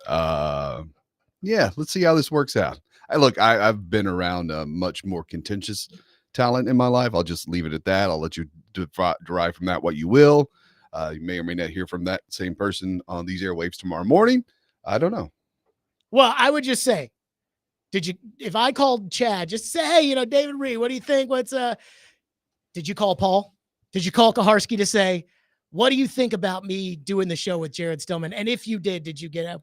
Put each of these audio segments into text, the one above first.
Yeah, let's see how this works out. I've been around much more contentious talent in my life. I'll just leave it at that. I'll let you derive from that what you will. You may or may not hear from that same person on these airwaves tomorrow morning. I don't know. Well, I would just say, if I called Chad, just say, hey, David Reed, what do you think? Did you call Paul? Did you call Kaharski to say, what do you think about me doing the show with Jared Stillman? And if you did you get a...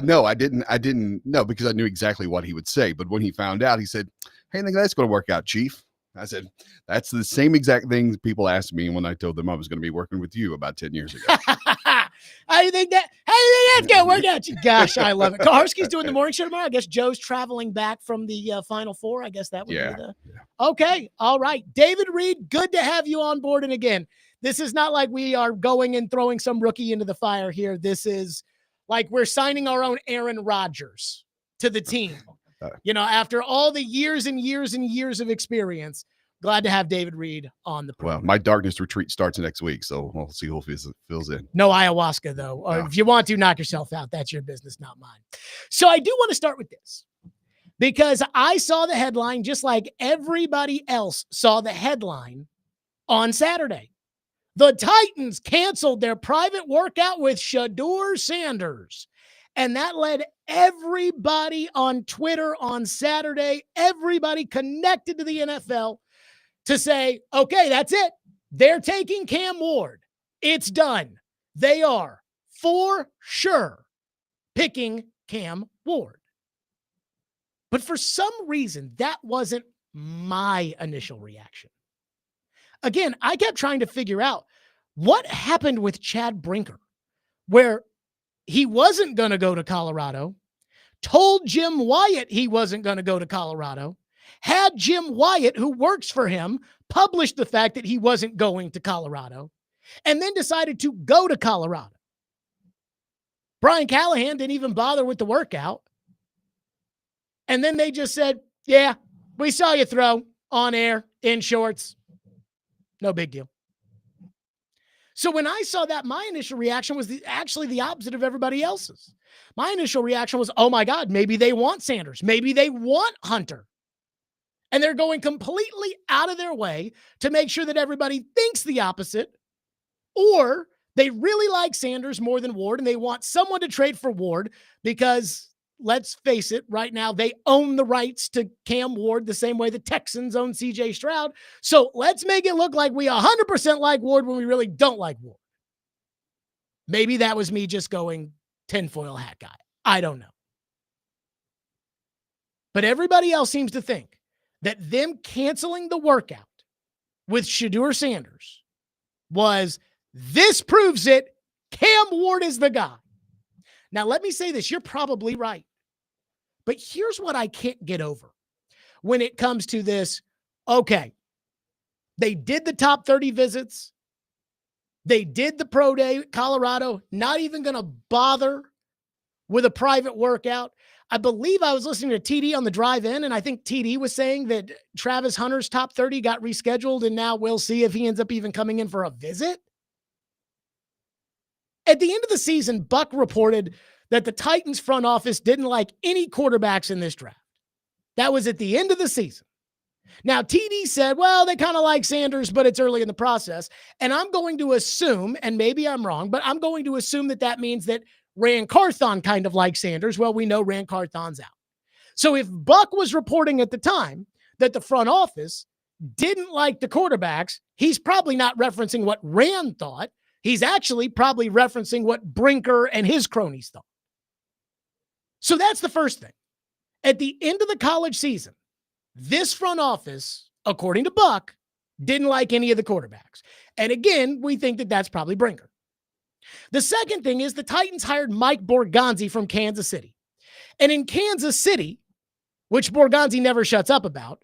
No, I didn't. No, because I knew exactly what he would say. But when he found out, he said, hey, I think that's going to work out, Chief. I said, that's the same exact thing people asked me when I told them I was going to be working with you about 10 years ago. How do you think that's going to work out? Gosh, I love it. Kaharski's doing the morning show tomorrow. I guess Joe's traveling back from the Final Four. I guess that would be the... Yeah. Okay, all right. David Reed, good to have you on board. And again, this is not like we are going and throwing some rookie into the fire here. This is like we're signing our own Aaron Rodgers to the team. After all the years and years and years of experience, glad to have David Reed on the program. Well, my darkness retreat starts next week, so we'll see who fills in. No ayahuasca, though. Or if you want to, knock yourself out. That's your business, not mine. So I do want to start with this because I saw the headline just like everybody else saw the headline on Saturday. The Titans canceled their private workout with Shedeur Sanders. And that led everybody on Twitter on Saturday, everybody connected to the NFL, to say, okay, that's it. They're taking Cam Ward. It's done. They are for sure picking Cam Ward. But for some reason, that wasn't my initial reaction. Again, I kept trying to figure out what happened with Chad Brinker, where he wasn't going to go to Colorado, told Jim Wyatt he wasn't going to go to Colorado, had Jim Wyatt, who works for him, publish the fact that he wasn't going to Colorado, and then decided to go to Colorado. Brian Callahan didn't even bother with the workout. And then they just said, yeah, we saw you throw on air in shorts. No big deal. So when I saw that, my initial reaction was actually the opposite of everybody else's. My initial reaction was, oh my God, maybe they want Sanders. Maybe they want Hunter. And they're going completely out of their way to make sure that everybody thinks the opposite, or they really like Sanders more than Ward and they want someone to trade for Ward because, let's face it, right now they own the rights to Cam Ward the same way the Texans own CJ Stroud. So let's make it look like we 100% like Ward when we really don't like Ward. Maybe that was me just going tinfoil hat guy. I don't know. But everybody else seems to think that them canceling the workout with Shedeur Sanders was, this proves it, Cam Ward is the guy. Now, let me say this. You're probably right. But here's what I can't get over when it comes to this. Okay, they did the top 30 visits. They did the pro day, Colorado, not even going to bother with a private workout. I believe I was listening to TD on the drive in, and I think TD was saying that Travis Hunter's top 30 got rescheduled, and now we'll see if he ends up even coming in for a visit. At the end of the season, Buck reported that the Titans front office didn't like any quarterbacks in this draft. That was at the end of the season. Now, TD said, well, they kind of like Sanders, but it's early in the process. And I'm going to assume, and maybe I'm wrong, but I'm going to assume that means that Ran Carthon kind of likes Sanders. Well, we know Ran Carthon's out. So if Buck was reporting at the time that the front office didn't like the quarterbacks, he's probably not referencing what Ran thought. He's actually probably referencing what Brinker and his cronies thought. So that's the first thing. At the end of the college season, this front office, according to Buck, didn't like any of the quarterbacks. And again, we think that that's probably Brinker. The second thing is the Titans hired Mike Borgonzi from Kansas City. And in Kansas City, which Borgonzi never shuts up about,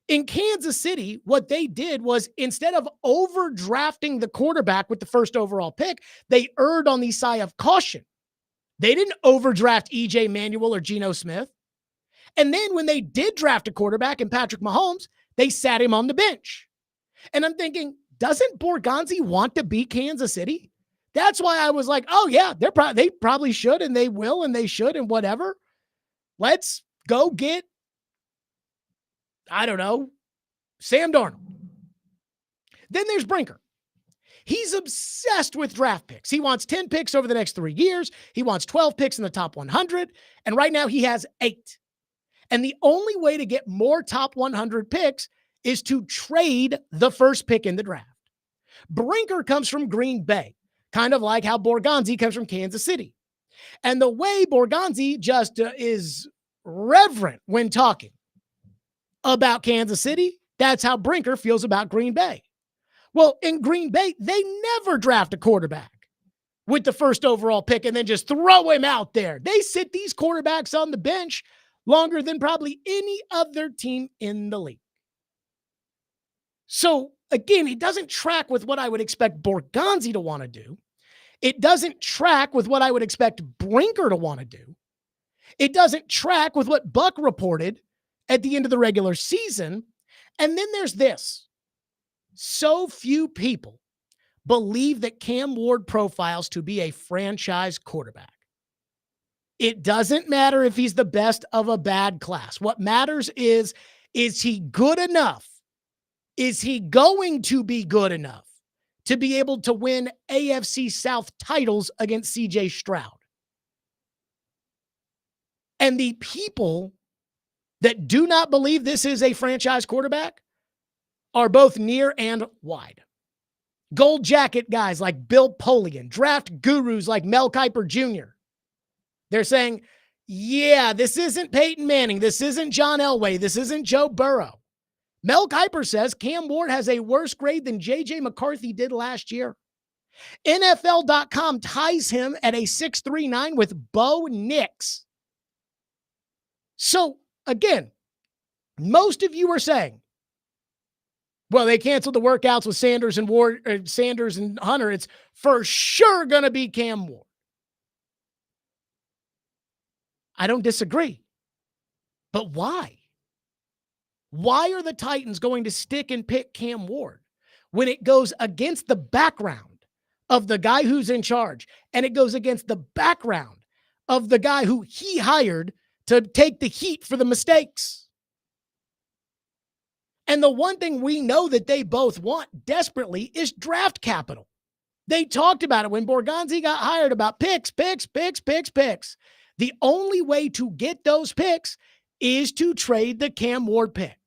in Kansas City, what they did was instead of overdrafting the quarterback with the first overall pick, they erred on the side of caution. They didn't overdraft EJ Manuel or Geno Smith. And then when they did draft a quarterback in Patrick Mahomes, they sat him on the bench. And I'm thinking, doesn't Borgonzi want to beat Kansas City? That's why I was like, oh yeah, they probably should, and they will, and they should, and whatever. Let's go get, I don't know, Sam Darnold. Then there's Brinker. He's obsessed with draft picks. He wants 10 picks over the next 3 years. He wants 12 picks in the top 100. And right now he has 8. And the only way to get more top 100 picks is to trade the first pick in the draft. Brinker comes from Green Bay, kind of like how Borgonzi comes from Kansas City. And the way Borgonzi just is reverent when talking about Kansas City, that's how Brinker feels about Green Bay. Well, in Green Bay, they never draft a quarterback with the first overall pick and then just throw him out there. They sit these quarterbacks on the bench longer than probably any other team in the league. So again, it doesn't track with what I would expect Borgonzi to want to do. It doesn't track with what I would expect Brinker to want to do. It doesn't track with what Buck reported at the end of the regular season. And then there's this. So few people believe that Cam Ward profiles to be a franchise quarterback. It doesn't matter if he's the best of a bad class. What matters is he good enough? Is he going to be good enough to be able to win AFC South titles against CJ Stroud? And the people that do not believe this is a franchise quarterback are both near and wide. Gold jacket guys like Bill Polian, draft gurus like Mel Kiper Jr. They're saying, yeah, this isn't Peyton Manning. This isn't John Elway. This isn't Joe Burrow. Mel Kiper says Cam Ward has a worse grade than J.J. McCarthy did last year. NFL.com ties him at a 6.39 with Bo Nix. So, again, most of you are saying, well, they canceled the workouts with Sanders and Ward, Sanders and Hunter. It's for sure going to be Cam Ward. I don't disagree. But why? Why are the Titans going to stick and pick Cam Ward when it goes against the background of the guy who's in charge and it goes against the background of the guy who he hired to take the heat for the mistakes? And the one thing we know that they both want desperately is draft capital. They talked about it when Borgonzi got hired about picks. The only way to get those picks is to trade the Cam Ward pick.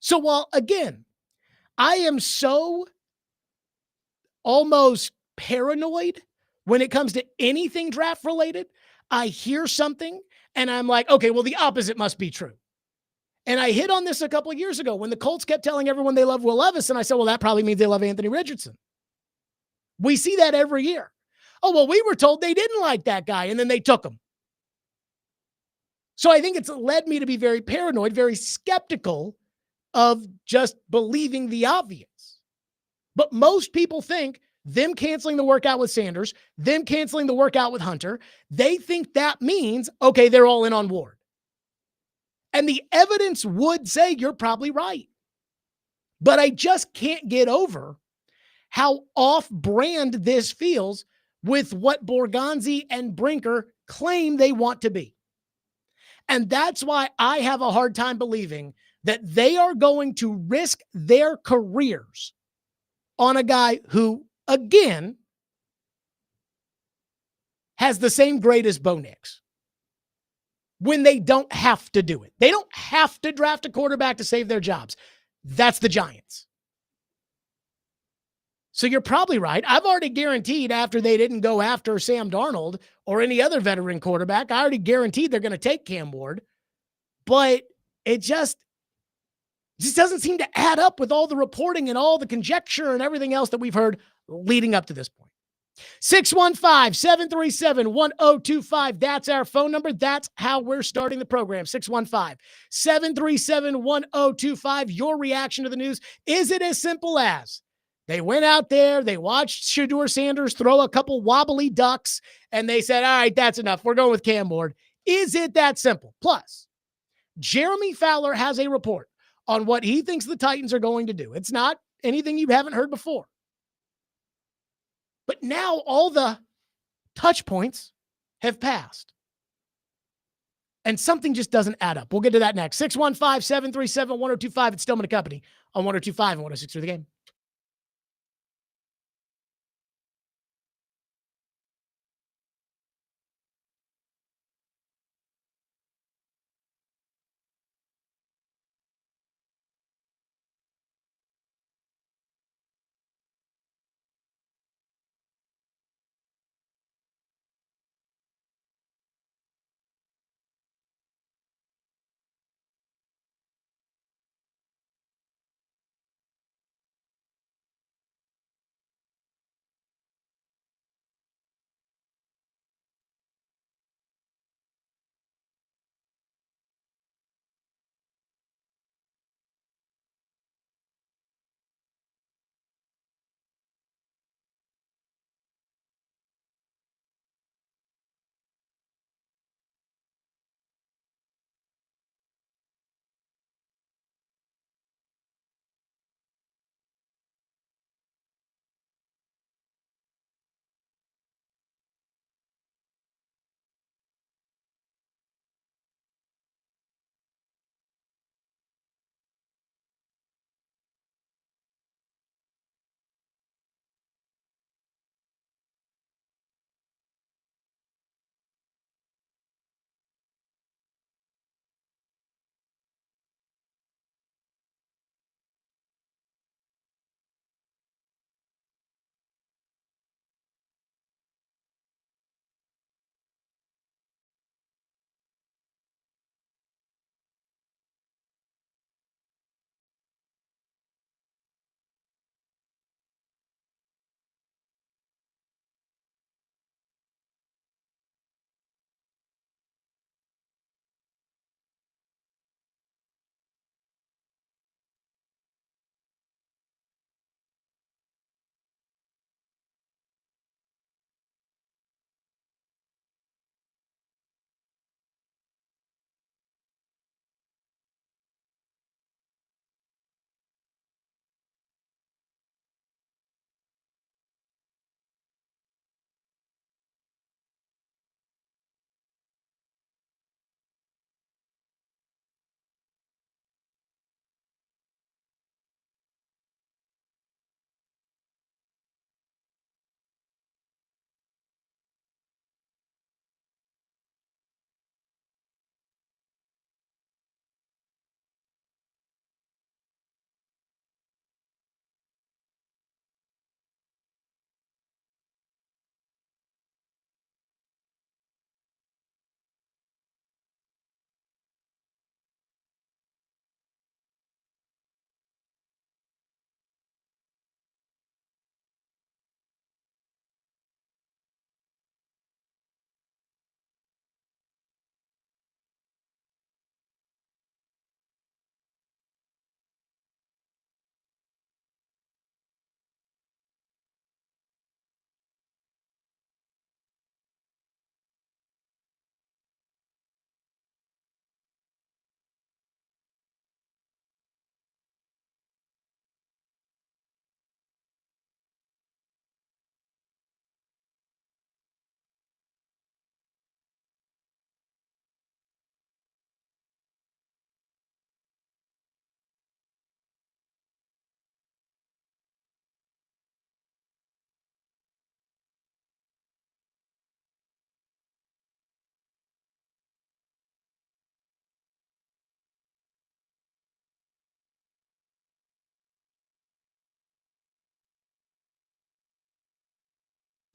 So while, again, I am so almost paranoid when it comes to anything draft related, I hear something and I'm like, okay, well, the opposite must be true. And I hit on this a couple of years ago when the Colts kept telling everyone they love Will Levis. And I said, well, that probably means they love Anthony Richardson. We see that every year. Oh, well, we were told they didn't like that guy, and then they took him. So I think it's led me to be very paranoid, very skeptical of just believing the obvious. But most people think them canceling the workout with Sanders, them canceling the workout with Hunter, they think that means, okay, they're all in on Ward. And the evidence would say you're probably right. But I just can't get over how off-brand this feels with what Borgonzi and Brinker claim they want to be. And that's why I have a hard time believing that they are going to risk their careers on a guy who, again, has the same grade as Bo Nix when they don't have to do it. They don't have to draft a quarterback to save their jobs. That's the Giants. So you're probably right. I've already guaranteed after they didn't go after Sam Darnold or any other veteran quarterback, I already guaranteed they're going to take Cam Ward. But it just doesn't seem to add up with all the reporting and all the conjecture and everything else that we've heard leading up to this point. 615-737-1025. That's our phone number. That's how we're starting the program. 615-737-1025. Your reaction to the news. Is it as simple as they went out there, they watched Shedeur Sanders throw a couple wobbly ducks, and they said, all right, that's enough. We're going with Cam Ward. Is it that simple? Plus, Jeremy Fowler has a report on what he thinks the Titans are going to do. It's not anything you haven't heard before. But now all the touch points have passed. And something just doesn't add up. We'll get to that next. 615-737-1025. It's Stillman & Company on 1025 and 106 through the game.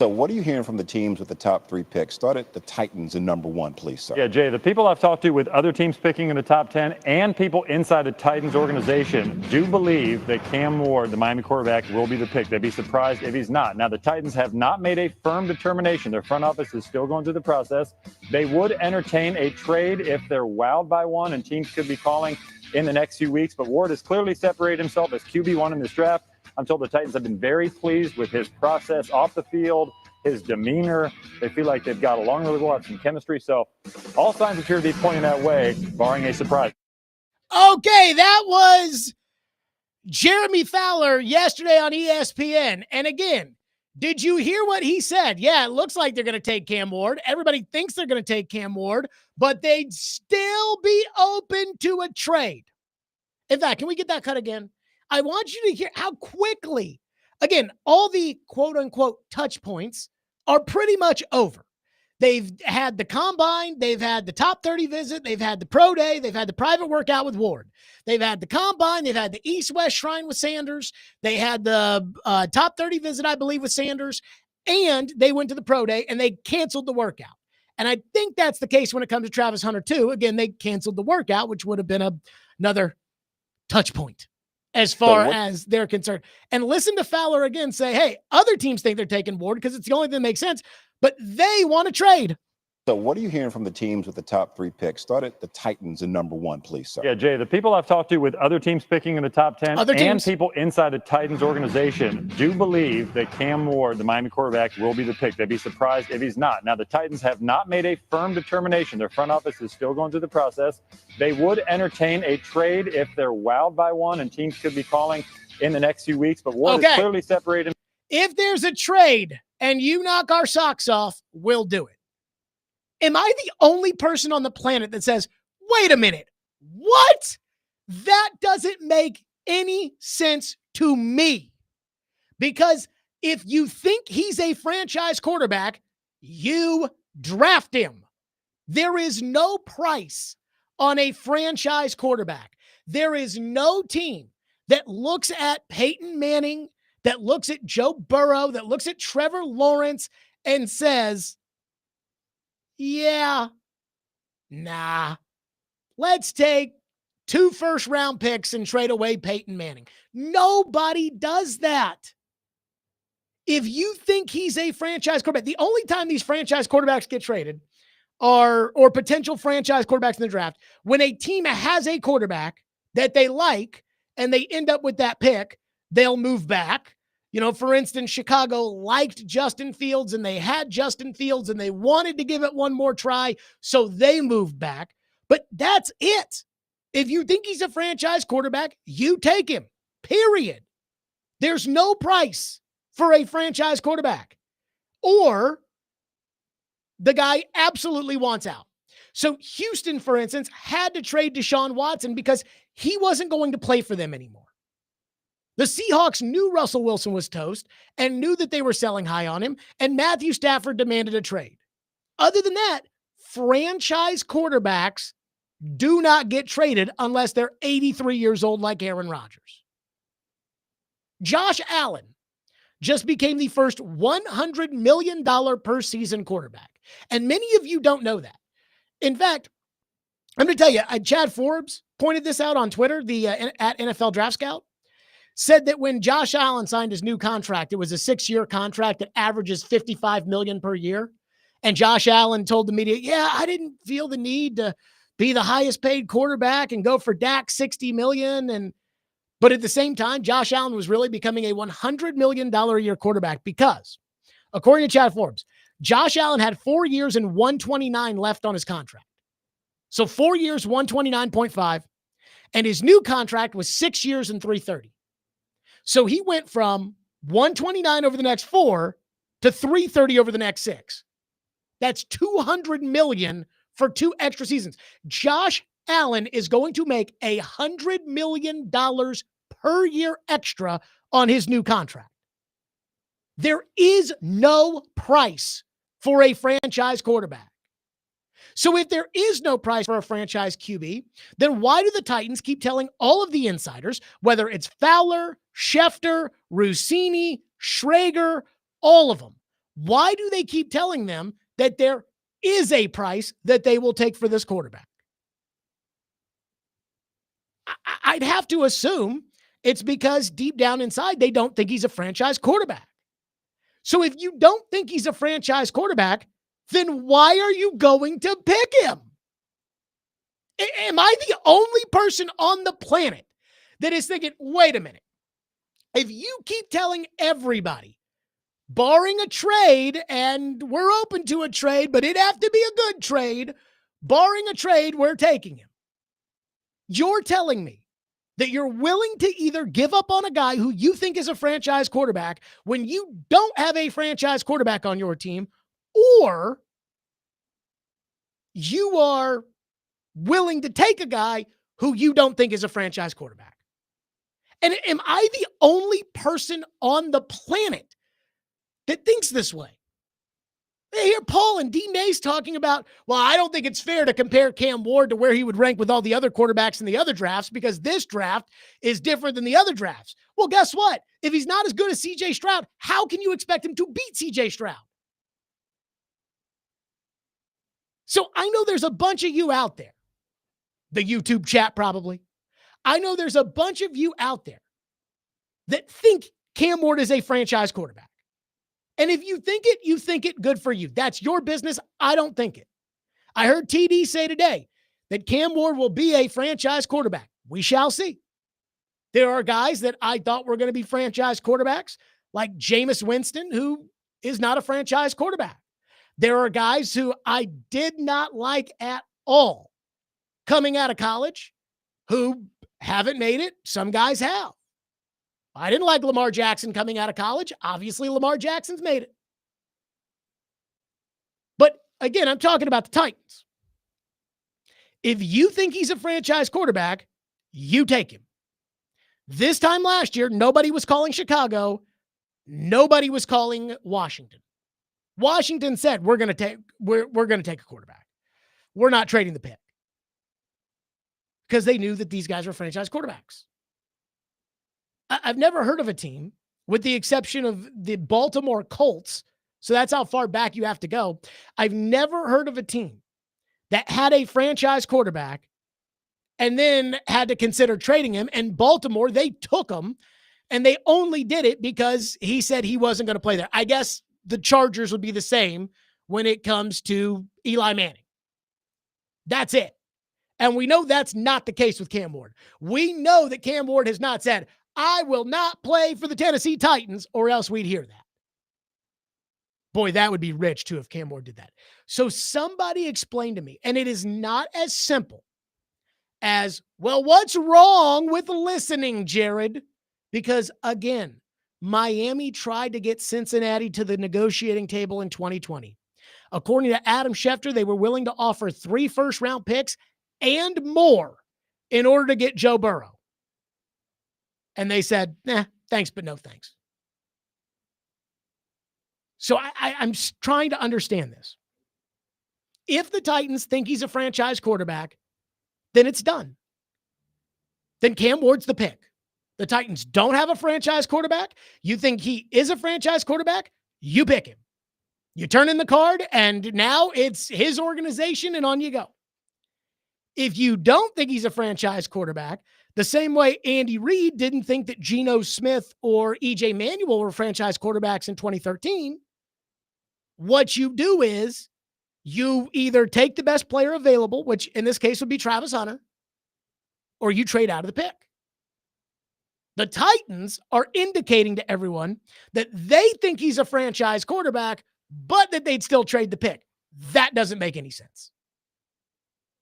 So what are you hearing from the teams with the top 3 picks? Start at the Titans in number 1, please, sir. Yeah, Jay, the people I've talked to with other teams picking in the top 10 and people inside the Titans organization do believe that Cam Ward, the Miami quarterback, will be the pick. They'd be surprised if he's not. Now, the Titans have not made a firm determination. Their front office is still going through the process. They would entertain a trade if they're wowed by one, and teams could be calling in the next few weeks. But Ward has clearly separated himself as QB1 in this draft. I'm told the Titans have been very pleased with his process off the field, his demeanor. They feel like they've got along really well, have some chemistry. So all signs appear to be pointing that way, barring a surprise. Okay, that was Jeremy Fowler yesterday on ESPN. And again, Did you hear what he said? Yeah, it looks like they're going to take Cam Ward. Everybody thinks they're going to take Cam Ward, but they'd still be open to a trade. In fact, can we get that cut again? I want you to hear how quickly, again, all the quote unquote touch points are pretty much over. They've had the combine, they've had the top 30 visit, they've had the pro day, they've had the private workout with Ward. They've had the combine, they've had the East-West Shrine with Sanders, they had the top 30 visit, I believe, with Sanders, and they went to the pro day and they canceled the workout. And I think that's the case when it comes to Travis Hunter too. Again, they canceled the workout, which would have been another touch point as far as they're concerned. And listen to Fowler again say, hey, other teams think thing they're taking Ward because it's the only thing that makes sense, but they want to trade. So what are you hearing from the teams with the top 3 picks? Start at the Titans in number 1, please, sir. Yeah, Jay, the people I've talked to with other teams picking in the top 10 and people inside the Titans organization do believe that Cam Ward, the Miami quarterback, will be the pick. They'd be surprised if he's not. Now, the Titans have not made a firm determination. Their front office is still going through the process. They would entertain a trade if they're wowed by one, and teams could be calling in the next few weeks. But Ward is clearly separated. If there's a trade and you knock our socks off, we'll do it. Am I the only person on the planet that says, wait a minute, what? That doesn't make any sense to me. Because if you think he's a franchise quarterback, you draft him. There is no price on a franchise quarterback. There is no team that looks at Peyton Manning, that looks at Joe Burrow, that looks at Trevor Lawrence and says, yeah, nah, let's take 2 first-round picks and trade away Peyton Manning. Nobody does that. If you think he's a franchise quarterback, the only time these franchise quarterbacks get traded or potential franchise quarterbacks in the draft, when a team has a quarterback that they like and they end up with that pick, they'll move back. You know, for instance, Chicago liked Justin Fields and they had Justin Fields and they wanted to give it one more try, so they moved back. But that's it. If you think he's a franchise quarterback, you take him, period. There's no price for a franchise quarterback. Or the guy absolutely wants out. So Houston, for instance, had to trade Deshaun Watson because he wasn't going to play for them anymore. The Seahawks knew Russell Wilson was toast and knew that they were selling high on him, and Matthew Stafford demanded a trade. Other than that, franchise quarterbacks do not get traded unless they're 83 years old like Aaron Rodgers. Josh Allen just became the first $100 million per season quarterback, and many of you don't know that. In fact, I'm going to tell you, Chad Forbes pointed this out on Twitter, at NFL Draft Scout, said that when Josh Allen signed his new contract, it was a 6-year contract that averages $55 million per year. And Josh Allen told the media, yeah, I didn't feel the need to be the highest paid quarterback and go for Dak $60 million. But at the same time, Josh Allen was really becoming a $100 million a year quarterback because, according to Chad Forbes, Josh Allen had 4 years and $129 left on his contract. So 4 years, $129.5, and his new contract was 6 years and $330. So he went from $129 over the next 4 to $330 over the next 6. That's $200 million for 2 extra seasons. Josh Allen is going to make $100 million per year extra on his new contract. There is no price for a franchise quarterback. So if there is no price for a franchise QB, then why do the Titans keep telling all of the insiders, whether it's Fowler, Schefter, Rossini, Schrager, all of them, why do they keep telling them that there is a price that they will take for this quarterback? I'd have to assume it's because deep down inside, they don't think he's a franchise quarterback. So if you don't think he's a franchise quarterback, then why are you going to pick him? Am I the only person on the planet that is thinking, wait a minute, if you keep telling everybody, barring a trade, and we're open to a trade, but it'd have to be a good trade, barring a trade, we're taking him. You're telling me that you're willing to either give up on a guy who you think is a franchise quarterback when you don't have a franchise quarterback on your team, or you are willing to take a guy who you don't think is a franchise quarterback. And am I the only person on the planet that thinks this way? I hear Paul and D. Mays talking about, well, I don't think it's fair to compare Cam Ward to where he would rank with all the other quarterbacks in the other drafts because this draft is different than the other drafts. Well, guess what? If he's not as good as C.J. Stroud, how can you expect him to beat C.J. Stroud? So I know there's a bunch of you out there, the YouTube chat probably. I know there's a bunch of you out there that think Cam Ward is a franchise quarterback. And if you think it, good for you. That's your business. I don't think it. I heard TD say today that Cam Ward will be a franchise quarterback. We shall see. There are guys that I thought were going to be franchise quarterbacks, like Jameis Winston, who is not a franchise quarterback. There are guys who I did not like at all coming out of college who haven't made it. Some guys have. I didn't like Lamar Jackson coming out of college. Obviously, Lamar Jackson's made it. But again, I'm talking about the Titans. If you think he's a franchise quarterback, you take him. This time last year, nobody was calling Chicago. Nobody was calling Washington. Washington said, we're going to take a quarterback. We're not trading the pick. Because they knew that these guys were franchise quarterbacks. I've never heard of a team, with the exception of the Baltimore Colts, so that's how far back you have to go. I've never heard of a team that had a franchise quarterback and then had to consider trading him. And Baltimore, they took him, and they only did it because he said he wasn't going to play there. I guess the Chargers would be the same when it comes to Eli Manning. That's it. And we know that's not the case with Cam Ward. We know that Cam Ward has not said, I will not play for the Tennessee Titans, or else we'd hear that. Boy, that would be rich, too, if Cam Ward did that. So somebody explain to me, and it is not as simple as, well, what's wrong with listening, Jared? Because, again, Miami tried to get Cincinnati to the negotiating table in 2020. According to Adam Schefter, they were willing to offer 3 first-round picks and more in order to get Joe Burrow. And they said, nah, thanks, but no thanks. So I'm trying to understand this. If the Titans think he's a franchise quarterback, then it's done. Then Cam Ward's the pick. The Titans don't have a franchise quarterback. You think he is a franchise quarterback? You pick him. You turn in the card, and now it's his organization, and on you go. If you don't think he's a franchise quarterback, the same way Andy Reid didn't think that Geno Smith or E.J. Manuel were franchise quarterbacks in 2013, what you do is you either take the best player available, which in this case would be Travis Hunter, or you trade out of the pick. The Titans are indicating to everyone that they think he's a franchise quarterback, but that they'd still trade the pick. That doesn't make any sense.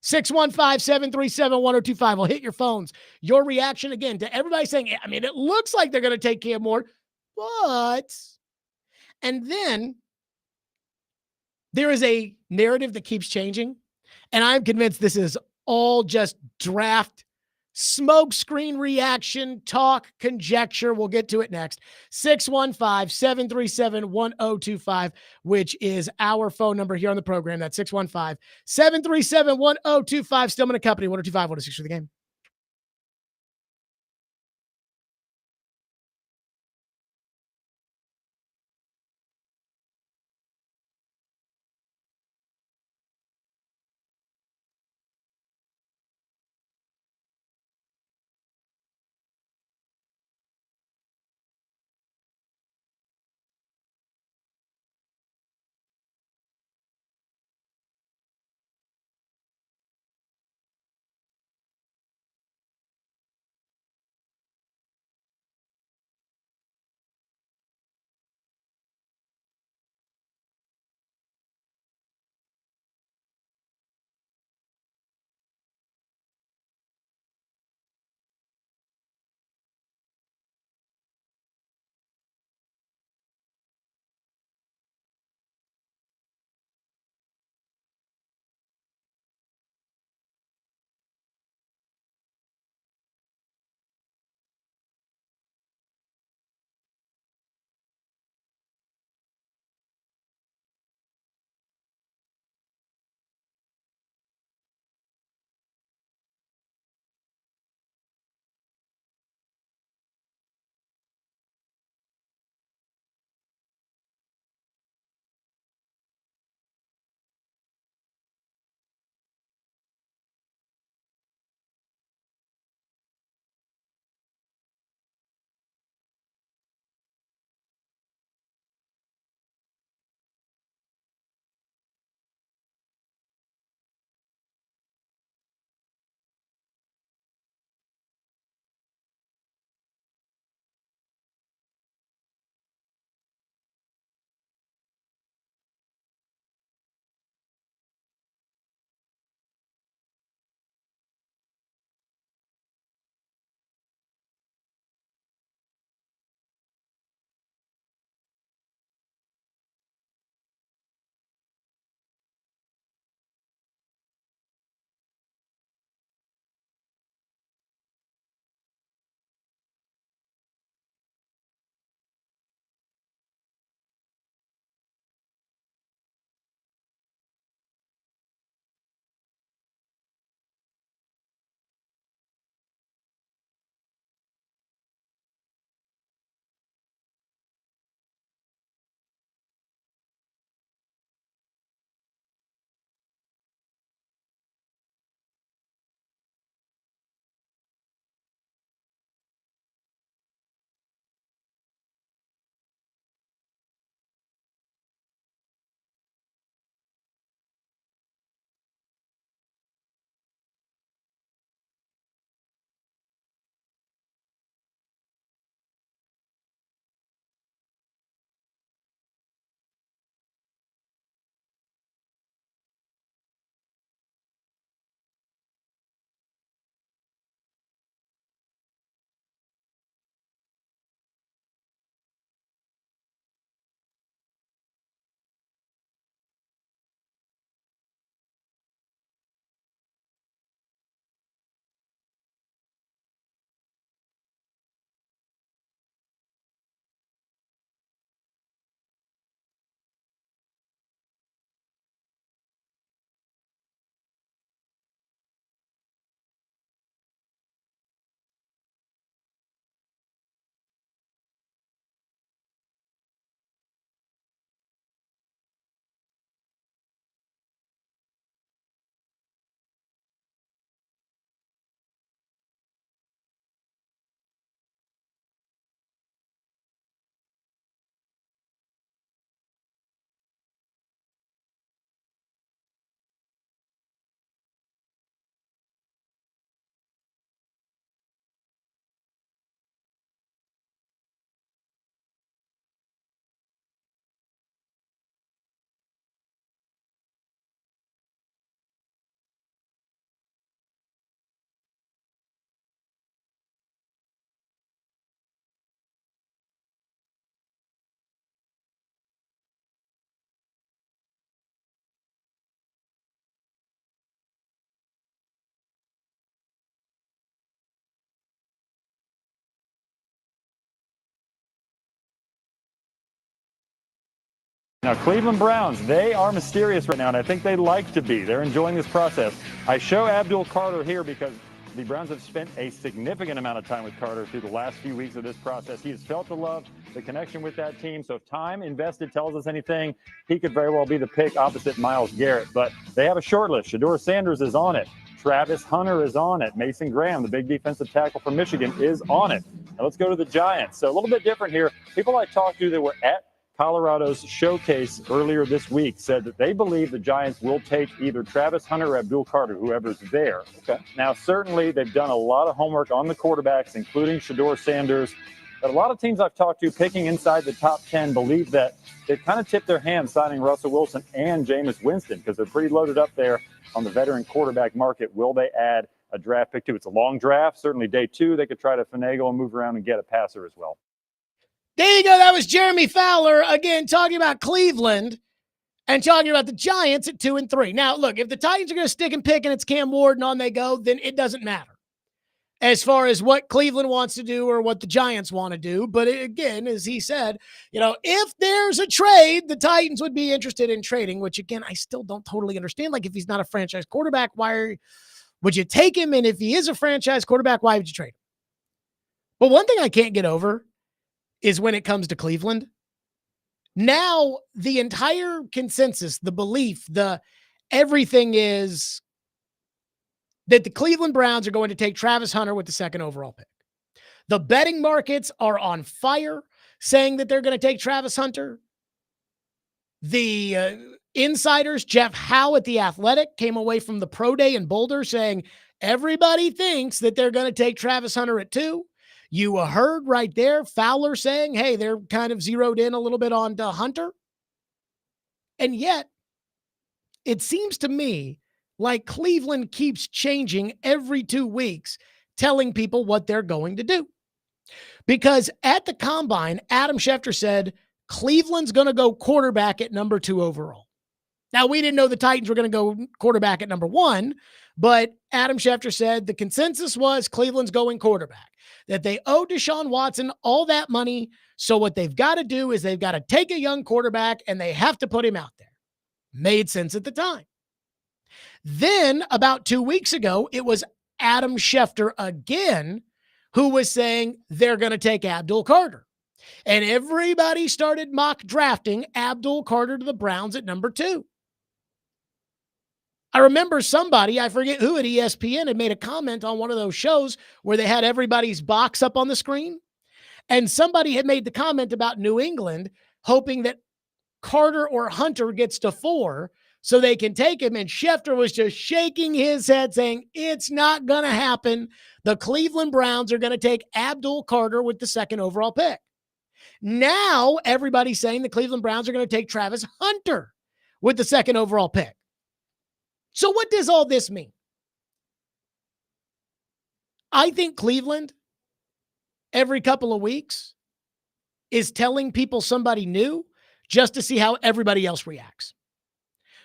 615-737-1025. I'll hit your phones. Your reaction again to everybody saying, I mean, it looks like they're going to take Cam Ward, but, and then there is a narrative that keeps changing. And I'm convinced this is all just draft smoke screen reaction, talk, conjecture. We'll get to it next. 615-737-1025, which is our phone number here on the program. That's 615-737-1025. Stillman and Company, 1025, 106 for the game. Now, Cleveland Browns, they are mysterious right now, and I think they like to be. They're enjoying this process. I show Abdul Carter here because the Browns have spent a significant amount of time with Carter through the last few weeks of this process. He has felt the love, the connection with that team. So if time invested tells us anything, he could very well be the pick opposite Myles Garrett. But they have a short list. Shedeur Sanders is on it. Travis Hunter is on it. Mason Graham, the big defensive tackle from Michigan, is on it. Now let's go to the Giants. So a little bit different here. People I talked to that were at Colorado's showcase earlier this week said that they believe the Giants will take either Travis Hunter or Abdul Carter, whoever's there. Okay. Now, certainly they've done a lot of homework on the quarterbacks, including Shedeur Sanders. But a lot of teams I've talked to picking inside the top 10 believe that they've kind of tipped their hand signing Russell Wilson and Jameis Winston because they're pretty loaded up there on the veteran quarterback market. Will they add a draft pick to? It's a long draft. Certainly day 2, they could try to finagle and move around and get a passer as well. There you go. That was Jeremy Fowler, again, talking about Cleveland and talking about the Giants at 2 and 3. Now, look, if the Titans are going to stick and pick and it's Cam Ward and on they go, then it doesn't matter as far as what Cleveland wants to do or what the Giants want to do. But again, as he said, if there's a trade, the Titans would be interested in trading, which, again, I still don't totally understand. Like, if he's not a franchise quarterback, would you take him? And if he is a franchise quarterback, why would you trade him? But one thing I can't get over is when it comes to Cleveland. Now, the entire consensus, the belief, everything is that the Cleveland Browns are going to take Travis Hunter with the 2nd overall pick. The betting markets are on fire, saying that they're going to take Travis Hunter. The insiders, Jeff Howe at The Athletic, came away from the Pro Day in Boulder saying everybody thinks that they're going to take Travis Hunter at 2. You heard right there Fowler saying, hey, they're kind of zeroed in a little bit on Hunter. And yet, it seems to me like Cleveland keeps changing every 2 weeks, telling people what they're going to do. Because at the Combine, Adam Schefter said, Cleveland's going to go quarterback at number 2 overall. Now, we didn't know the Titans were going to go quarterback at number 1, but Adam Schefter said the consensus was Cleveland's going quarterback, that they owe Deshaun Watson all that money. So what they've got to do is they've got to take a young quarterback and they have to put him out there. Made sense at the time. Then about 2 weeks ago, it was Adam Schefter again who was saying they're going to take Abdul Carter. And everybody started mock drafting Abdul Carter to the Browns at number 2. I remember somebody, I forget who at ESPN, had made a comment on one of those shows where they had everybody's box up on the screen. And somebody had made the comment about New England hoping that Carter or Hunter gets to 4 so they can take him. And Schefter was just shaking his head saying, it's not going to happen. The Cleveland Browns are going to take Abdul Carter with the 2nd overall pick. Now everybody's saying the Cleveland Browns are going to take Travis Hunter with the 2nd overall pick. So what does all this mean? I think Cleveland, every couple of weeks, is telling people somebody new just to see how everybody else reacts.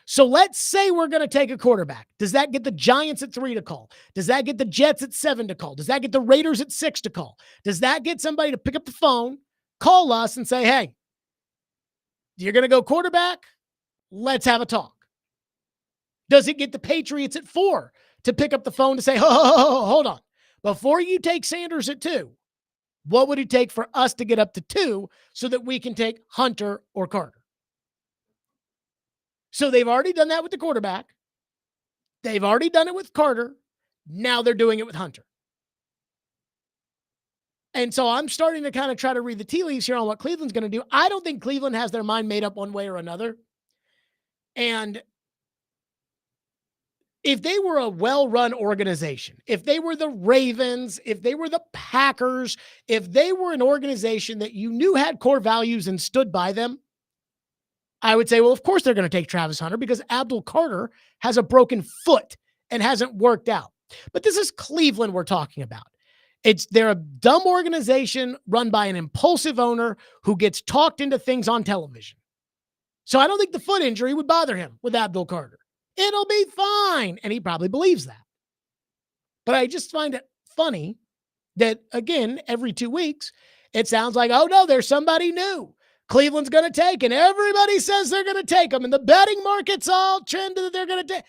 So let's say we're going to take a quarterback. Does that get the Giants at 3 to call? Does that get the Jets at 7 to call? Does that get the Raiders at 6 to call? Does that get somebody to pick up the phone, call us and say, hey, you're going to go quarterback? Let's have a talk. Does it get the Patriots at 4 to pick up the phone to say, hold on. Before you take Sanders at 2, what would it take for us to get up to 2 so that we can take Hunter or Carter? So they've already done that with the quarterback. They've already done it with Carter. Now they're doing it with Hunter. And so I'm starting to kind of try to read the tea leaves here on what Cleveland's going to do. I don't think Cleveland has their mind made up one way or another. And if they were a well-run organization, if they were the Ravens, if they were the Packers, if they were an organization that you knew had core values and stood by them, I would say, well, of course they're going to take Travis Hunter because Abdul Carter has a broken foot and hasn't worked out. But this is Cleveland we're talking about. They're a dumb organization run by an impulsive owner who gets talked into things on television. So I don't think the foot injury would bother him with Abdul Carter. It'll be fine. And he probably believes that. But I just find it funny that, again, every 2 weeks, it sounds like, oh, no, there's somebody new. Cleveland's going to take, and everybody says they're going to take them, and the betting markets all trend that they're going to take.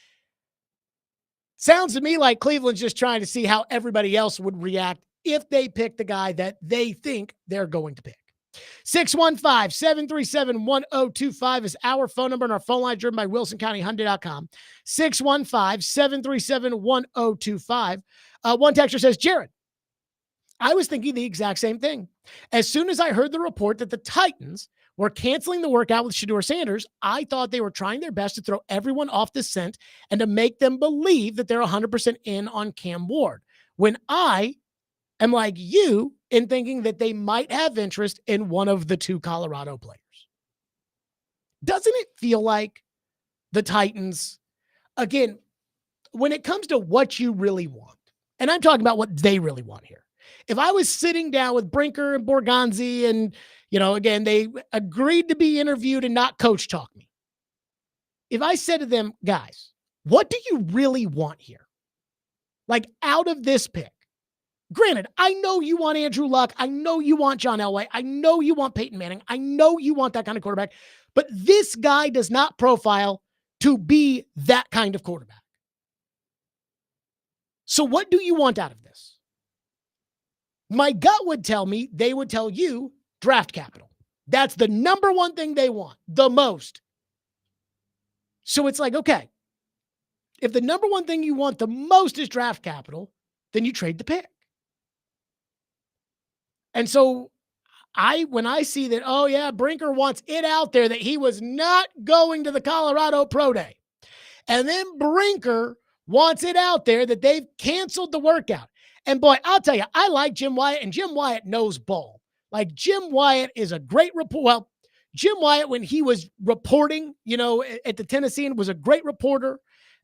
Sounds to me like Cleveland's just trying to see how everybody else would react if they pick the guy that they think they're going to pick. 615-737-1025 is our phone number, and our phone line driven by WilsonCountyHyundai.com. 615-737-1025. One texter says, Jared, I was thinking the exact same thing. As soon as I heard the report that the Titans were canceling the workout with Shedeur Sanders, I thought they were trying their best to throw everyone off the scent and to make them believe that they're 100% in on Cam Ward. When I am like you in thinking that they might have interest in one of the two Colorado players. Doesn't it feel like the Titans, again, when it comes to what you really want, and I'm talking about what they really want here. If I was sitting down with Brinker and Borgonzi and, again, they agreed to be interviewed and not coach talk me. If I said to them, guys, what do you really want here? Like out of this pick, granted, I know you want Andrew Luck. I know you want John Elway. I know you want Peyton Manning. I know you want that kind of quarterback. But this guy does not profile to be that kind of quarterback. So what do you want out of this? My gut would tell me, they would tell you, draft capital. That's the number one thing they want, the most. So it's like, okay, if the number one thing you want the most is draft capital, then you trade the pick. And so when I see that, oh yeah, Brinker wants it out there that he was not going to the Colorado Pro Day. And then Brinker wants it out there that they've canceled the workout. And boy, I'll tell you, I like Jim Wyatt, and Jim Wyatt knows ball. Like Jim Wyatt is a great reporter. Well, Jim Wyatt, when he was reporting, at the Tennessean, was a great reporter.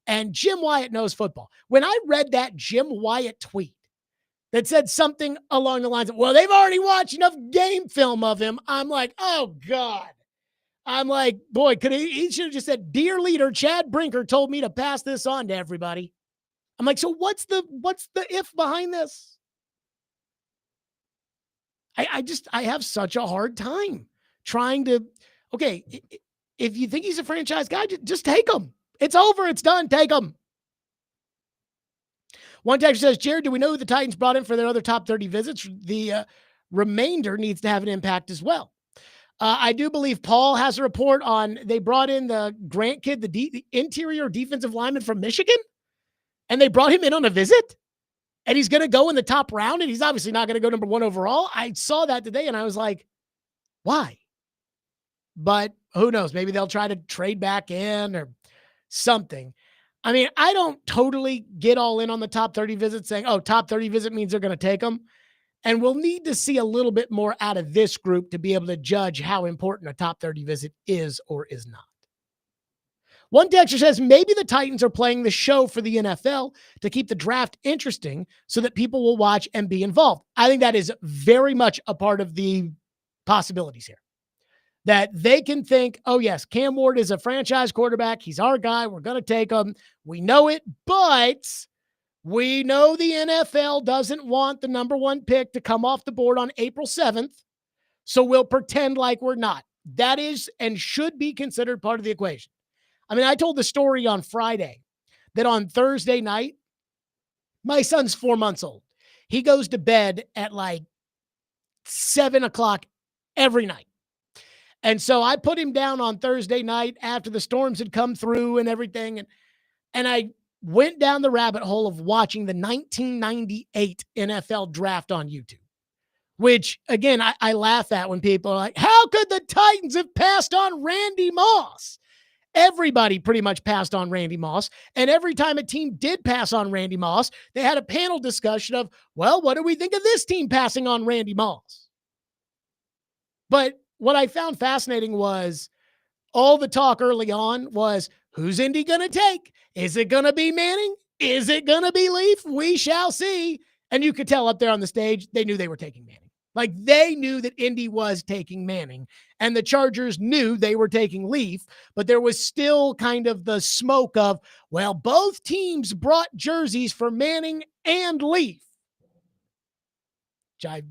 And Jim Wyatt knows football. When I read that Jim Wyatt tweet, that said something along the lines of, well, they've already watched enough game film of him. I'm like, oh, God. I'm like, boy, he should have just said, dear leader, Chad Brinker told me to pass this on to everybody. I'm like, so what's the if behind this? I have such a hard time trying to, okay, if you think he's a franchise guy, just take him. It's over. It's done. Take him. One texter says, Jared, do we know who the Titans brought in for their other top 30 visits? The remainder needs to have an impact as well. I do believe Paul has a report on they brought in the Grant kid, the interior defensive lineman from Michigan, and they brought him in on a visit, and he's going to go in the top round, and he's obviously not going to go number 1 overall. I saw that today, and I was like, why? But who knows? Maybe they'll try to trade back in or something. I mean, I don't totally get all in on the top 30 visits saying, oh, top 30 visit means they're going to take them. And we'll need to see a little bit more out of this group to be able to judge how important a top 30 visit is or is not. One texter says maybe the Titans are playing the show for the NFL to keep the draft interesting so that people will watch and be involved. I think that is very much a part of the possibilities here. That they can think, oh, yes, Cam Ward is a franchise quarterback. He's our guy. We're going to take him. We know it, but we know the NFL doesn't want the number 1 pick to come off the board on April 7th, so we'll pretend like we're not. That is and should be considered part of the equation. I mean, I told the story on Friday that on Thursday night, my son's 4 months old. He goes to bed at like 7 o'clock every night. And so I put him down on Thursday night after the storms had come through and everything. And I went down the rabbit hole of watching the 1998 NFL draft on YouTube, which, again, I laugh at when people are like, how could the Titans have passed on Randy Moss? Everybody pretty much passed on Randy Moss. And every time a team did pass on Randy Moss, they had a panel discussion of, well, what do we think of this team passing on Randy Moss? But what I found fascinating was all the talk early on was, who's Indy going to take? Is it going to be Manning? Is it going to be Leaf? We shall see. And you could tell up there on the stage, they knew they were taking Manning. Like they knew that Indy was taking Manning, and the Chargers knew they were taking Leaf, but there was still kind of the smoke of, well, both teams brought jerseys for Manning and Leaf, which I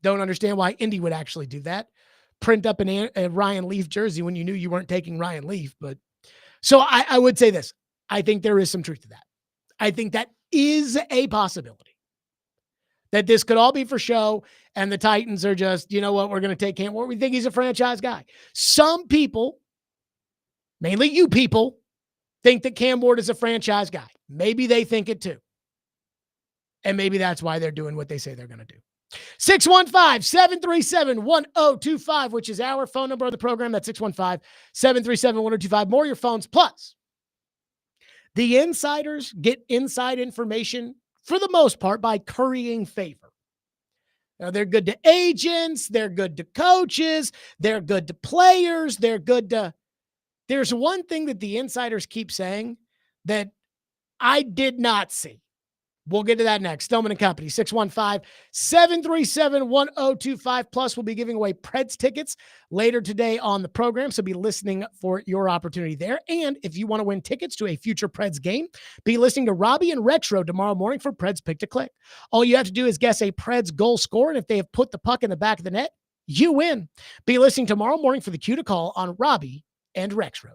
don't understand why Indy would actually do that. print up a Ryan Leaf jersey when you knew you weren't taking Ryan Leaf. But so I would say this. I think there is some truth to that. I think that is a possibility. That this could all be for show, and the Titans are just, you know what, we're going to take Cam Ward. We think he's a franchise guy. Some people, mainly you people, think that Cam Ward is a franchise guy. Maybe they think it too. And maybe that's why they're doing what they say they're going to do. 615-737-1025, which is our phone number of the program. That's 615-737-1025. More your phones. Plus, the insiders get inside information for the most part by currying favor. Now, they're good to agents. They're good to coaches. They're good to players. They're good to... There's one thing that the insiders keep saying that I did not see. We'll get to that next. Stillman and Company, 615-737-1025. Plus, we'll be giving away Preds tickets later today on the program, so be listening for your opportunity there. And if you want to win tickets to a future Preds game, be listening to Robbie and Retro tomorrow morning for Preds Pick to Click. All you have to do is guess a Preds goal score, and if they have put the puck in the back of the net, you win. Be listening tomorrow morning for the cue to call on Robbie and Rex Road.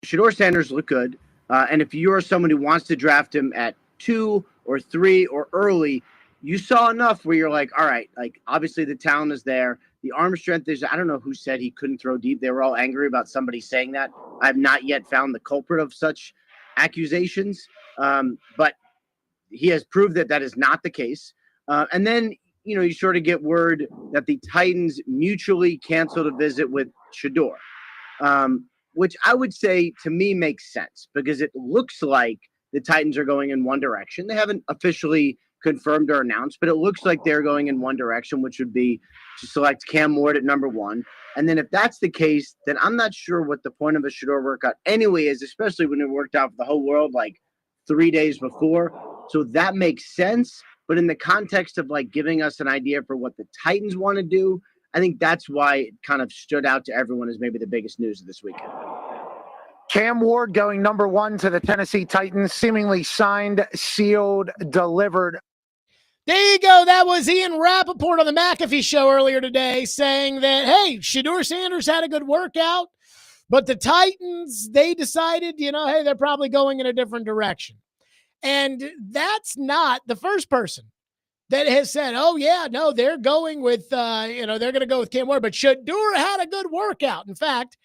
Shedeur Sanders looked good. And if you're someone who wants to draft him at 2 or 3 or early, you saw enough where you're like, all right, like obviously the talent is there. The arm strength is, I don't know who said he couldn't throw deep. They were all angry about somebody saying that. I've not yet found the culprit of such accusations. But he has proved that that is not the case. And then, you sort of get word that the Titans mutually canceled a visit with Shedeur, which I would say to me makes sense because it looks like the Titans are going in one direction. They haven't officially confirmed or announced, but it looks like they're going in one direction, which would be to select Cam Ward at number 1. And then if that's the case, then I'm not sure what the point of a Shedeur workout anyway is, especially when it worked out for the whole world like 3 days before. So that makes sense. But in the context of like giving us an idea for what the Titans want to do, I think that's why it kind of stood out to everyone as maybe the biggest news of this weekend. Cam Ward going number 1 to the Tennessee Titans, seemingly signed, sealed, delivered. There you go. That was Ian Rappaport on the McAfee show earlier today saying that, hey, Shedeur Sanders had a good workout, but the Titans, they decided, hey, they're probably going in a different direction. And that's not the first person that has said, oh, yeah, no, they're going with, they're going to go with Cam Ward. But Shedeur had a good workout. In fact,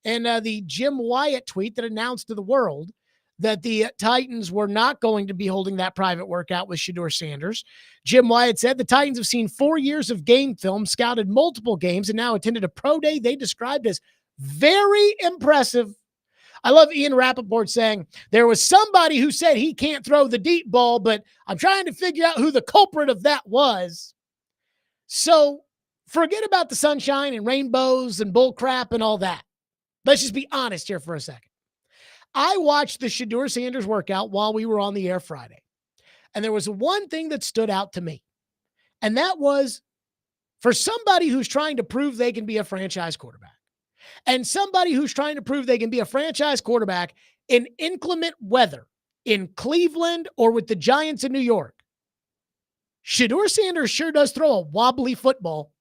in the Jim Wyatt tweet that announced to the world that the Titans were not going to be holding that private workout with Shedeur Sanders, Jim Wyatt said the Titans have seen 4 years of game film, scouted multiple games, and now attended a pro day they described as very impressive. I love Ian Rappaport saying there was somebody who said he can't throw the deep ball, but I'm trying to figure out who the culprit of that was. So forget about the sunshine and rainbows and bull crap and all that. Let's just be honest here for a second. I watched the Shedeur Sanders workout while we were on the air Friday. And there was one thing that stood out to me. And that was for somebody who's trying to prove they can be a franchise quarterback. And somebody who's trying to prove they can be a franchise quarterback in inclement weather in Cleveland or with the Giants in New York. Shedeur Sanders sure does throw a wobbly football.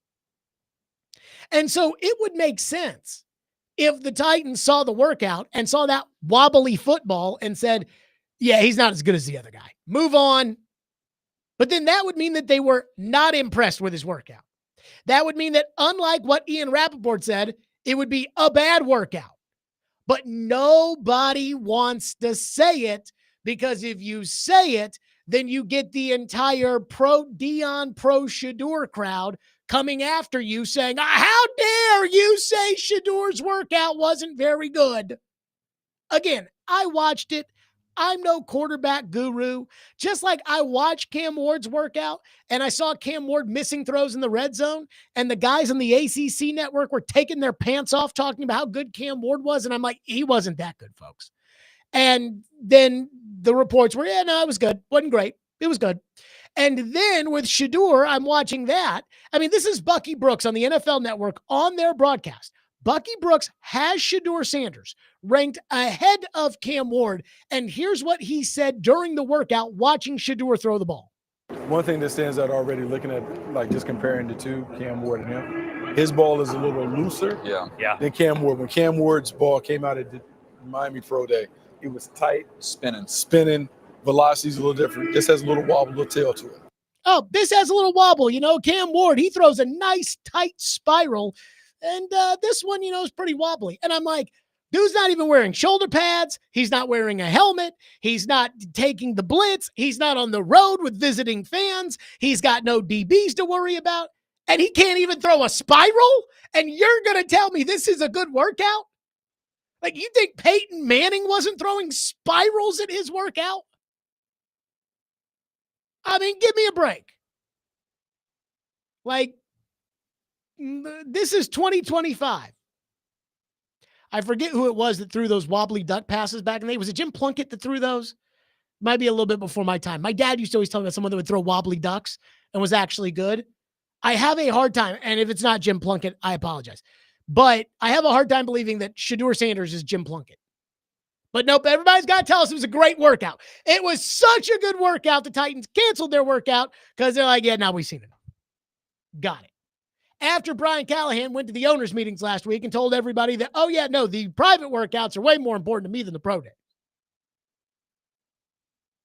And so it would make sense if the Titans saw the workout and saw that wobbly football and said, yeah, he's not as good as the other guy. Move on. But then that would mean that they were not impressed with his workout. That would mean that unlike what Ian Rappaport said, it would be a bad workout. But nobody wants to say it because if you say it, then you get the entire pro-Dion, pro-Shedeur crowd coming after you saying, how dare you say Shedeur's workout wasn't very good? Again, I watched it. I'm no quarterback guru. Just like I watched Cam Ward's workout and I saw Cam Ward missing throws in the red zone and the guys on the ACC network were taking their pants off talking about how good Cam Ward was. And I'm like, he wasn't that good, folks. And then the reports were, yeah, no, it was good. Wasn't great. It was good. And then with Shedeur, I'm watching that. I mean, this is Bucky Brooks on the NFL Network on their broadcast. Bucky Brooks has Shedeur Sanders ranked ahead of Cam Ward. And here's what he said during the workout watching Shedeur throw the ball. One thing that stands out already looking at, like just comparing the two, Cam Ward and him, his ball is a little looser than Cam Ward. When Cam Ward's ball came out at the Miami Pro Day, it was tight, spinning, velocity's a little different. This has a little wobble, a little tail to it. Oh, this has a little wobble. Cam Ward, he throws a nice tight spiral. And this one, is pretty wobbly. And I'm like, dude's not even wearing shoulder pads. He's not wearing a helmet. He's not taking the blitz. He's not on the road with visiting fans. He's got no DBs to worry about. And he can't even throw a spiral? And you're going to tell me this is a good workout? Like, you think Peyton Manning wasn't throwing spirals at his workout? I mean, give me a break. Like, this is 2025. I forget who it was that threw those wobbly duck passes back in the day. Was it Jim Plunkett that threw those? Might be a little bit before my time. My dad used to always tell me about someone that would throw wobbly ducks and was actually good. I have a hard time, and if it's not Jim Plunkett, I apologize. But I have a hard time believing that Shedeur Sanders is Jim Plunkett. But nope, everybody's got to tell us it was a great workout. It was such a good workout. The Titans canceled their workout because they're like, yeah, now we've seen it. Got it. after Brian Callahan went to the owners' meetings last week and told everybody that, oh, yeah, no, the private workouts are way more important to me than the pro day.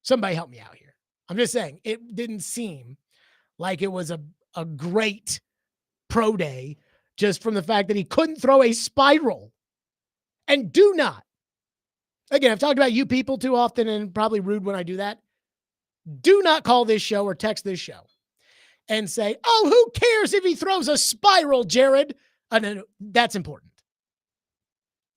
Somebody help me out here. I'm just saying, it didn't seem like it was a great pro day just from the fact that he couldn't throw a spiral. And do not, again, I've talked about you people too often and probably rude when I do that. Do not call this show or text this show and say, oh, who cares if he throws a spiral, Jared? No, that's important.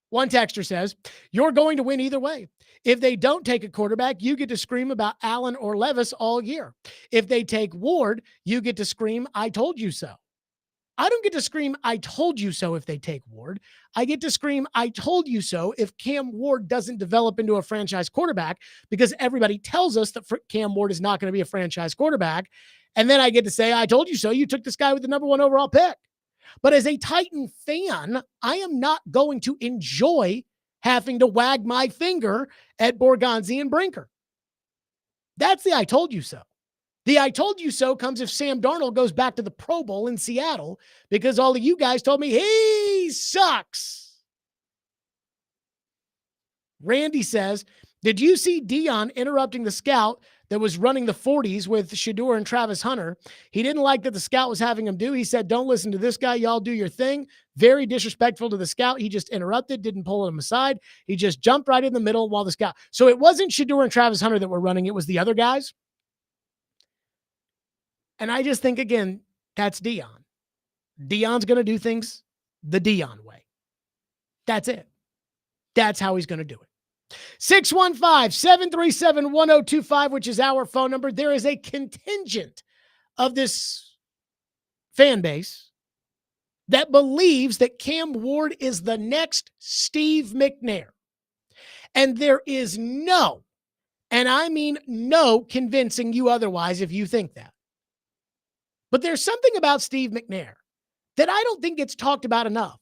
One texter says, you're going to win either way. If they don't take a quarterback, you get to scream about Allen or Levis all year. If they take Ward, you get to scream, I told you so. I don't get to scream, I told you so if they take Ward. I get to scream, I told you so if Cam Ward doesn't develop into a franchise quarterback, because everybody tells us that Cam Ward is not going to be a franchise quarterback. And then I get to say, I told you so. You took this guy with the number 1 overall pick. But as a Titan fan, I am not going to enjoy having to wag my finger at Borgonzi and Brinker. That's the I told you so. The I told you so comes if Sam Darnold goes back to the Pro Bowl in Seattle because all of you guys told me he sucks. Randy says, did you see Dion interrupting the scout that was running the 40s with Shador and Travis Hunter? He didn't like that the scout was having him do. He said, don't listen to this guy. Y'all do your thing. Very disrespectful to the scout. He just interrupted, didn't pull him aside. He just jumped right in the middle while the scout. So it wasn't Shador and Travis Hunter that were running. It was the other guys. And I just think, again, that's Dion. Dion's going to do things the Dion way. That's it. That's how he's going to do it. 615-737-1025, which is our phone number. There is a contingent of this fan base that believes that Cam Ward is the next Steve McNair. And there is no, and I mean no, convincing you otherwise if you think that. But there's something about Steve McNair that I don't think gets talked about enough,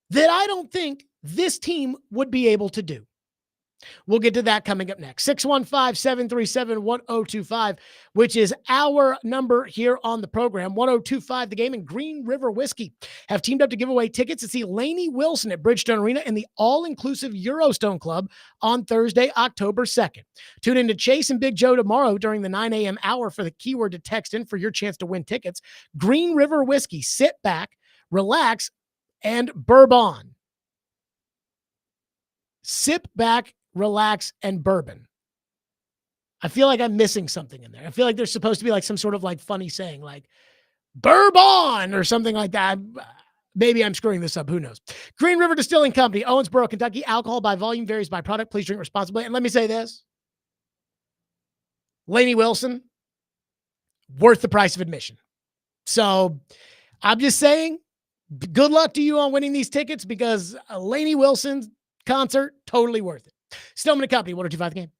that I don't think this team would be able to do. We'll get to that coming up next. 615-737-1025, which is our number here on the program. 1025 The Game and Green River Whiskey have teamed up to give away tickets to see Lainey Wilson at Bridgestone Arena in the all-inclusive Eurostone Club on Thursday, October 2nd. Tune in to Chase and Big Joe tomorrow during the 9 a.m. hour for the keyword to text in for your chance to win tickets. Green River Whiskey. Sit back, relax, and bourbon. Sip back, relax, and bourbon. I feel like I'm missing something in there. I feel like there's supposed to be like some sort of like funny saying like bourbon or something like that. Maybe I'm screwing this up. Who knows? Green River Distilling Company, Owensboro, Kentucky. Alcohol by volume varies by product. Please drink responsibly. And let me say this. Lainey Wilson, worth the price of admission. So I'm just saying, good luck to you on winning these tickets because Lainey Wilson's concert, totally worth it. Stillman & Company, 1025 The Game.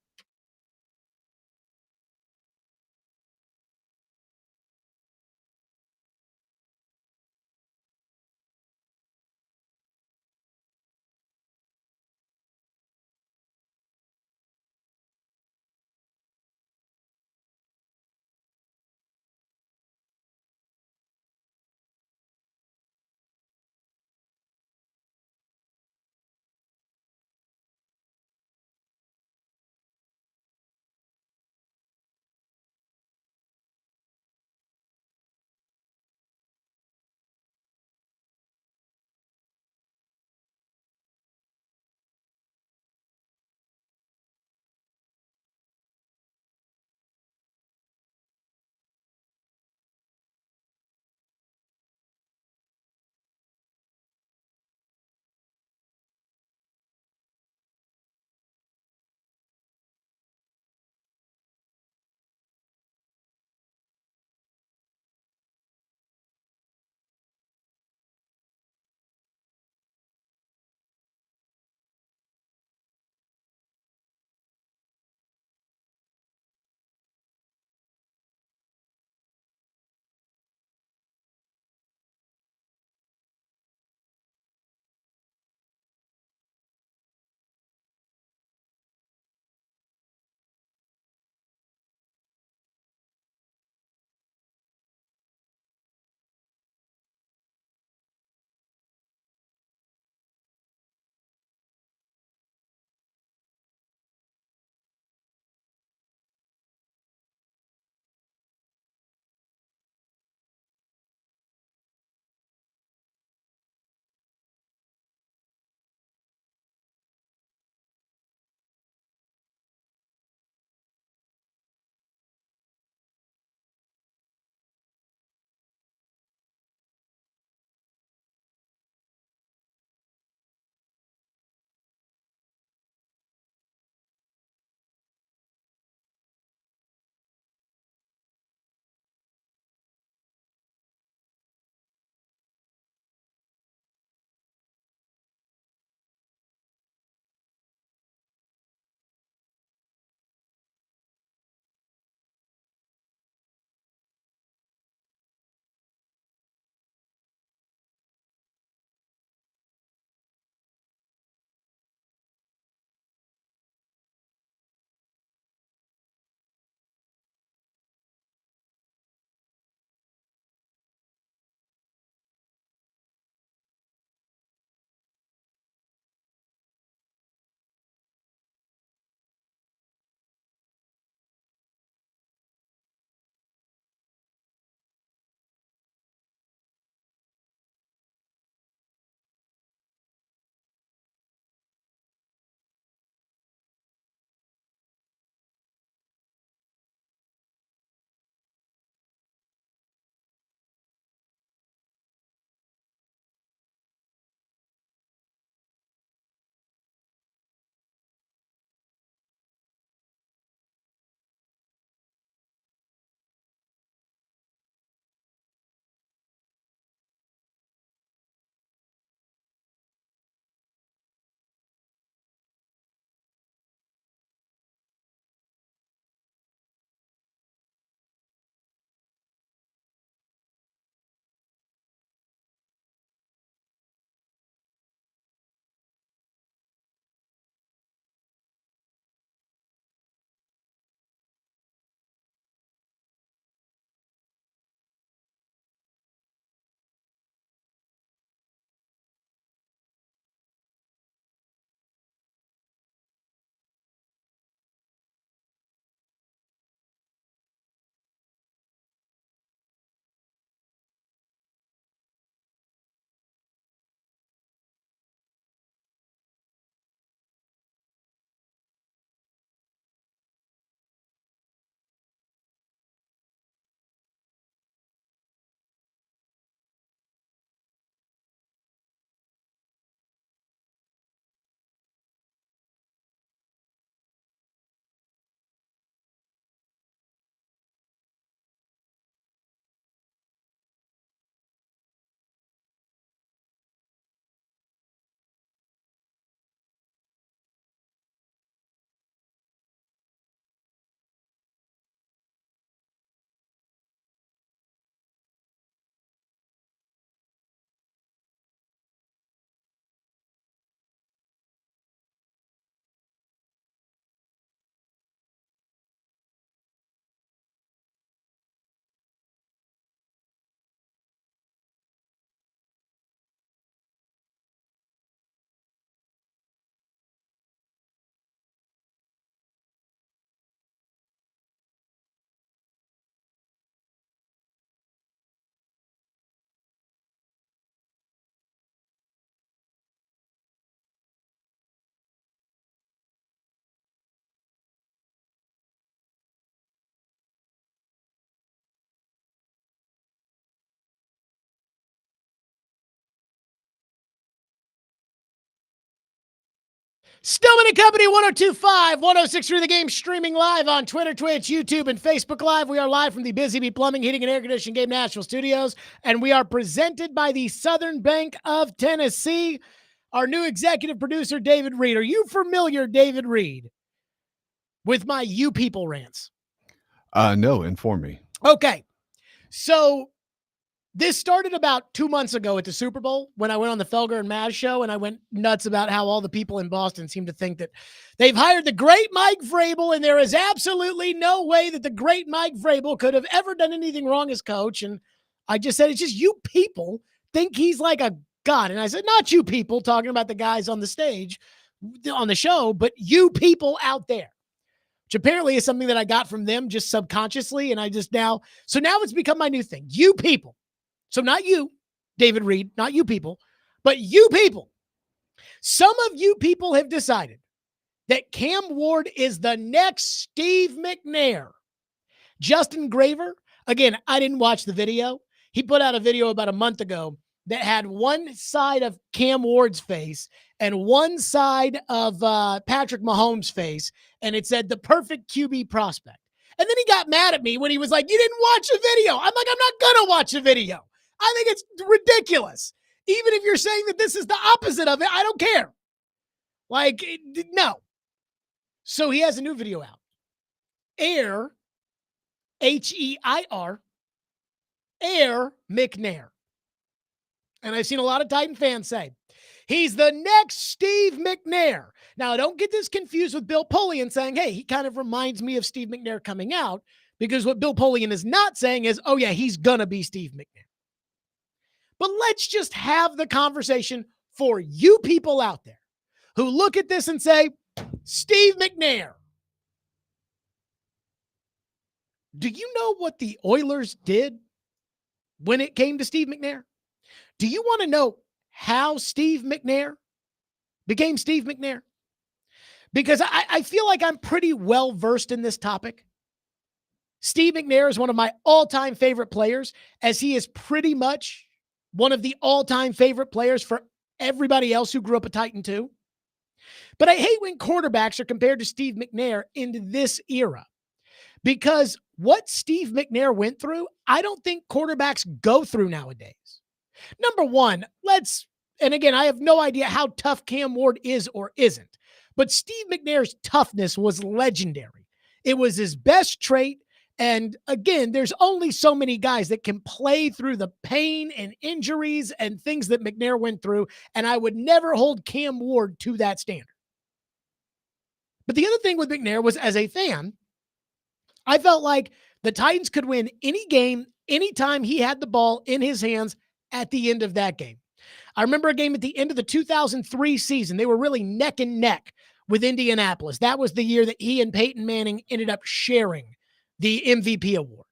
Stillman and Company, 102.5, 106.3 The Game, streaming live on Twitter, Twitch, YouTube, and Facebook Live. We are live from the Busy Bee Plumbing, Heating, and Air Conditioning Game Nashville Studios, and we are presented by the Southern Bank of Tennessee. Our new executive producer, David Reed. Are you familiar, David Reed, with my You People rants? No, inform me. Okay, so this started about 2 months ago at the Super Bowl when I went on the Felger and Maz show, and I went nuts about how all the people in Boston seem to think that they've hired the great Mike Vrabel, and there is absolutely no way that the great Mike Vrabel could have ever done anything wrong as coach. And I just said, it's just you people think he's like a god. And I said, not you people, talking about the guys on the stage on the show, but you people out there, which apparently is something that I got from them just subconsciously. And I just now it's become my new thing. You people. So not you, David Reed, not you people, but you people. Some of you people have decided that Cam Ward is the next Steve McNair. Justin Graver, again, I didn't watch the video. He put out a video about a month ago that had one side of Cam Ward's face and one side of Patrick Mahomes' face, and it said the perfect QB prospect. And then he got mad at me when he was like, you didn't watch the video. I'm like, I'm not going to watch the video. I think it's ridiculous. Even if you're saying that this is the opposite of it, I don't care. Like, no. So he has a new video out. Air, H-E-I-R, Air McNair. And I've seen a lot of Titan fans say, he's the next Steve McNair. Now, don't get this confused with Bill Polian saying, hey, he kind of reminds me of Steve McNair coming out, because what Bill Polian is not saying is, oh, yeah, he's going to be Steve McNair. But let's just have the conversation for you people out there who look at this and say, Steve McNair. Do you know what the Oilers did when it came to Steve McNair? Do you want to know how Steve McNair became Steve McNair? Because I feel like I'm pretty well versed in this topic. Steve McNair is one of my all-time favorite players, as he is pretty much one of the all-time favorite players for everybody else who grew up a Titan too. But I hate when quarterbacks are compared to Steve McNair in this era, because what Steve McNair went through, I don't think quarterbacks go through nowadays. Number one, and again, I have no idea how tough Cam Ward is or isn't, but Steve McNair's toughness was legendary. It was his best trait. And again, there's only so many guys that can play through the pain and injuries and things that McNair went through. And I would never hold Cam Ward to that standard. But the other thing with McNair was, as a fan, I felt like the Titans could win any game, anytime he had the ball in his hands at the end of that game. I remember a game at the end of the 2003 season. They were really neck and neck with Indianapolis. That was the year that he and Peyton Manning ended up sharing the MVP award.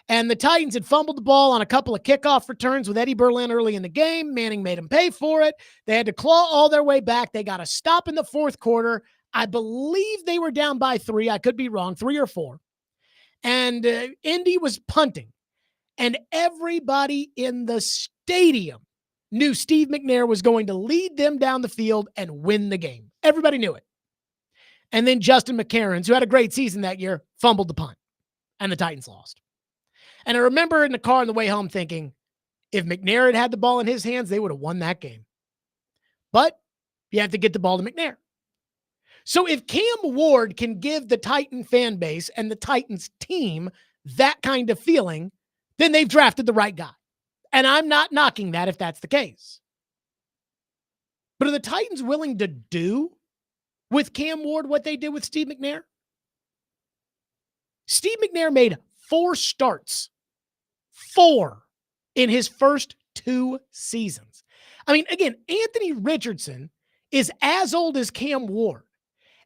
And the Titans had fumbled the ball on a couple of kickoff returns with Eddie Berlin early in the game. Manning made them pay for it. They had to claw all their way back. They got a stop in the fourth quarter. I believe they were down by 3. I could be wrong, 3 or 4. And Indy was punting. And everybody in the stadium knew Steve McNair was going to lead them down the field and win the game. Everybody knew it. And then Justin McCarron, who had a great season that year, fumbled the punt. And the Titans lost. And I remember in the car on the way home thinking, if McNair had the ball in his hands, they would have won that game. But you have to get the ball to McNair. So if Cam Ward can give the Titan fan base and the Titans team that kind of feeling, then they've drafted the right guy. And I'm not knocking that if that's the case. But are the Titans willing to do with Cam Ward what they did with Steve McNair? Steve McNair made 4 starts. 4 in his first 2 seasons. I mean, again, Anthony Richardson is as old as Cam Ward.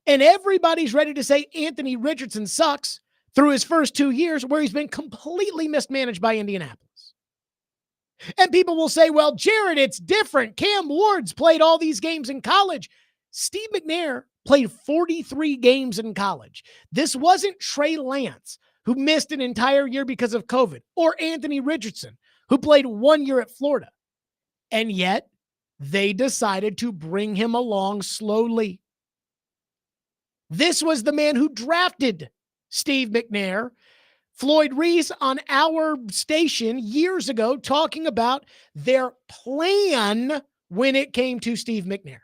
And everybody's ready to say Anthony Richardson sucks through his first 2 years, where he's been completely mismanaged by Indianapolis. And people will say, well, Jared, it's different. Cam Ward's played all these games in college. Steve McNair played 43 games in college. This wasn't Trey Lance, who missed an entire year because of COVID, or Anthony Richardson, who played 1 year at Florida. And yet, they decided to bring him along slowly. This was the man who drafted Steve McNair. Floyd Reese on our station years ago talking about their plan when it came to Steve McNair.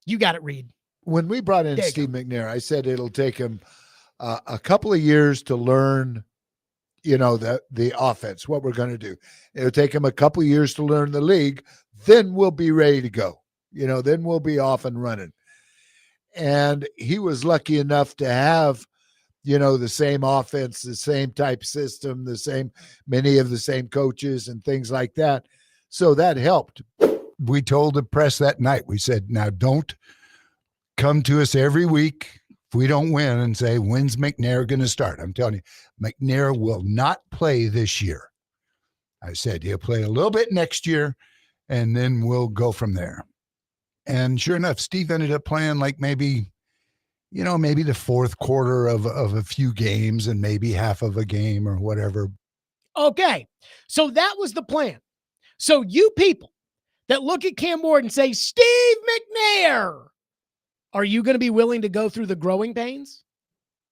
You got it, Reed. When we brought in Steve McNair, I said it'll take him a couple of years to learn, the offense, what we're going to do. It'll take him a couple of years to learn the league. Then we'll be ready to go. Then we'll be off and running. And he was lucky enough to have, the same offense, the same type system, many of the same coaches and things like that. So that helped. We told the press that night, we said, now don't come to us every week if we don't win and say, when's McNair going to start? I'm telling you, McNair will not play this year. I said, he'll play a little bit next year, and then we'll go from there. And sure enough, Steve ended up playing like maybe the fourth quarter of a few games and maybe half of a game or whatever. Okay, so that was the plan. So you people that look at Cam Ward and say, Steve McNair, are you going to be willing to go through the growing pains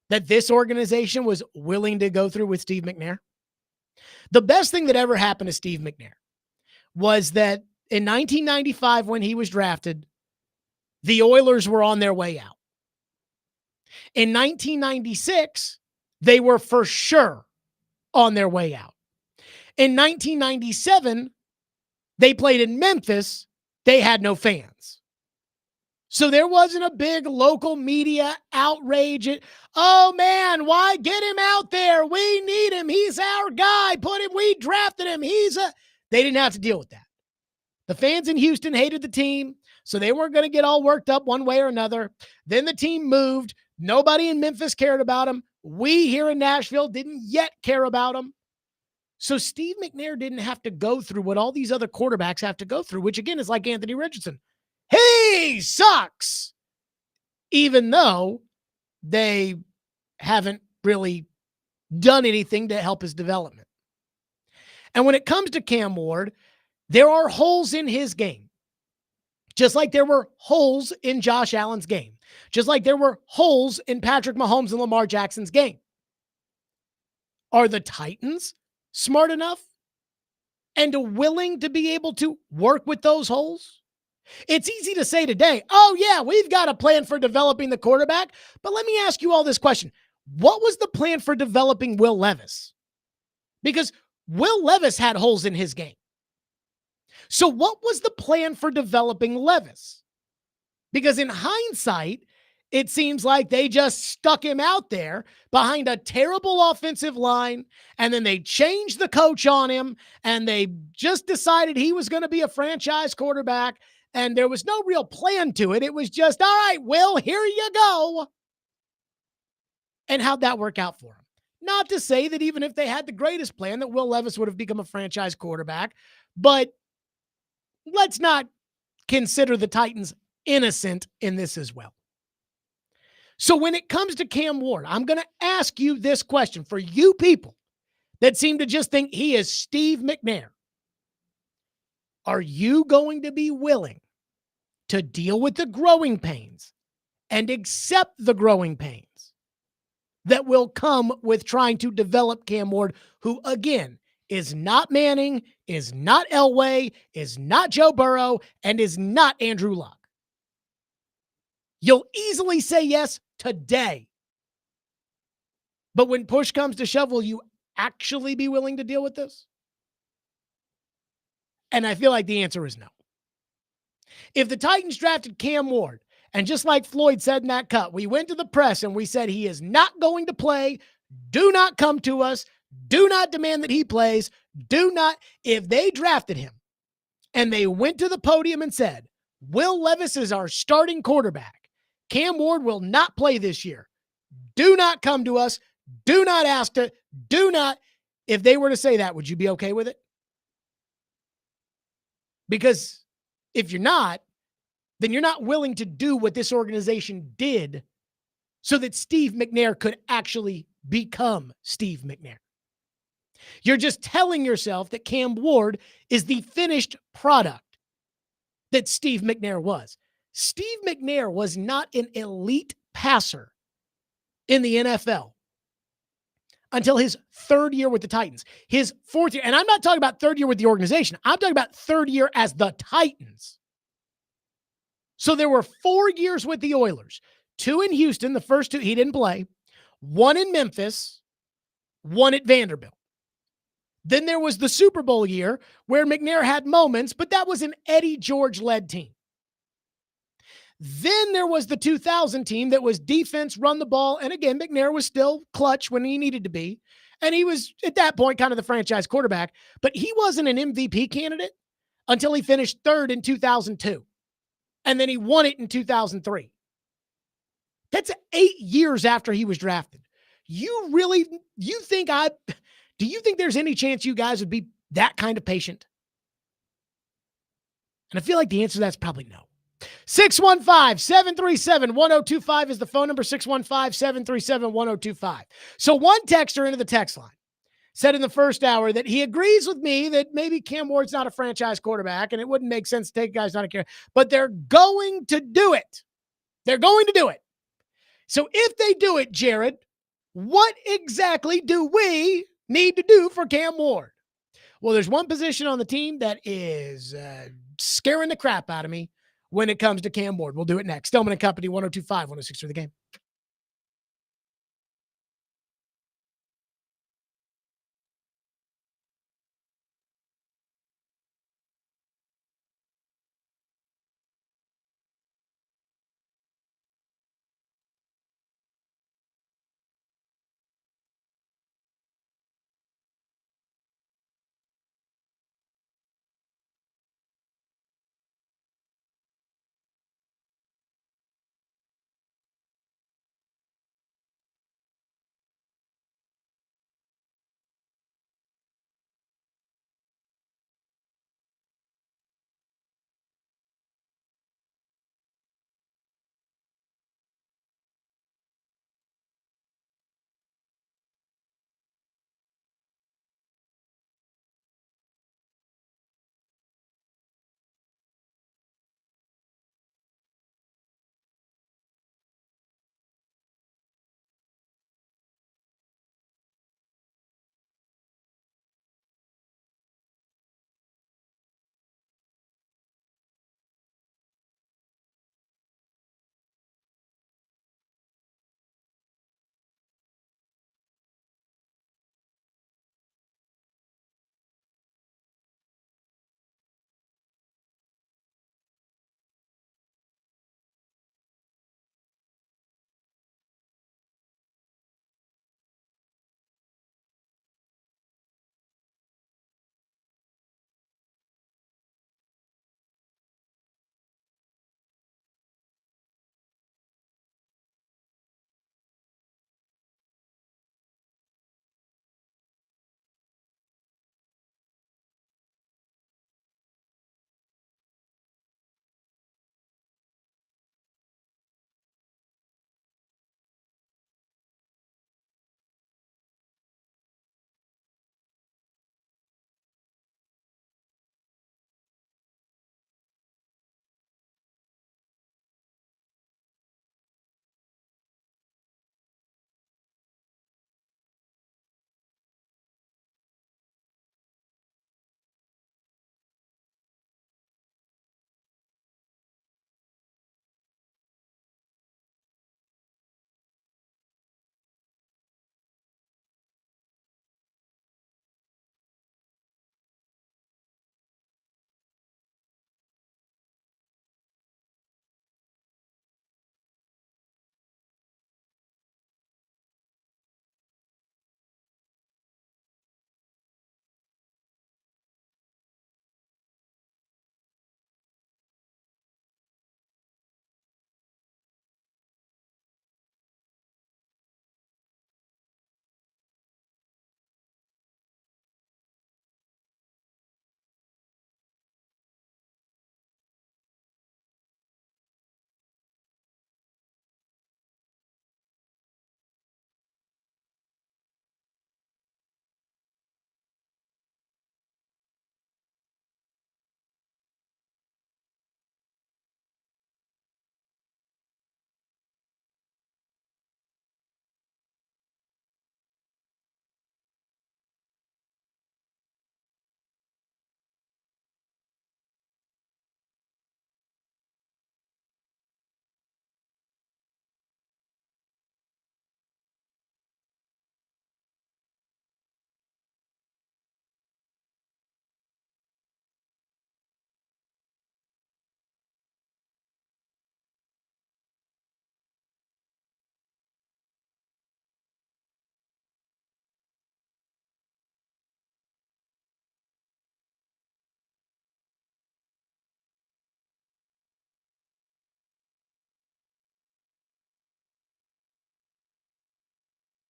that this organization was willing to go through with Steve McNair? The best thing that ever happened to Steve McNair was that in 1995, when he was drafted, the Oilers were on their way out. In 1996, they were for sure on their way out. In 1997, they played in Memphis. They had no fans. So there wasn't a big local media outrage. Oh, man, why get him out there? We need him. He's our guy. We drafted him. They didn't have to deal with that. The fans in Houston hated the team, so they weren't going to get all worked up one way or another. Then the team moved. Nobody in Memphis cared about him. We here in Nashville didn't yet care about him. So Steve McNair didn't have to go through what all these other quarterbacks have to go through, which again is like Anthony Richardson. He sucks, even though they haven't really done anything to help his development. And when it comes to Cam Ward, there are holes in his game, just like there were holes in Josh Allen's game, just like there were holes in Patrick Mahomes and Lamar Jackson's game. Are the Titans smart enough and willing to be able to work with those holes? It's easy to say today, oh yeah, we've got a plan for developing the quarterback. But let me ask you all this question. What was the plan for developing Will Levis? Because Will Levis had holes in his game. So what was the plan for developing Levis? Because in hindsight, it seems like they just stuck him out there behind a terrible offensive line, and then they changed the coach on him, and they just decided he was going to be a franchise quarterback, and there was no real plan to it. It was just, all right, Will, here you go. And how'd that work out for him? Not to say that even if they had the greatest plan that Will Levis would have become a franchise quarterback, but let's not consider the Titans innocent in this as well. So when it comes to Cam Ward, I'm going to ask you this question for you people that seem to just think he is Steve McNair. Are you going to be willing to deal with the growing pains and accept the growing pains that will come with trying to develop Cam Ward, who, again, is not Manning, is not Elway, is not Joe Burrow, and is not Andrew Luck? You'll easily say yes today. But when push comes to shove, will you actually be willing to deal with this? And I feel like the answer is no. If the Titans drafted Cam Ward, and just like Floyd said in that cut, we went to the press and we said he is not going to play, do not come to us, do not demand that he plays, do not. If they drafted him and they went to the podium and said, Will Levis is our starting quarterback, Cam Ward will not play this year, do not come to us, do not ask to, do not. If they were to say that, would you be okay with it? Because if you're not, then you're not willing to do what this organization did so that Steve McNair could actually become Steve McNair. You're just telling yourself that Cam Ward is the finished product that Steve McNair was. Steve McNair was not an elite passer in the NFL until his third year with the Titans. His fourth year, and I'm not talking about third year with the organization. I'm talking about third year as the Titans. So there were 4 years with the Oilers, 2 in Houston, the first 2 he didn't play, 1 in Memphis, 1 at Vanderbilt. Then there was the Super Bowl year where McNair had moments, but that was an Eddie George-led team. Then there was the 2000 team that was defense, run the ball, and again, McNair was still clutch when he needed to be, and he was, at that point, kind of the franchise quarterback, but he wasn't an MVP candidate until he finished third in 2002, and then he won it in 2003. That's 8 years after he was drafted. Do you think there's any chance you guys would be that kind of patient? And I feel like the answer to that's probably no. 615-737-1025 is the phone number, 615-737-1025. So one texter into the text line said in the first hour that he agrees with me that maybe Cam Ward's not a franchise quarterback and it wouldn't make sense to take guys not a care, but they're going to do it. They're going to do it. So if they do it, Jared, what exactly do we need to do for Cam Ward? Well, there's one position on the team that is scaring the crap out of me when it comes to Cam Ward. We'll do it next. Stillman and Company, 102.5, 106 for the game.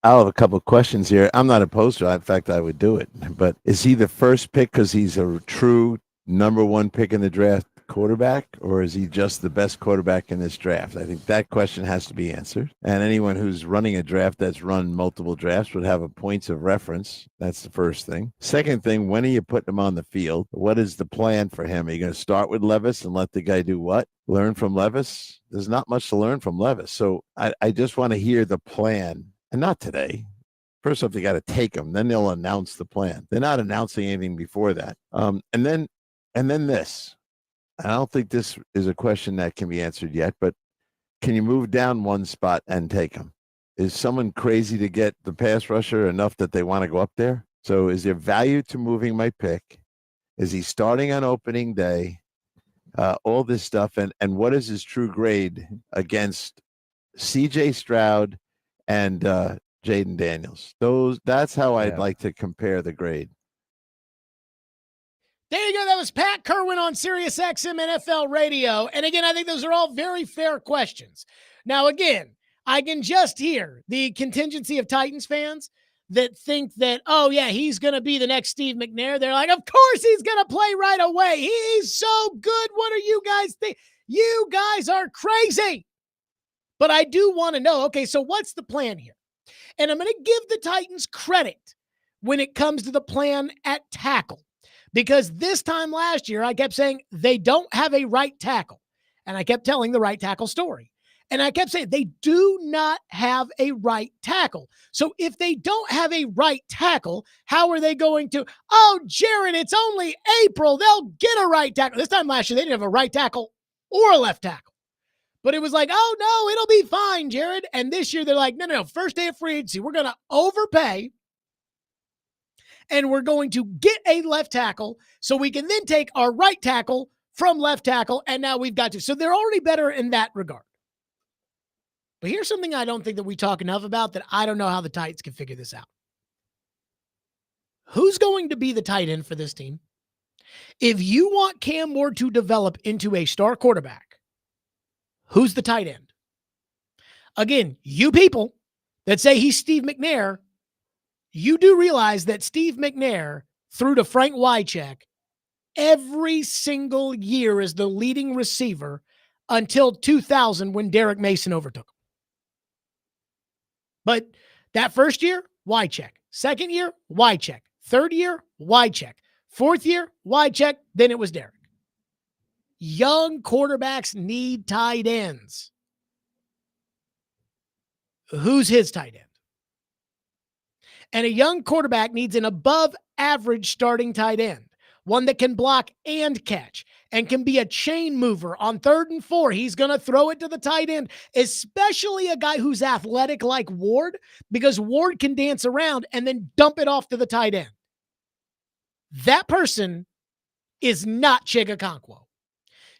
I'll have a couple of questions here. I'm not opposed to it. In fact, I would do it. But is he the first pick because he's a true number one pick in the draft quarterback, or is he just the best quarterback in this draft? I think that question has to be answered. And anyone who's running a draft that's run multiple drafts would have a points of reference. That's the first thing. Second thing, when are you putting him on the field? What is the plan for him? Are you going to start with Levis and let the guy do what? Learn from Levis? There's not much to learn from Levis. So I just want to hear the plan. And not today. First off, they got to take them. Then they'll announce the plan. They're not announcing anything before that. And then this. I don't think this is a question that can be answered yet, but can you move down one spot and take him? Is someone crazy to get the pass rusher enough that they want to go up there? So is there value to moving my pick? Is he starting on opening day? All this stuff. And what is his true grade against CJ Stroud and Jaden Daniels? That's how I'd like to compare the grade. There you go. That was Pat Kerwin on Sirius XM NFL Radio. And again, I think those are all very fair questions. Now, again, I can just hear the contingency of Titans fans that think that, oh, yeah, he's going to be the next Steve McNair. They're like, of course he's going to play right away. He's so good. What do you guys think? You guys are crazy. But I do want to know, okay, so what's the plan here? And I'm going to give the Titans credit when it comes to the plan at tackle. Because this time last year, I kept saying they don't have a right tackle. And I kept telling the right tackle story. And I kept saying they do not have a right tackle. So if they don't have a right tackle, how are they going to, oh, Jared, it's only April. They'll get a right tackle. This time last year, they didn't have a right tackle or a left tackle. But it was like, oh, no, it'll be fine, Jared. And this year, they're like, no. First day of free agency, we're going to overpay. And we're going to get a left tackle so we can then take our right tackle from left tackle. And now we've got to. So they're already better in that regard. But here's something I don't think that we talk enough about that I don't know how the Titans can figure this out. Who's going to be the tight end for this team? If you want Cam Ward to develop into a star quarterback, who's the tight end? Again, you people that say he's Steve McNair, you do realize that Steve McNair threw to Frank Wycheck every single year as the leading receiver until 2000 when Derek Mason overtook him. But that first year, Wycheck. Second year, Wycheck. Third year, Wycheck. Fourth year, Wycheck. Then it was Derek. Young quarterbacks need tight ends. Who's his tight end? And a young quarterback needs an above average starting tight end, one that can block and catch and can be a chain mover on 3rd and 4. He's going to throw it to the tight end, especially a guy who's athletic like Ward, because Ward can dance around and then dump it off to the tight end. That person is not Chigakonkwo.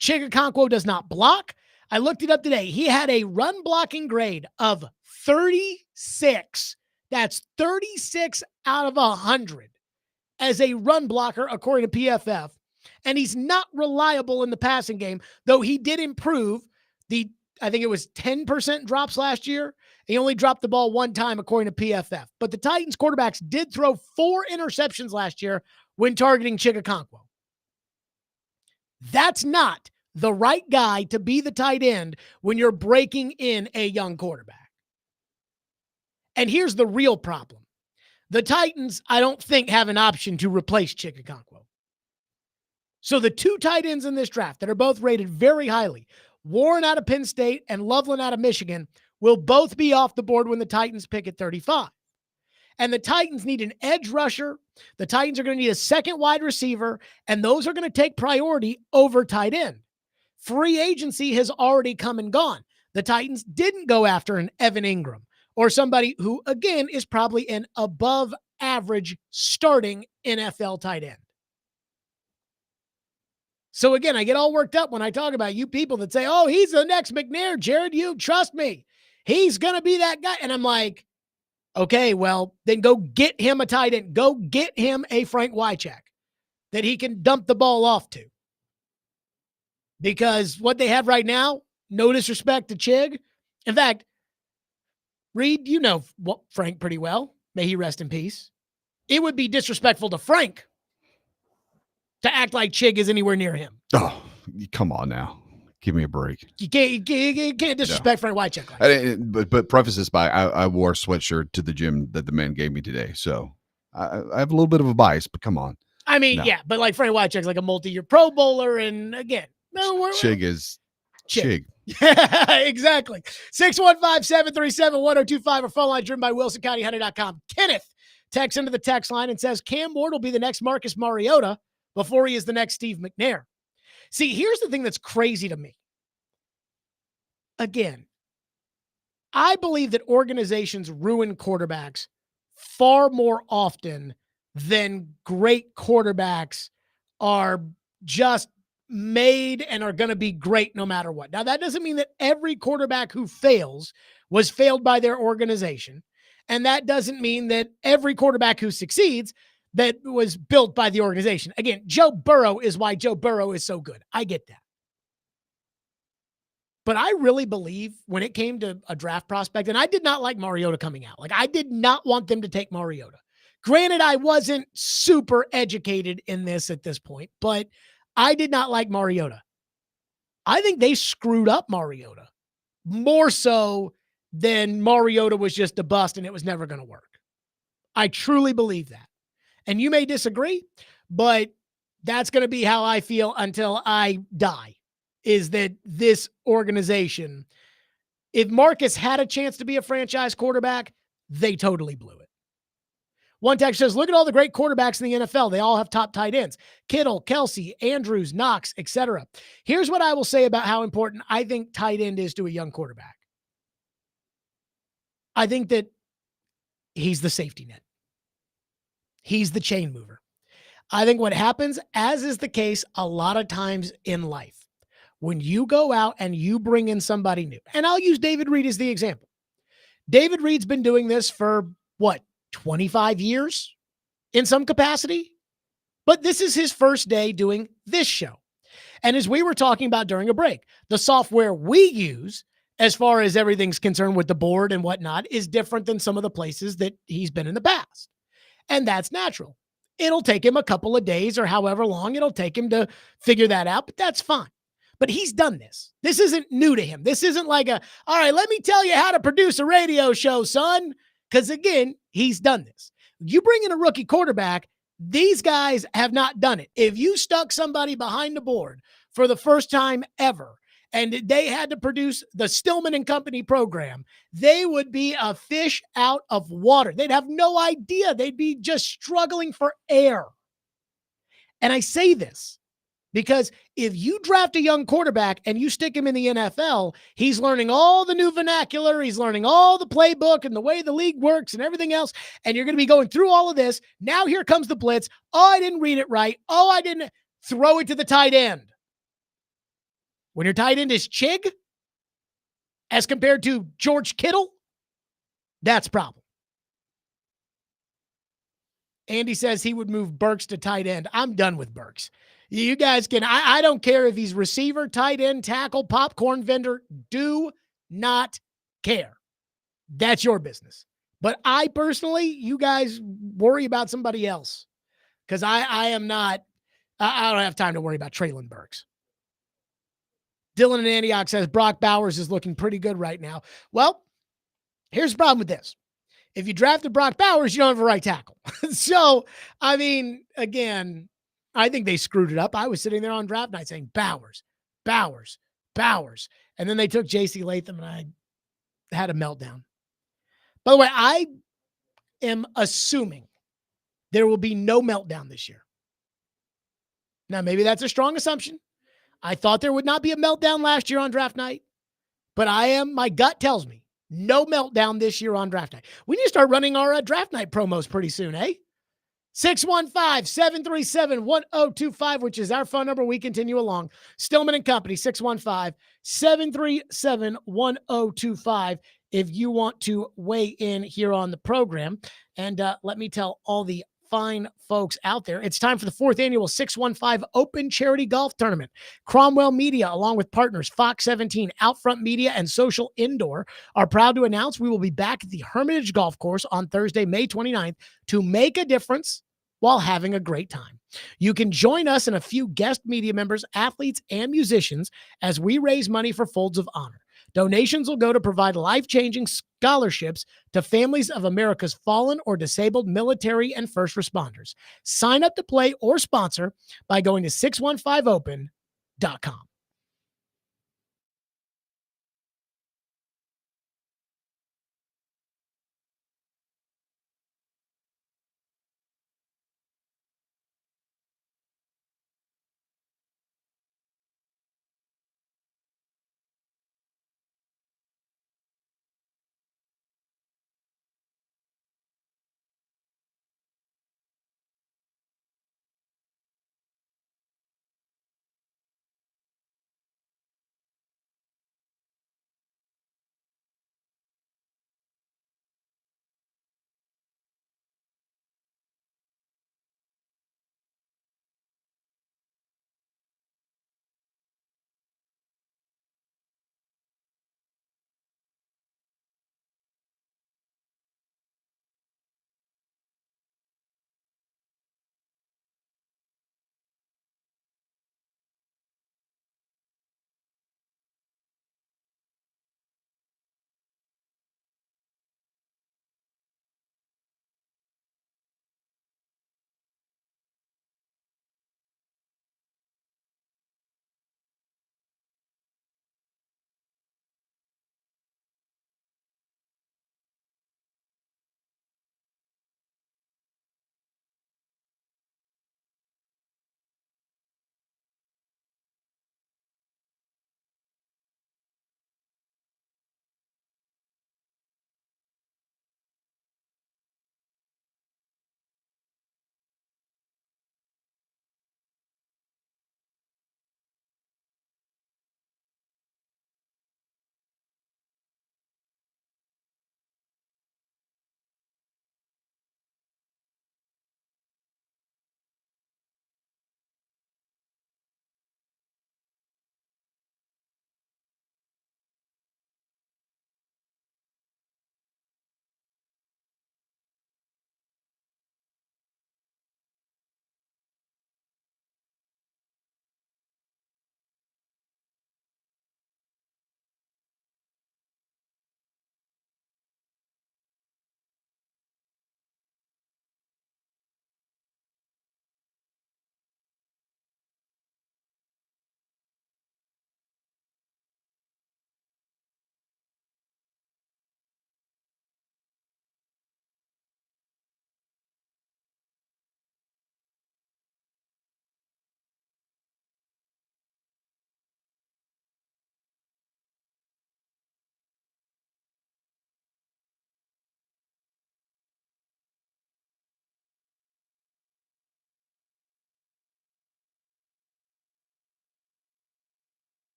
Chigakonkwo does not block. I looked it up today. He had a run blocking grade of 36. That's 36 out of 100 as a run blocker, according to PFF. And he's not reliable in the passing game, though he did improve I think it was 10% drops last year. He only dropped the ball one time, according to PFF. But the Titans quarterbacks did throw 4 interceptions last year when targeting Chigakonkwo. That's not the right guy to be the tight end when you're breaking in a young quarterback. And here's the real problem. The Titans, I don't think, have an option to replace Chigakonkwo. So the 2 tight ends in this draft that are both rated very highly, Warren out of Penn State and Loveland out of Michigan, will both be off the board when the Titans pick at 35. And the Titans need an edge rusher. The Titans are going to need a second wide receiver, and those are going to take priority over tight end. Free agency has already come and gone. The Titans didn't go after an Evan Ingram or somebody who, again, is probably an above average starting NFL tight end. So again, I get all worked up when I talk about you people that say, oh, he's the next McNair. Jared, you trust me. He's going to be that guy. And I'm like, okay, well, then go get him a tight end. Go get him a Frank Wycheck that he can dump the ball off to. Because what they have right now, no disrespect to Chig. In fact, Reed, you know Frank pretty well. May he rest in peace. It would be disrespectful to Frank to act like Chig is anywhere near him. Oh, come on now. Give me a break. You can't disrespect Frank Wycheck like that. But preface this by I wore a sweatshirt to the gym that the man gave me today. So I have a little bit of a bias, but come on. I mean, yeah, but like Frank Wycheck's like a multi-year Pro Bowler. And again, Chig is Chig. Yeah, exactly. 615-737-1025 or phone line driven by WilsonCountyHunter.com. Kenneth texts into the text line and says Cam Ward will be the next Marcus Mariota before he is the next Steve McNair. See, here's the thing that's crazy to me. Again, I believe that organizations ruin quarterbacks far more often than great quarterbacks are just made and are going to be great no matter what. Now, that doesn't mean that every quarterback who fails was failed by their organization. And that doesn't mean that every quarterback who succeeds that was built by the organization. Again, Joe Burrow is why Joe Burrow is so good. I get that. But I really believe when it came to a draft prospect, and I did not like Mariota coming out. Like, I did not want them to take Mariota. Granted, I wasn't super educated in this at this point, but I did not like Mariota. I think they screwed up Mariota more so than Mariota was just a bust and it was never going to work. I truly believe that. And you may disagree, but that's going to be how I feel until I die, is that this organization, if Marcus had a chance to be a franchise quarterback, they totally blew it. One text says, look at all the great quarterbacks in the NFL. They all have top tight ends. Kittle, Kelsey, Andrews, Knox, etc. Here's what I will say about how important I think tight end is to a young quarterback. I think that he's the safety net. He's the chain mover. I think what happens, as is the case a lot of times in life, when you go out and you bring in somebody new, and I'll use David Reed as the example. David Reed's been doing this for, 25 years in some capacity? But this is his first day doing this show. And as we were talking about during a break, the software we use, as far as everything's concerned with the board and whatnot, is different than some of the places that he's been in the past. And that's natural. It'll take him a couple of days or however long it'll take him to figure that out, but that's fine. But he's done this. This isn't new to him. This isn't like all right, let me tell you how to produce a radio show, son. Because again, he's done this. You bring in a rookie quarterback, these guys have not done it. If you stuck somebody behind the board for the first time ever, and they had to produce the Stillman and Company program, they would be a fish out of water. They'd have no idea. They'd be just struggling for air. And I say this because if you draft a young quarterback and you stick him in the NFL, he's learning all the new vernacular. He's learning all the playbook and the way the league works and everything else. And you're going to be going through all of this. Now here comes the blitz. Oh, I didn't read it right. Oh, I didn't throw it to the tight end. When your tight end is Chig as compared to George Kittle, that's a problem. Andy says he would move Burks to tight end. I'm done with Burks. You guys can, I don't care if he's receiver, tight end, tackle, popcorn vendor. Do not care. That's your business. But I personally, you guys worry about somebody else. Because I am not, I don't have time to worry about Traylon Burks. Dylan in Antioch says Brock Bowers is looking pretty good right now. Well, here's the problem with this. If you drafted Brock Bowers, you don't have a right tackle. So, I mean, again, I think they screwed it up. I was sitting there on draft night saying Bowers. And then they took J.C. Latham and I had a meltdown. By the way, I am assuming there will be no meltdown this year. Now, maybe that's a strong assumption. I thought there would not be a meltdown last year on draft night, but my gut tells me no meltdown this year on draft night. We need to start running our draft night promos pretty soon, eh? 615-737-1025, which is our phone number. We continue along. Stillman and Company, 615-737-1025 if you want to weigh in here on the program. And let me tell all the fine folks out there. It's time for the 4th annual 615 Open Charity Golf Tournament. Cromwell Media, along with partners Fox 17, Outfront Media, and Social Indoor, are proud to announce we will be back at the Hermitage Golf Course on Thursday, May 29th to make a difference while having a great time. You can join us and a few guest media members, athletes, and musicians as we raise money for Folds of Honor. Donations will go to provide life-changing scholarships to families of America's fallen or disabled military and first responders. Sign up to play or sponsor by going to 615open.com.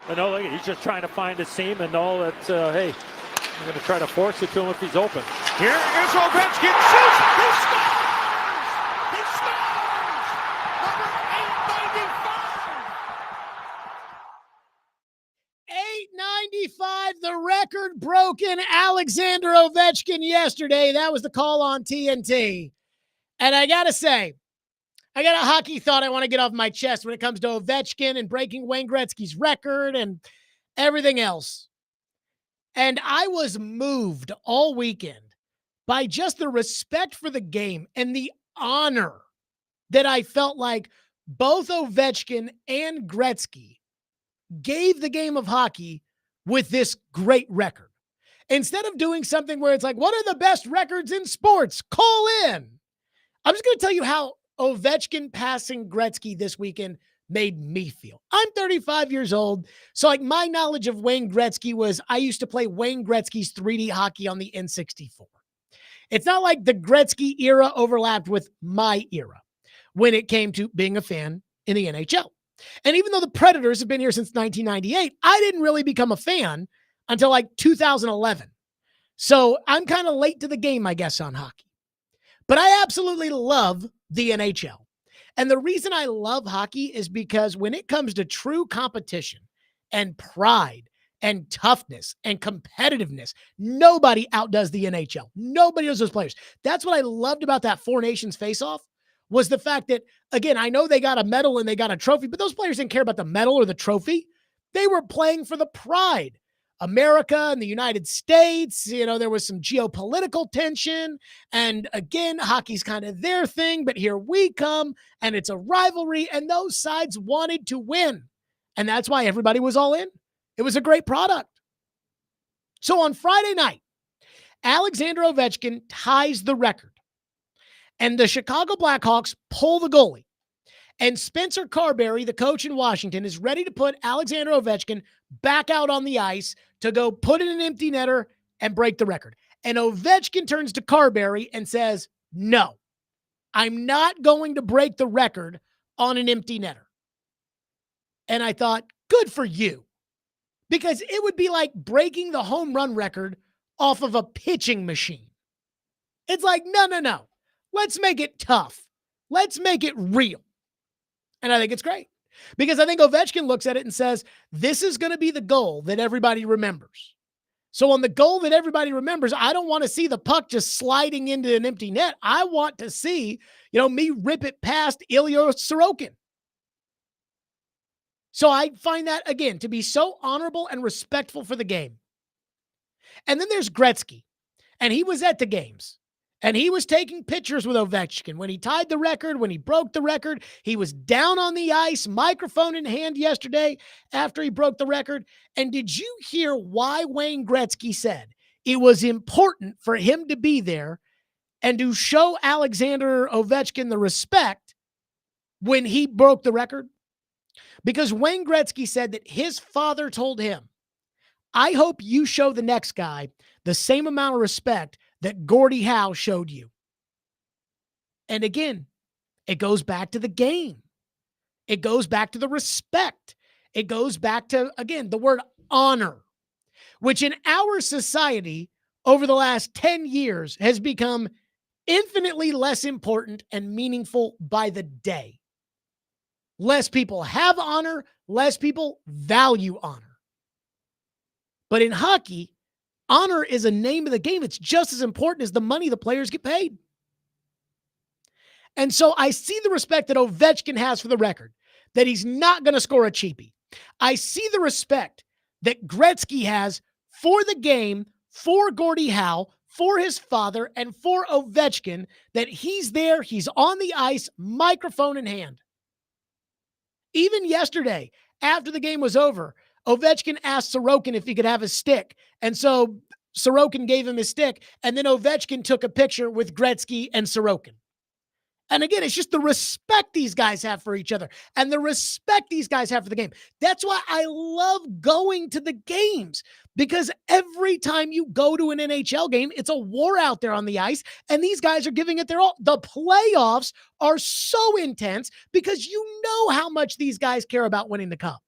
But no, look, he's just trying to find a seam and know that, hey, I'm going to try to force it to him if he's open. Here is Ovechkin. Shoots! He scores! He scores! Number 895, the record broken Alexander Ovechkin yesterday. That was the call on TNT. And I got to say, I got a hockey thought I want to get off my chest when it comes to Ovechkin and breaking Wayne Gretzky's record and everything else. And I was moved all weekend by just the respect for the game and the honor that I felt like both Ovechkin and Gretzky gave the game of hockey with this great record. Instead of doing something where it's like, what are the best records in sports? Call in. I'm just going to tell you how Ovechkin passing Gretzky this weekend made me feel. I'm 35 years old, so like my knowledge of Wayne Gretzky was I used to play Wayne Gretzky's 3D hockey on the N64. It's not like the Gretzky era overlapped with my era when it came to being a fan in the NHL. And even though the Predators have been here since 1998, I didn't really become a fan until like 2011. So I'm kind of late to the game, I guess, on hockey. But I absolutely love the NHL. And the reason I love hockey is because when it comes to true competition and pride and toughness and competitiveness, nobody outdoes the NHL. Nobody does those players. That's what I loved about that Four Nations face-off was the fact that, again, I know they got a medal and they got a trophy, but those players didn't care about the medal or the trophy. They were playing for the pride. America and the United States, there was some geopolitical tension. And again, hockey's kind of their thing, but here we come and it's a rivalry and those sides wanted to win. And that's why everybody was all in. It was a great product. So on Friday night, Alexander Ovechkin ties the record and the Chicago Blackhawks pull the goalie. And Spencer Carberry, the coach in Washington, is ready to put Alexander Ovechkin back out on the ice to go put in an empty netter and break the record. And Ovechkin turns to Carberry and says, no, I'm not going to break the record on an empty netter. And I thought, good for you. Because it would be like breaking the home run record off of a pitching machine. It's like, no. Let's make it tough. Let's make it real. And I think it's great because I think Ovechkin looks at it and says, this is going to be the goal that everybody remembers. So on the goal that everybody remembers, I don't want to see the puck just sliding into an empty net. I want to see, me rip it past Ilya Sorokin. So I find that, again, to be so honorable and respectful for the game. And then there's Gretzky, and he was at the games. And he was taking pictures with Ovechkin. When he tied the record, when he broke the record, he was down on the ice, microphone in hand yesterday after he broke the record. And did you hear why Wayne Gretzky said it was important for him to be there and to show Alexander Ovechkin the respect when he broke the record? Because Wayne Gretzky said that his father told him, I hope you show the next guy the same amount of respect that Gordie Howe showed you. And again, it goes back to the game. It goes back to the respect. It goes back to, again, the word honor, which in our society over the last 10 years has become infinitely less important and meaningful by the day. Less people have honor, less people value honor. But in hockey, honor is a name of the game. It's just as important as the money the players get paid. And so I see the respect that Ovechkin has for the record, that he's not going to score a cheapie. I see the respect that Gretzky has for the game, for Gordie Howe, for his father, and for Ovechkin, that he's there, he's on the ice, microphone in hand. Even yesterday, after the game was over, Ovechkin asked Sorokin if he could have his stick. And so Sorokin gave him his stick, and then Ovechkin took a picture with Gretzky and Sorokin. And again, it's just the respect these guys have for each other and the respect these guys have for the game. That's why I love going to the games, because every time you go to an NHL game, it's a war out there on the ice, and these guys are giving it their all. The playoffs are so intense because you know how much these guys care about winning the cup.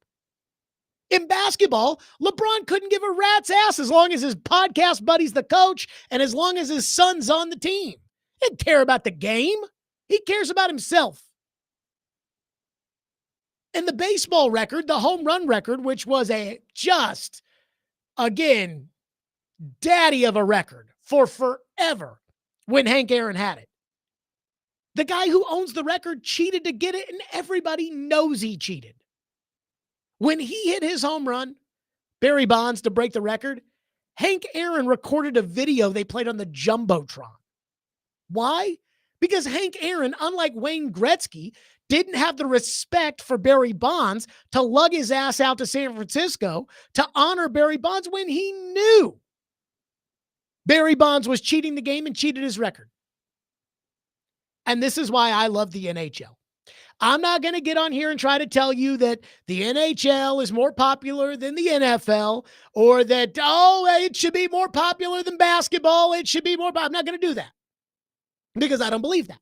In basketball, LeBron couldn't give a rat's ass as long as his podcast buddy's the coach and as long as his son's on the team. He didn't care about the game. He cares about himself. And the baseball record, the home run record, which was again, daddy of a record for forever when Hank Aaron had it. The guy who owns the record cheated to get it, and everybody knows he cheated. When he hit his home run, Barry Bonds, to break the record, Hank Aaron recorded a video they played on the Jumbotron. Why? Because Hank Aaron, unlike Wayne Gretzky, didn't have the respect for Barry Bonds to lug his ass out to San Francisco to honor Barry Bonds when he knew Barry Bonds was cheating the game and cheated his record. And this is why I love the NHL. I'm not going to get on here and try to tell you that the NHL is more popular than the NFL or that, it should be more popular than basketball. It should be more. I'm not going to do that because I don't believe that.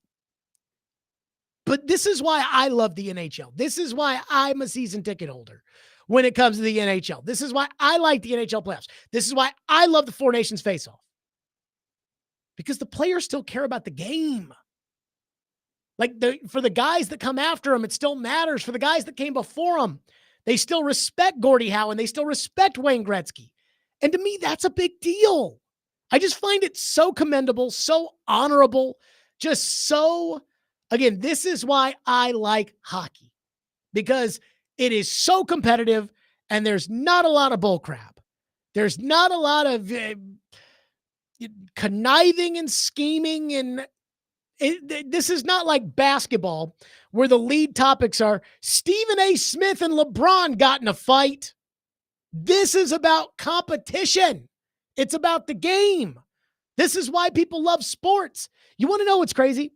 But this is why I love the NHL. This is why I'm a season ticket holder when it comes to the NHL. This is why I like the NHL playoffs. This is why I love the Four Nations face-off. Because the players still care about the game. Like for the guys that come after them, it still matters. For the guys that came before them, they still respect Gordie Howe and they still respect Wayne Gretzky. And to me, that's a big deal. I just find it so commendable, so honorable, just so, again, this is why I like hockey. Because it is so competitive and there's not a lot of bullcrap. There's not a lot of conniving and scheming and this is not like basketball where the lead topics are Stephen A. Smith and LeBron got in a fight. This is about competition. It's about the game. This is why people love sports. You want to know what's crazy?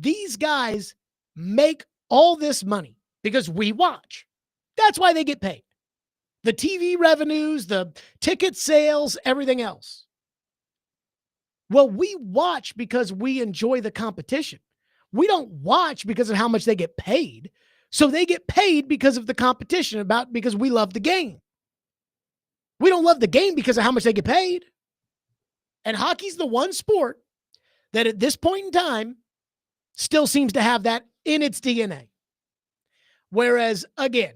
These guys make all this money because we watch. That's why they get paid. The TV revenues, the ticket sales, everything else. Well, we watch because we enjoy the competition. We don't watch because of how much they get paid. So they get paid because of the competition, because we love the game. We don't love the game because of how much they get paid. And hockey's the one sport that at this point in time still seems to have that in its DNA. Whereas, again,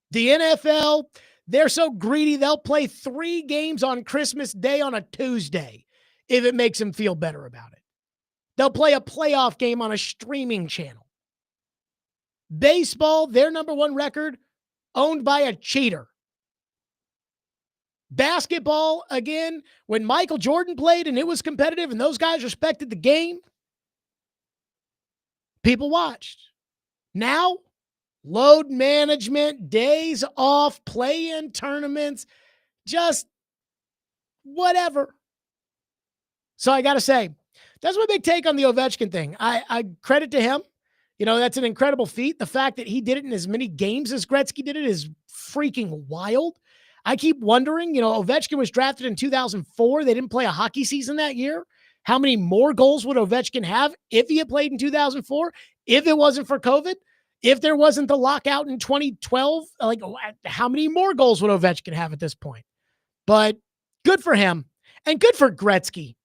the NFL, they're so greedy, they'll play 3 games on Christmas Day on a Tuesday if it makes them feel better about it. They'll play a playoff game on a streaming channel. Baseball, their number 1 record, owned by a cheater. Basketball, again, when Michael Jordan played and it was competitive and those guys respected the game, people watched. Now, load management, days off, play-in tournaments, just whatever. So I got to say, that's my big take on the Ovechkin thing. I credit to him. You know, that's an incredible feat. The fact that he did it in as many games as Gretzky did it is freaking wild. I keep wondering, Ovechkin was drafted in 2004. They didn't play a hockey season that year. How many more goals would Ovechkin have if he had played in 2004? If it wasn't for COVID? If there wasn't the lockout in 2012? Like, how many more goals would Ovechkin have at this point? But good for him. And good for Gretzky.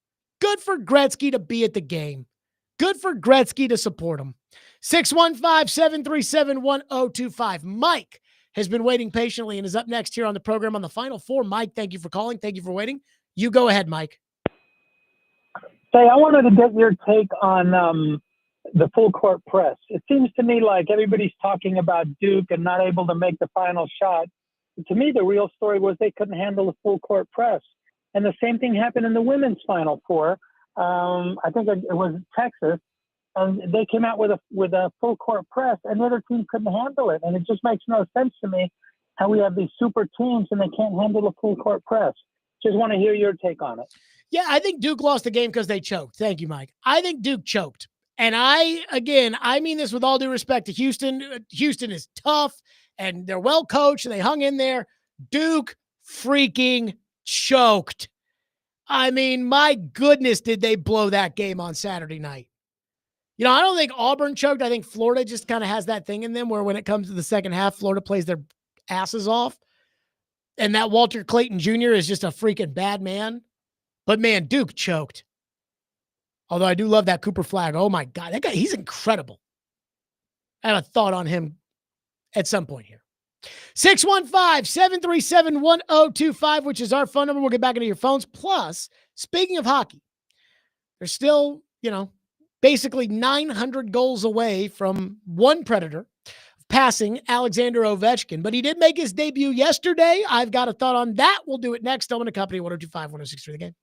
Good for Gretzky to be at the game. Good for Gretzky to support him. 615-737-1025. Mike has been waiting patiently and is up next here on the program on the Final Four. Mike, thank you for calling. Thank you for waiting. You go ahead, Mike. Say, I wanted to get your take on the full court press. It seems to me like everybody's talking about Duke and not able to make the final shot. To me, the real story was they couldn't handle the full court press. And the same thing happened in the women's Final Four. I think it was Texas, and they came out with a full court press, and the other team couldn't handle it. And it just makes no sense to me how we have these super teams and they can't handle a full court press. Just want to hear your take on it. Yeah, I think Duke lost the game because they choked. Thank you, Mike. I think Duke choked. And I mean this with all due respect to Houston. Houston is tough, and they're well coached, and they hung in there. Duke freaking choked. I mean, my goodness, did they blow that game on Saturday night. I don't think Auburn choked. I think Florida just kind of has that thing in them where when it comes to the second half, Florida plays their asses off. And that Walter Clayton Jr. is just a freaking bad man. But man, Duke choked. Although I do love that Cooper Flag. Oh my God, that guy, he's incredible. I have a thought on him at some point here. 615-737-1025, which is our phone number. We'll get back into your phones. Plus, speaking of hockey, they're still, basically 900 goals away from one Predator passing Alexander Ovechkin, but he did make his debut yesterday. I've got a thought on that. We'll do it next. I'm in a company 1025, 1063 The Game.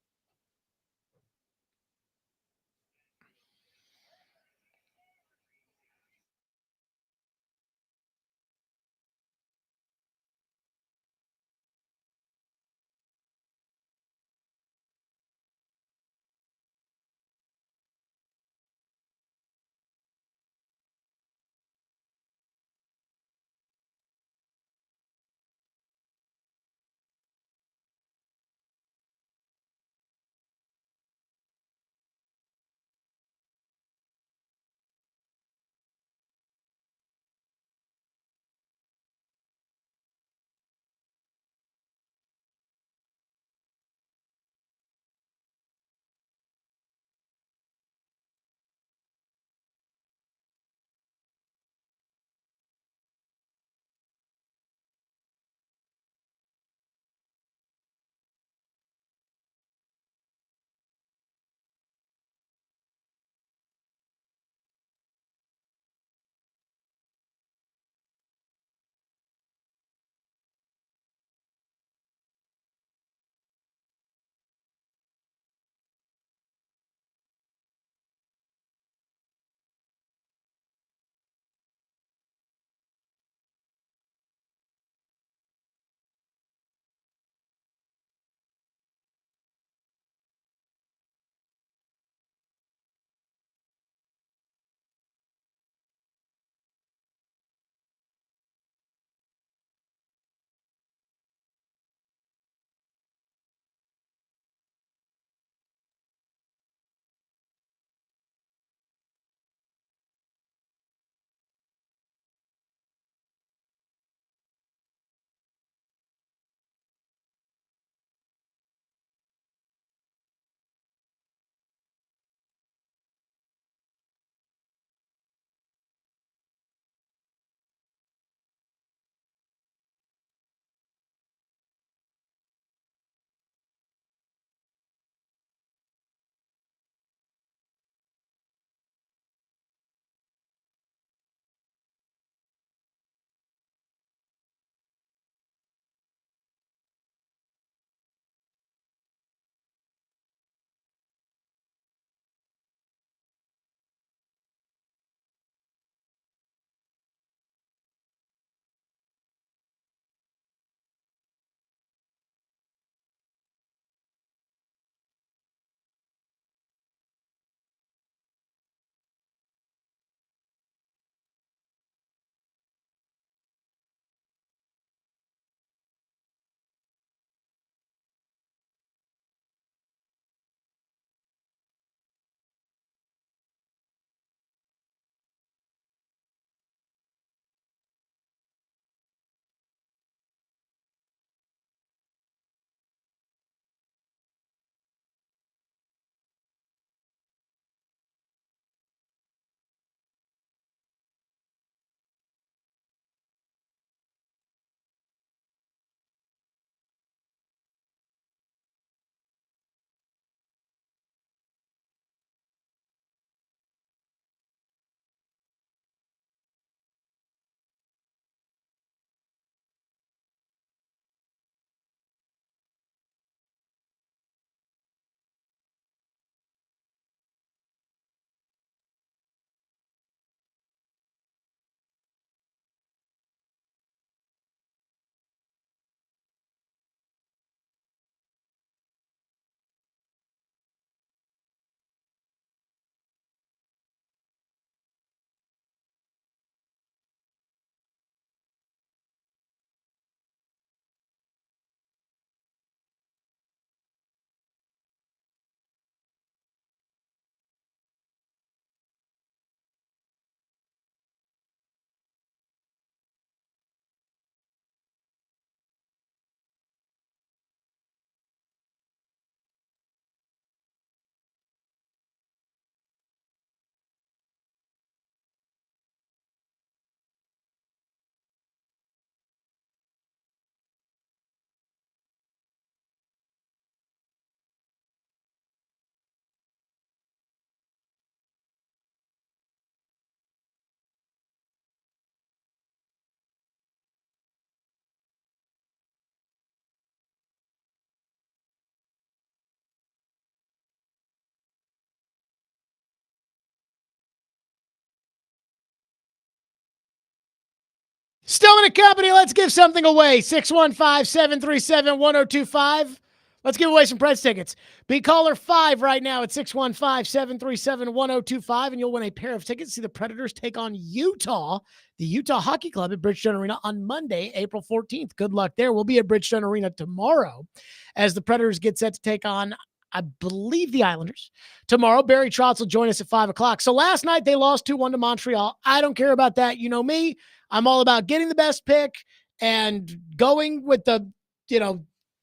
Stillman and Company, let's give something away. 615-737-1025. Let's give away some Preds tickets. Be caller 5 right now at 615-737-1025, and you'll win a pair of tickets to see the Predators take on Utah, the Utah Hockey Club at Bridgestone Arena on Monday, April 14th. Good luck there. We'll be at Bridgestone Arena tomorrow as the Predators get set to take on, I believe, the Islanders. Tomorrow, Barry Trotz will join us at 5 o'clock. So last night, they lost 2-1 to Montreal. I don't care about that. You know me. I'm all about getting the best pick and going with the,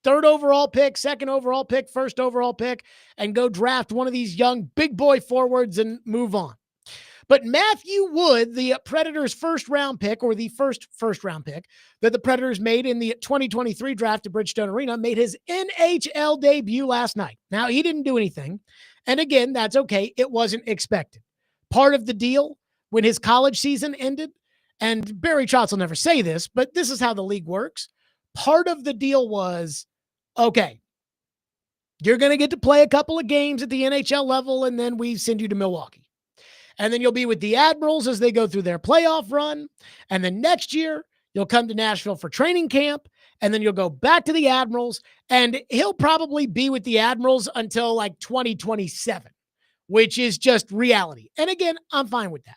third overall pick, second overall pick, first overall pick, and go draft one of these young big boy forwards and move on. But Matthew Wood, the Predators' first-round pick, or the first-round pick that the Predators made in the 2023 draft at Bridgestone Arena, made his NHL debut last night. Now, he didn't do anything. And again, that's okay. It wasn't expected. Part of the deal when his college season ended, and Barry Trotz will never say this, but this is how the league works. Part of the deal was, okay, you're going to get to play a couple of games at the NHL level, and then we send you to Milwaukee. And then you'll be with the Admirals as they go through their playoff run. And then next year, you'll come to Nashville for training camp, and then you'll go back to the Admirals, and he'll probably be with the Admirals until like 2027, which is just reality. And again, I'm fine with that.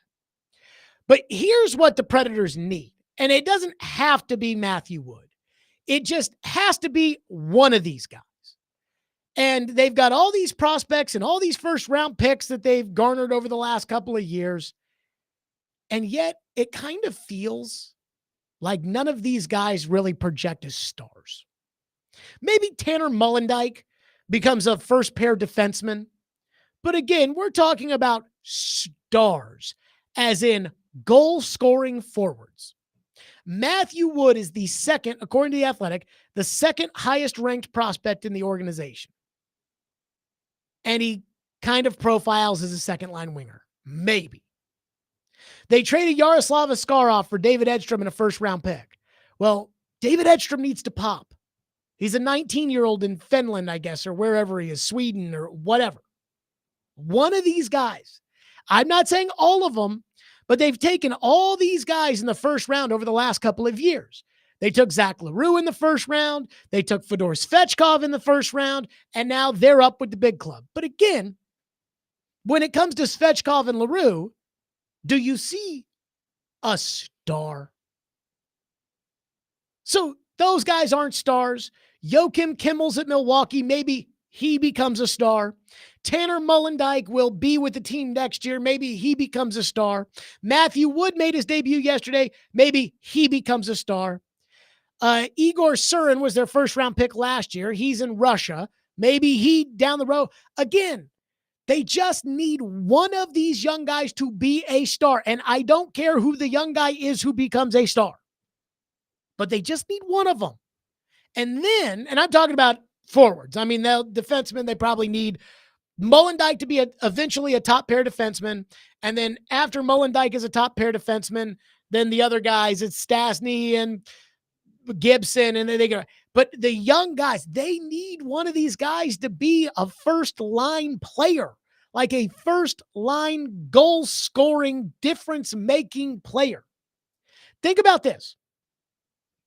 But here's what the Predators need, and it doesn't have to be Matthew Wood. It just has to be one of these guys. And they've got all these prospects and all these first-round picks that they've garnered over the last couple of years. And yet it kind of feels like none of these guys really project as stars. Maybe Tanner Mullendijk becomes a first-pair defenseman. But again, we're talking about stars, as in goal-scoring forwards. Matthew Wood is the second, according to The Athletic, the second highest-ranked prospect in the organization. And he kind of profiles as a second-line winger. Maybe. They traded Yaroslav Askarov for David Edstrom in a first-round pick. Well, David Edstrom needs to pop. He's a 19-year-old in Finland, I guess, or wherever he is, Sweden or whatever. One of these guys. I'm not saying all of them, but they've taken all these guys in the first round over the last couple of years. They took Zach LaRue in the first round. They took Fedor Svechkov in the first round, and now they're up with the big club. But again, when it comes to Svechkov and LaRue, do you see a star? So those guys aren't stars. Joakim Kimmel's at Milwaukee. Maybe he becomes a star. Tanner Mullendijk will be with the team next year. Maybe he becomes a star. Matthew Wood made his debut yesterday. Maybe he becomes a star. Igor Surin was their first-round pick last year. He's in Russia. Maybe he down the road. Again, they just need one of these young guys to be a star. And I don't care who the young guy is who becomes a star. But they just need one of them. And then, and I'm talking about forwards. I mean, the defensemen, they probably need Mullendijk to be eventually a top-pair defenseman. And then after Mullendijk is a top-pair defenseman, then the other guys, it's Stastny and Gibson, and then they go. But the young guys, they need one of these guys to be a first-line player, like a first-line goal-scoring, difference-making player. Think about this.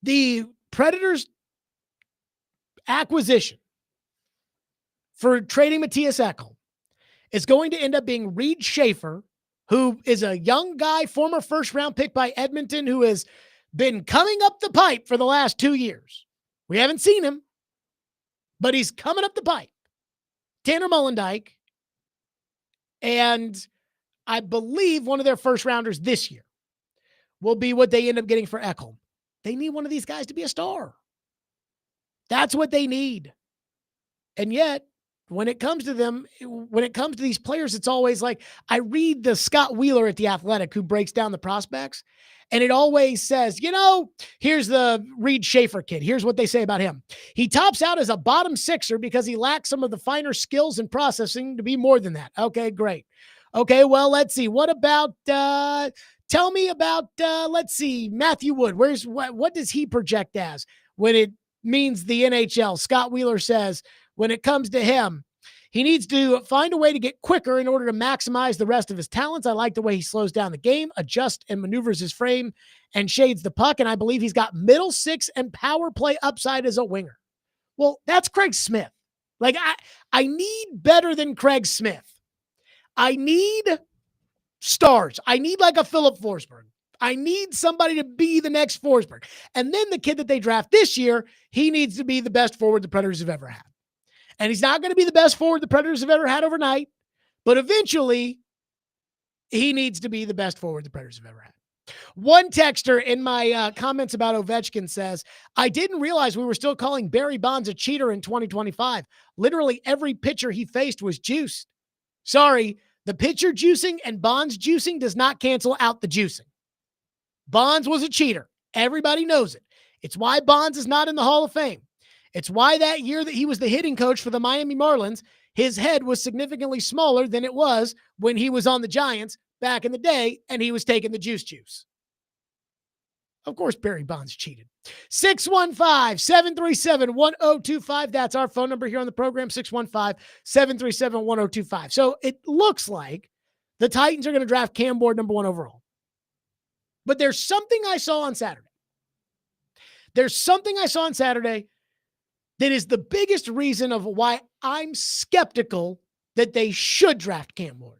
The Predators' acquisition for trading Matthias Ekholm is going to end up being Reed Schaefer, who is a young guy, former first-round pick by Edmonton, who has been coming up the pipe for the last 2 years. We haven't seen him, but he's coming up the pipe. Tanner Mullendijk, and I believe one of their first rounders this year will be what they end up getting for Ekholm. They need one of these guys to be a star. That's what they need. And yet, when it comes to them, when it comes to these players, it's always like, I read the Scott Wheeler at The Athletic who breaks down the prospects, and it always says, here's the Reed Schaefer kid. Here's what they say about him. He tops out as a bottom sixer because he lacks some of the finer skills and processing to be more than that. Okay, great. Okay, well, let's see. What about, tell me about, let's see, Matthew Wood. What does he project as when it means the NHL? Scott Wheeler says, when it comes to him, He needs to find a way to get quicker in order to maximize the rest of his talents. I like the way he slows down the game, adjusts and maneuvers his frame, and shades the puck. And I believe he's got middle six and power play upside as a winger. Well, that's Craig Smith. Like, I need better than Craig Smith. I need stars. I need like a Philip Forsberg. I need somebody to be the next Forsberg. And then the kid that they draft this year, he needs to be the best forward the Predators have ever had. And he's not going to be the best forward the Predators have ever had overnight, but eventually he needs to be the best forward the Predators have ever had. One texter in my comments about Ovechkin says, I didn't realize we were still calling Barry Bonds a cheater in 2025. Literally every pitcher he faced was juiced. Sorry, the pitcher juicing and Bonds juicing does not cancel out the juicing. Bonds was a cheater. Everybody knows it. It's why Bonds is not in the Hall of Fame. It's why that year that he was the hitting coach for the Miami Marlins, his head was significantly smaller than it was when he was on the Giants back in the day and he was taking the juice. Of course, Barry Bonds cheated. 615-737-1025. That's our phone number here on the program, 615-737-1025. So it looks like the Titans are going to draft Cam Ward number 1 overall. But there's something I saw on Saturday. That is the biggest reason of why I'm skeptical that they should draft Cam Ward.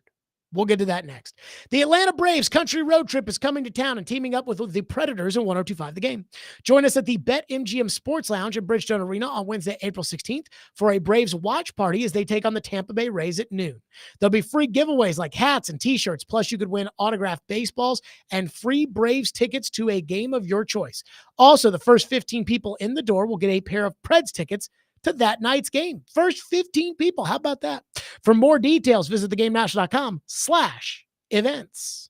We'll get to that next. The Atlanta Braves country road trip is coming to town and teaming up with the Predators in 102.5 The Game. Join us at the BetMGM Sports Lounge at Bridgestone Arena on Wednesday, April 16th for a Braves watch party as they take on the Tampa Bay Rays at noon. There'll be free giveaways like hats and t-shirts, plus you could win autographed baseballs and free Braves tickets to a game of your choice. Also, the first 15 people in the door will get a pair of Preds tickets to that night's game. First 15 people. How about that? For more details, visit theGameNational.com/events.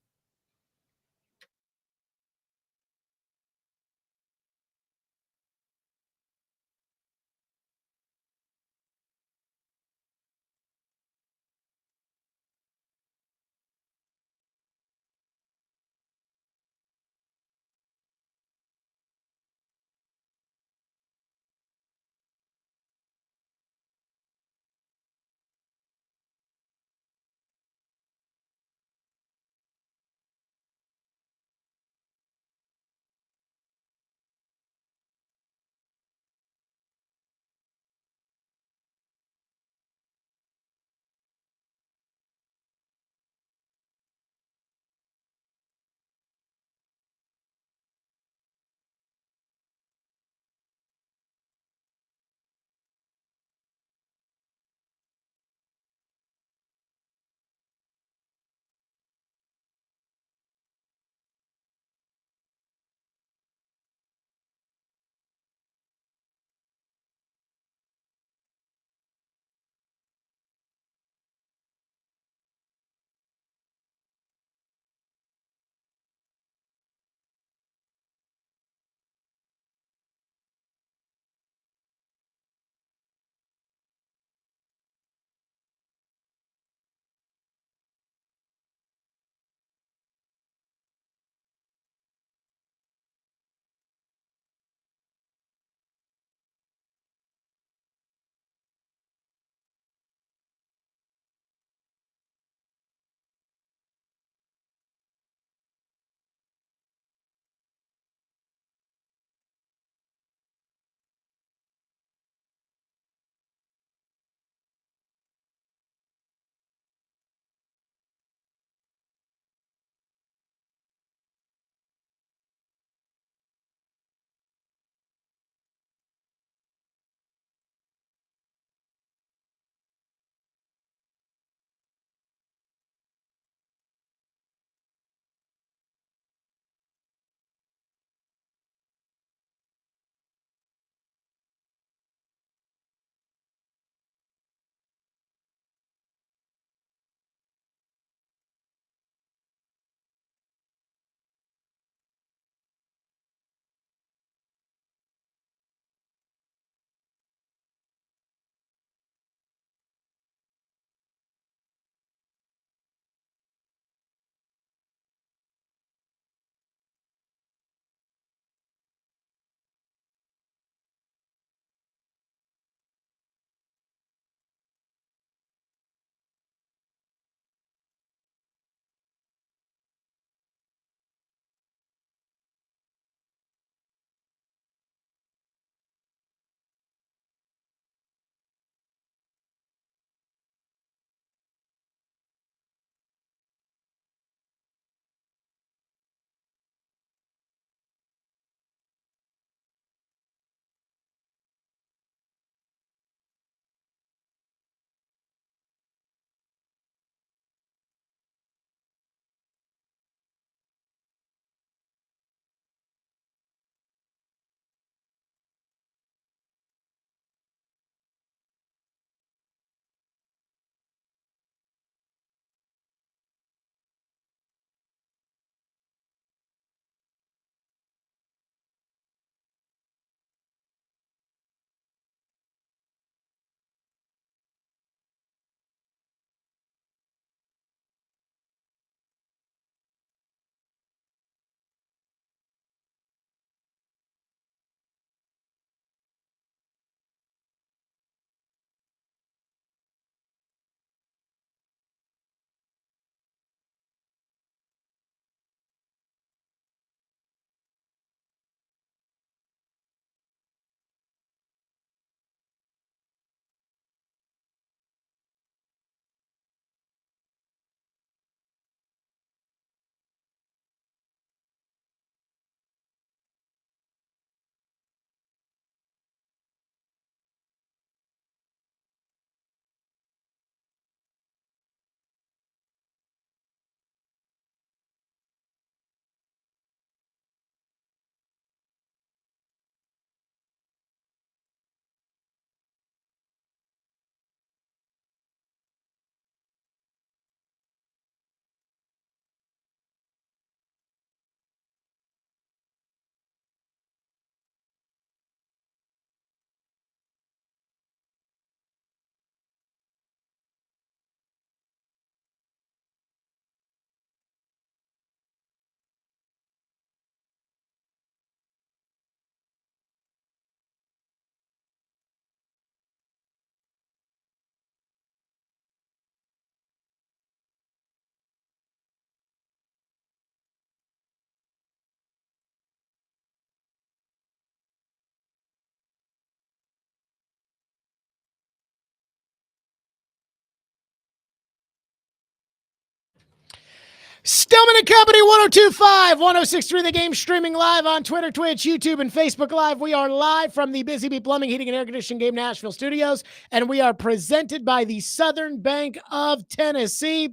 Stillman and Company, 1025, 1063 The Game, streaming live on Twitter, Twitch, YouTube, and Facebook Live. We are live from the Busy Bee Plumbing, Heating, and Air Conditioning Game Nashville studios, and we are presented by the Southern Bank of Tennessee.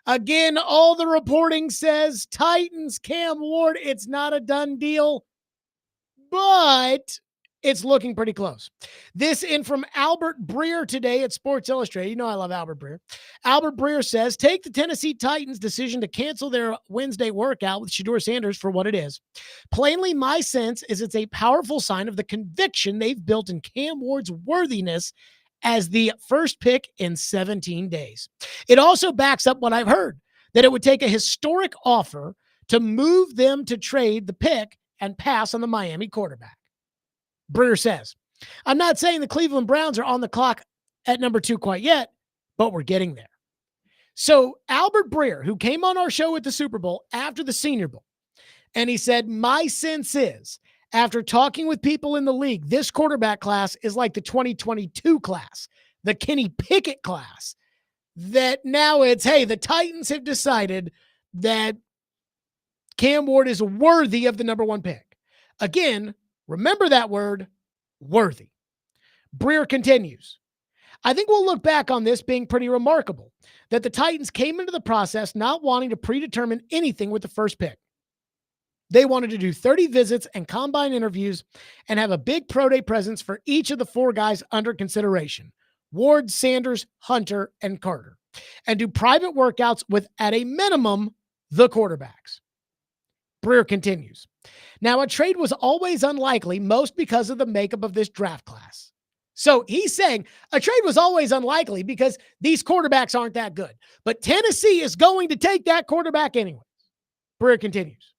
Again, all the reporting says Titans, Cam Ward, it's not a done deal, but it's looking pretty close. This in from Albert Breer today at Sports Illustrated. You know I love Albert Breer. Albert Breer says, take the Tennessee Titans' decision to cancel their Wednesday workout with Shedeur Sanders for what it is. Plainly, my sense is it's a powerful sign of the conviction they've built in Cam Ward's worthiness as the first pick in 17 days. It also backs up what I've heard, that it would take a historic offer to move them to trade the pick and pass on the Miami quarterback. Breer says, I'm not saying the Cleveland Browns are on the clock at number 2 quite yet, but we're getting there. So Albert Breer, who came on our show at the Super Bowl after the Senior Bowl, and he said, my sense is, after talking with people in the league, this quarterback class is like the 2022 class, the Kenny Pickett class, that now it's, hey, the Titans have decided that Cam Ward is worthy of the number 1 pick. Again, remember that word, worthy. Breer continues, I think we'll look back on this being pretty remarkable, that the Titans came into the process not wanting to predetermine anything with the first pick. They wanted to do 30 visits and combine interviews and have a big pro day presence for each of the 4 guys under consideration, Ward, Sanders, Hunter, and Carter, and do private workouts with, at a minimum, the quarterbacks. Breer continues, now a trade was always unlikely, most because of the makeup of this draft class. So he's saying a trade was always unlikely because these quarterbacks aren't that good. But Tennessee is going to take that quarterback anyway. Breer continues,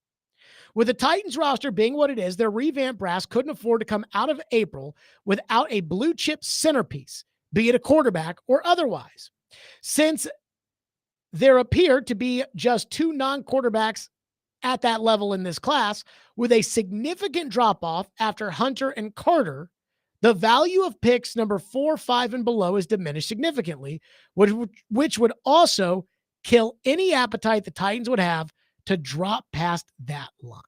with the Titans roster being what it is, their revamped brass couldn't afford to come out of April without a blue chip centerpiece, be it a quarterback or otherwise. Since there appear to be just 2 non-quarterbacks at that level in this class, with a significant drop-off after Hunter and Carter, the value of picks number 4, 5, and below is diminished significantly, which would also kill any appetite the Titans would have to drop past that line.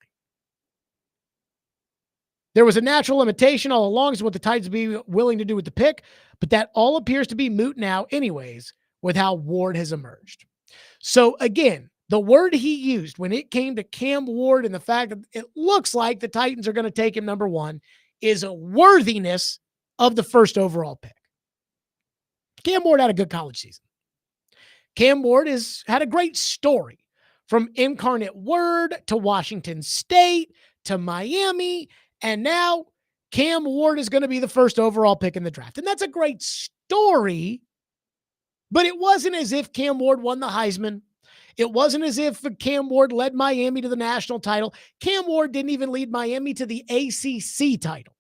There was a natural limitation all along as to what the Titans would be willing to do with the pick, but that all appears to be moot now anyways with how Ward has emerged. So again, the word he used when it came to Cam Ward and the fact that it looks like the Titans are going to take him number 1 is a worthiness of the first overall pick. Cam Ward had a good college season. Cam Ward has had a great story from Incarnate Word to Washington State to Miami. And now Cam Ward is going to be the first overall pick in the draft. And that's a great story, but it wasn't as if Cam Ward won the Heisman. It wasn't as if Cam Ward led Miami to the national title. Cam Ward didn't even lead Miami to the ACC title.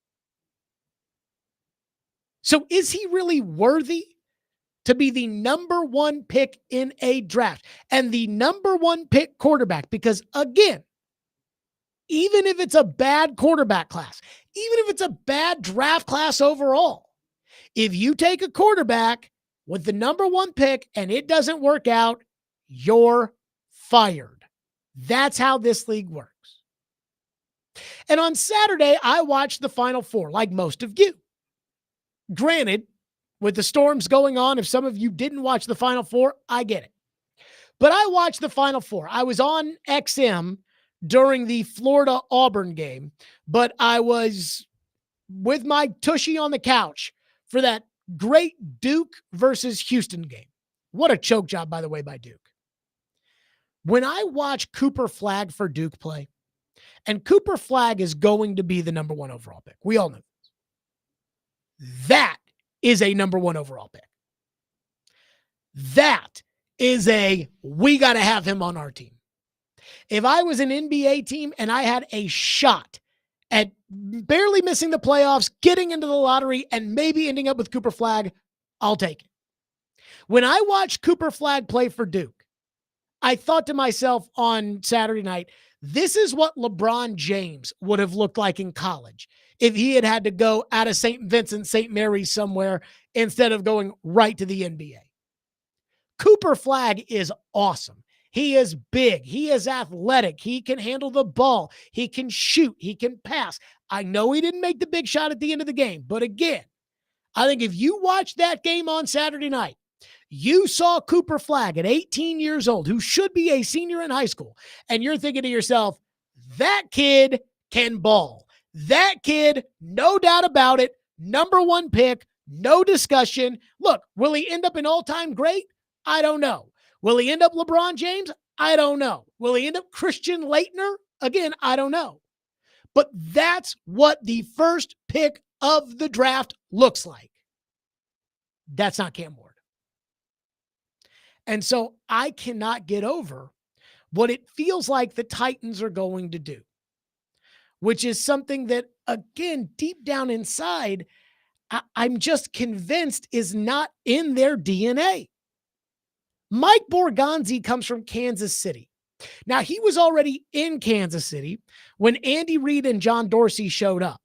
So is he really worthy to be the number 1 pick in a draft and the number 1 pick quarterback? Because again, even if it's a bad quarterback class, even if it's a bad draft class overall, if you take a quarterback with the number 1 pick and it doesn't work out, you're fired. That's how this league works. And on Saturday, I watched the Final Four, like most of you. Granted, with the storms going on, if some of you didn't watch the Final Four, I get it. But I watched the Final Four. I was on XM during the Florida-Auburn game, but I was with my tushy on the couch for that great Duke versus Houston game. What a choke job, by the way, by Duke. When I watch Cooper Flagg for Duke play, and Cooper Flagg is going to be the number 1 overall pick. We all know this. That is a number 1 overall pick. That is we got to have him on our team. If I was an NBA team and I had a shot at barely missing the playoffs, getting into the lottery, and maybe ending up with Cooper Flagg, I'll take it. When I watched Cooper Flagg play for Duke, I thought to myself on Saturday night, this is what LeBron James would have looked like in college if he had to go out of St. Vincent, St. Mary's somewhere instead of going right to the NBA. Cooper Flagg is awesome. He is big. He is athletic. He can handle the ball. He can shoot. He can pass. I know he didn't make the big shot at the end of the game, but again, I think if you watched that game on Saturday night, you saw Cooper Flagg at 18 years old, who should be a senior in high school, and you're thinking to yourself, that kid can ball. That kid, no doubt about it, number one pick, no discussion. Look, will he end up an all-time great? I don't know. Will he end up LeBron James? I don't know. Will he end up Christian Laettner? Again, I don't know. But that's what the first pick of the draft looks like. That's not Cam Ward. And so I cannot get over what it feels like the Titans are going to do, which is something that, again, deep down inside, I'm just convinced is not in their DNA. Mike Borgonzi comes from Kansas City. Now, he was already in Kansas City when Andy Reid and John Dorsey showed up,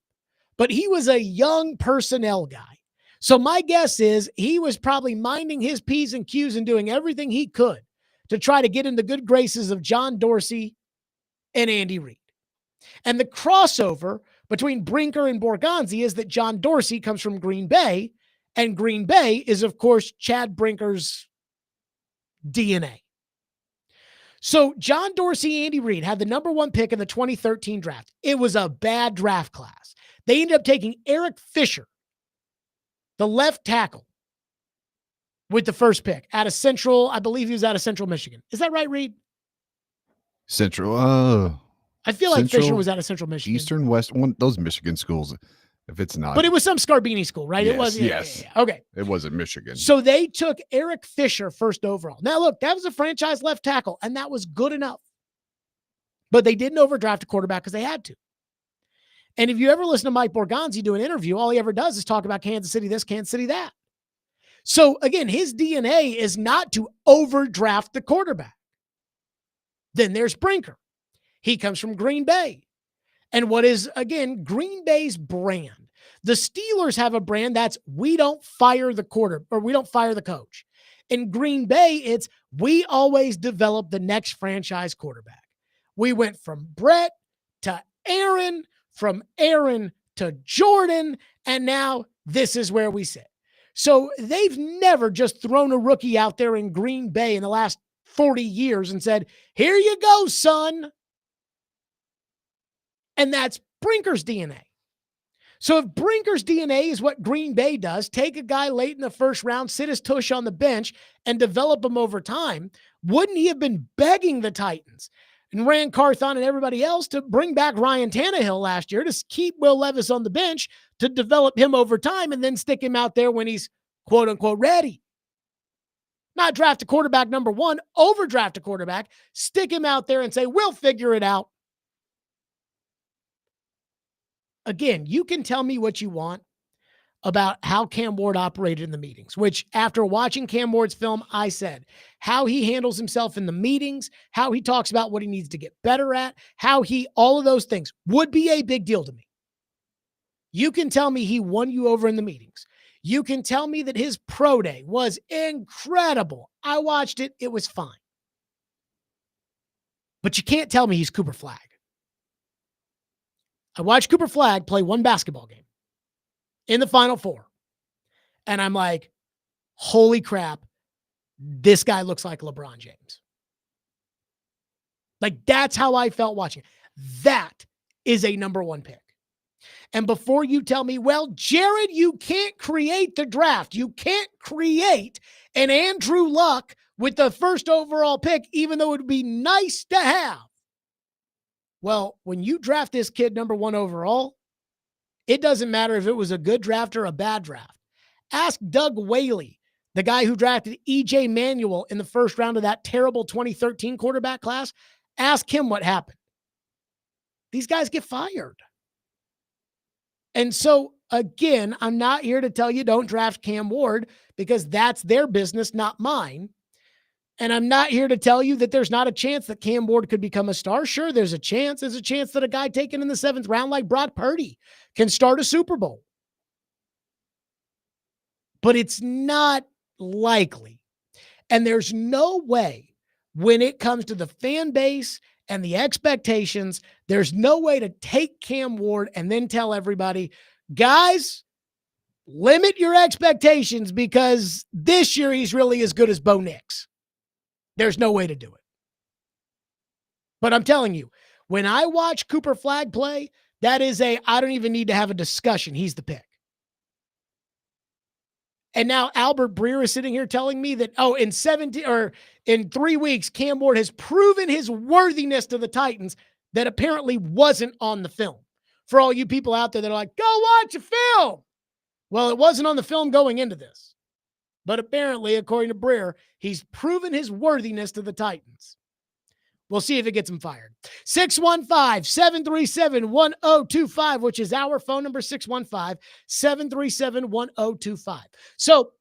but he was a young personnel guy. So my guess is he was probably minding his P's and Q's and doing everything he could to try to get in the good graces of John Dorsey and Andy Reid. And the crossover between Brinker and Borgonzi is that John Dorsey comes from Green Bay, and Green Bay is, of course, Chad Brinker's DNA. So John Dorsey, Andy Reid had the number one pick in the 2013 draft. It was a bad draft class. They ended up taking Eric Fisher, the left tackle, with the first pick out of Central. I believe he was out of Central Michigan. Is that right, Reed? Central. I feel like Central, Fisher was out of Central Michigan. Eastern, West, those Michigan schools. If it's not, but it was some Scarbini school, right? Yes, It was. Yes. Yeah. Okay. It wasn't Michigan. So they took Eric Fisher first overall. Now, look, that was a franchise left tackle, and that was good enough. But they didn't overdraft a quarterback because they had to. And if you ever listen to Mike Borgonzi do an interview, all he ever does is talk about Kansas City this, Kansas City that. So, again, his DNA is not to overdraft the quarterback. Then there's Brinker. He comes from Green Bay. And what is, again, Green Bay's brand? The Steelers have a brand that's we don't fire the we don't fire the coach. In Green Bay, it's we always develop the next franchise quarterback. We went from Brett to Aaron, from Aaron to Jordan, and now this is where we sit. So they've never just thrown a rookie out there in Green Bay in the last 40 years and said, here you go, son. And that's Brinker's DNA. So if Brinker's DNA is what Green Bay does, take a guy late in the first round, sit his tush on the bench, and develop him over time, wouldn't he have been begging the Titans and Rand Carthon and everybody else to bring back Ryan Tannehill last year to keep Will Levis on the bench to develop him over time and then stick him out there when he's quote-unquote ready? Not draft a quarterback number one, overdraft a quarterback, stick him out there and say, we'll figure it out. Again, you can tell me what you want about how Cam Ward operated in the meetings, which after watching Cam Ward's film, I said how he handles himself in the meetings, how he talks about what he needs to get better at, all of those things would be a big deal to me. You can tell me he won you over in the meetings. You can tell me that his pro day was incredible. I watched it. It was fine. But you can't tell me he's Cooper Flagg. I watched Cooper Flagg play one basketball game in the Final Four. And I'm like, holy crap, this guy looks like LeBron James. Like, that's how I felt watching. That is a number one pick. And before you tell me, well, Jared, you can't create the draft. You can't create an Andrew Luck with the first overall pick, even though it would be nice to have. Well, when you draft this kid number one overall, it doesn't matter if it was a good draft or a bad draft. Ask Doug Whaley, the guy who drafted E.J. Manuel in the first round of that terrible 2013 quarterback class. Ask him what happened. These guys get fired. And so, again, I'm not here to tell you don't draft Cam Ward because that's their business, not mine. And I'm not here to tell you that there's not a chance that Cam Ward could become a star. Sure, there's a chance. There's a chance that a guy taken in the 7th round like Brock Purdy can start a Super Bowl. But it's not likely. And there's no way when it comes to the fan base and the expectations, there's no way to take Cam Ward and then tell everybody, guys, limit your expectations because this year he's really as good as Bo Nix. There's no way to do it. But I'm telling you, when I watch Cooper Flagg play, that is I don't even need to have a discussion. He's the pick. And now Albert Breer is sitting here telling me that, in 3 weeks, Cam Ward has proven his worthiness to the Titans that apparently wasn't on the film. For all you people out there that are like, go watch a film. Well, it wasn't on the film going into this. But apparently, according to Breer, he's proven his worthiness to the Titans. We'll see if it gets him fired. 615-737-1025, which is our phone number, 615-737-1025. So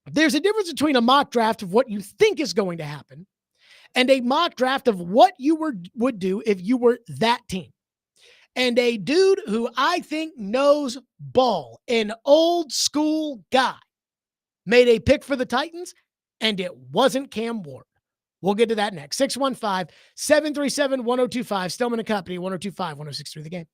there's a difference between a mock draft of what you think is going to happen and a mock draft of what you would do if you were that team. And a dude who I think knows ball, an old school guy, made a pick for the Titans, and it wasn't Cam Ward. We'll get to that next. 615-737-1025. Stillman and Company, 102.5, 106.3 The Game.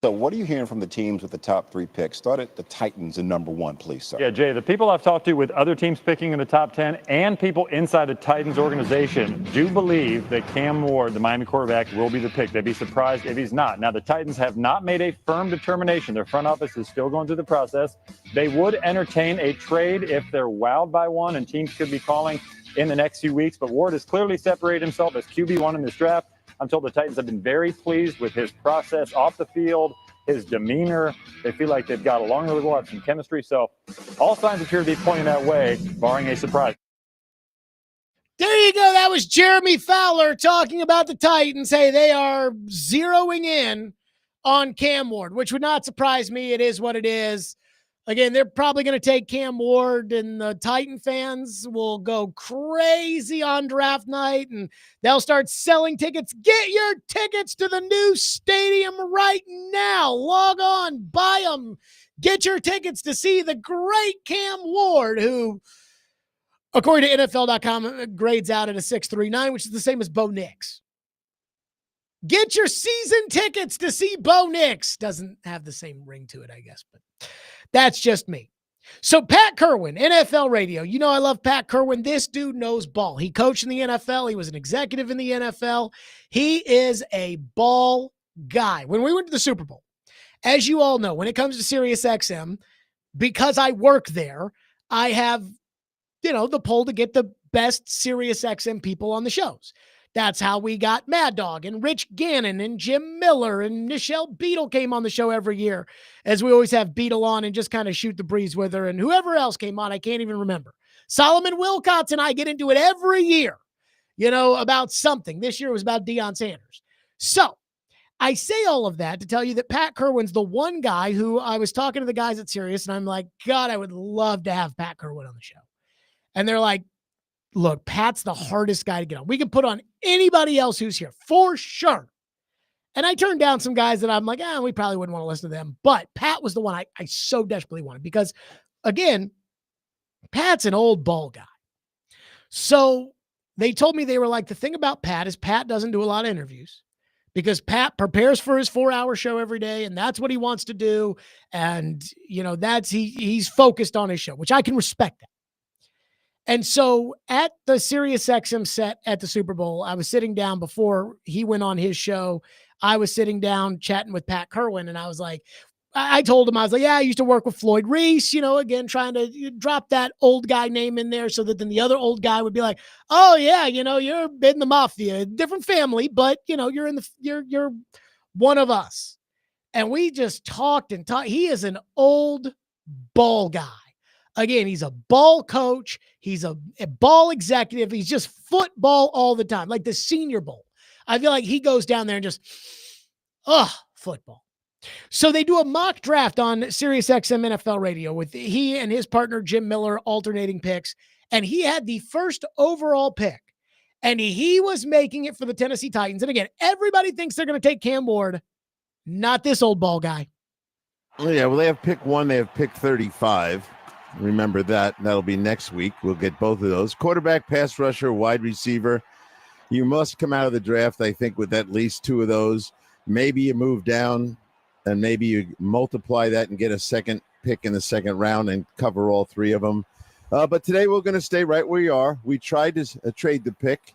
So what are you hearing from the teams with the top 3 picks? Start at the Titans in number 1, please, sir. Yeah, Jay, the people I've talked to with other teams picking in the top 10 and people inside the Titans organization do believe that Cam Ward, the Miami quarterback, will be the pick. They'd be surprised if he's not. Now, the Titans have not made a firm determination. Their front office is still going through the process. They would entertain a trade if they're wowed by one, and teams could be calling in the next few weeks. But Ward has clearly separated himself as QB1 in this draft. I'm told the Titans have been very pleased with his process off the field, his demeanor. They feel like they've got along really well, have some chemistry. So all signs appear to be pointing that way, barring a surprise. There you go. That was Jeremy Fowler talking about the Titans. Hey, they are zeroing in on Cam Ward, which would not surprise me. It is what it is. Again, they're probably going to take Cam Ward, and the Titan fans will go crazy on draft night, and they'll start selling tickets. Get your tickets to the new stadium right now. Log on, buy them. Get your tickets to see the great Cam Ward, who, according to NFL.com, grades out at a 6.39, which is the same as Bo Nix. Get your season tickets to see Bo Nix. Doesn't have the same ring to it, I guess, but that's just me. So Pat Kerwin, NFL radio. You know I love Pat Kerwin. This dude knows ball. He coached in the NFL. He was an executive in the NFL. He is a ball guy. When we went to the Super Bowl, as you all know, when it comes to SiriusXM, because I work there, I have, the pull to get the best SiriusXM people on the shows. That's how we got Mad Dog and Rich Gannon and Jim Miller and Nichelle Beadle came on the show every year, as we always have Beadle on and just kind of shoot the breeze with her, and whoever else came on, I can't even remember. Solomon Wilcots and I get into it every year, about something. This year was about Deion Sanders. So I say all of that to tell you that Pat Kerwin's the one guy who I was talking to the guys at Sirius, and I'm like, God, I would love to have Pat Kerwin on the show. And they're like, look, Pat's the hardest guy to get on. We can put on anybody else who's here for sure. And I turned down some guys that I'm like, we probably wouldn't want to listen to them. But Pat was the one I so desperately wanted because, again, Pat's an old ball guy. So they told me, they were like, the thing about Pat is Pat doesn't do a lot of interviews because Pat prepares for his 4-hour show every day, and that's what he wants to do. And, he's focused on his show, which I can respect that. And so at the SiriusXM set at the Super Bowl, I was sitting down before he went on his show. I was sitting down chatting with Pat Kerwin, and I was like, I told him, I was like, I used to work with Floyd Reese, again, trying to drop that old guy name in there so that then the other old guy would be like, oh yeah, you're in the mafia, different family, but you're one of us. And we just talked and talked. He is an old ball guy. Again, he's a ball coach. He's a ball executive. He's just football all the time, like the Senior Bowl. I feel like he goes down there and just, football. So they do a mock draft on SiriusXM NFL radio with he and his partner, Jim Miller, alternating picks. And he had the first overall pick. And he was making it for the Tennessee Titans. And again, everybody thinks they're going to take Cam Ward. Not this old ball guy. Yeah, well, they have pick 1. They have pick 35. Remember that. That'll be next week. We'll get both of those. Quarterback, pass rusher, wide receiver. You must come out of the draft, I think, with at least 2 of those. Maybe you move down and maybe you multiply that and get a second pick in the second round and cover all 3 of them. But today we're going to stay right where you are. We tried to trade the pick.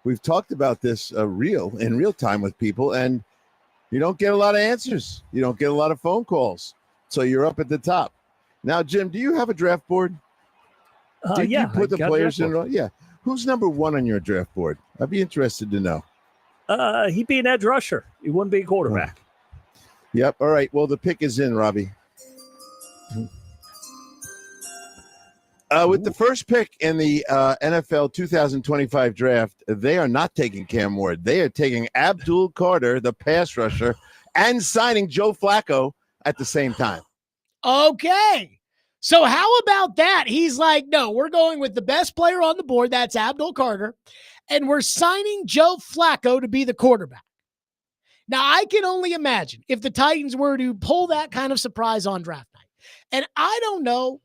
We've talked about this in real time with people, and you don't get a lot of answers. You don't get a lot of phone calls. So you're up at the top. Now, Jim, do you have a draft board? Did you put the players in? Yeah. Who's number 1 on your draft board? I'd be interested to know. He'd be an edge rusher. He wouldn't be a quarterback. Yep. All right. Well, the pick is in, Robbie. With the first pick in the NFL 2025 draft, they are not taking Cam Ward. They are taking Abdul Carter, the pass rusher, and signing Joe Flacco at the same time. Okay. So how about that? He's like, no, we're going with the best player on the board. That's Abdul Carter. And we're signing Joe Flacco to be the quarterback. Now, I can only imagine if the Titans were to pull that kind of surprise on draft night. And I don't know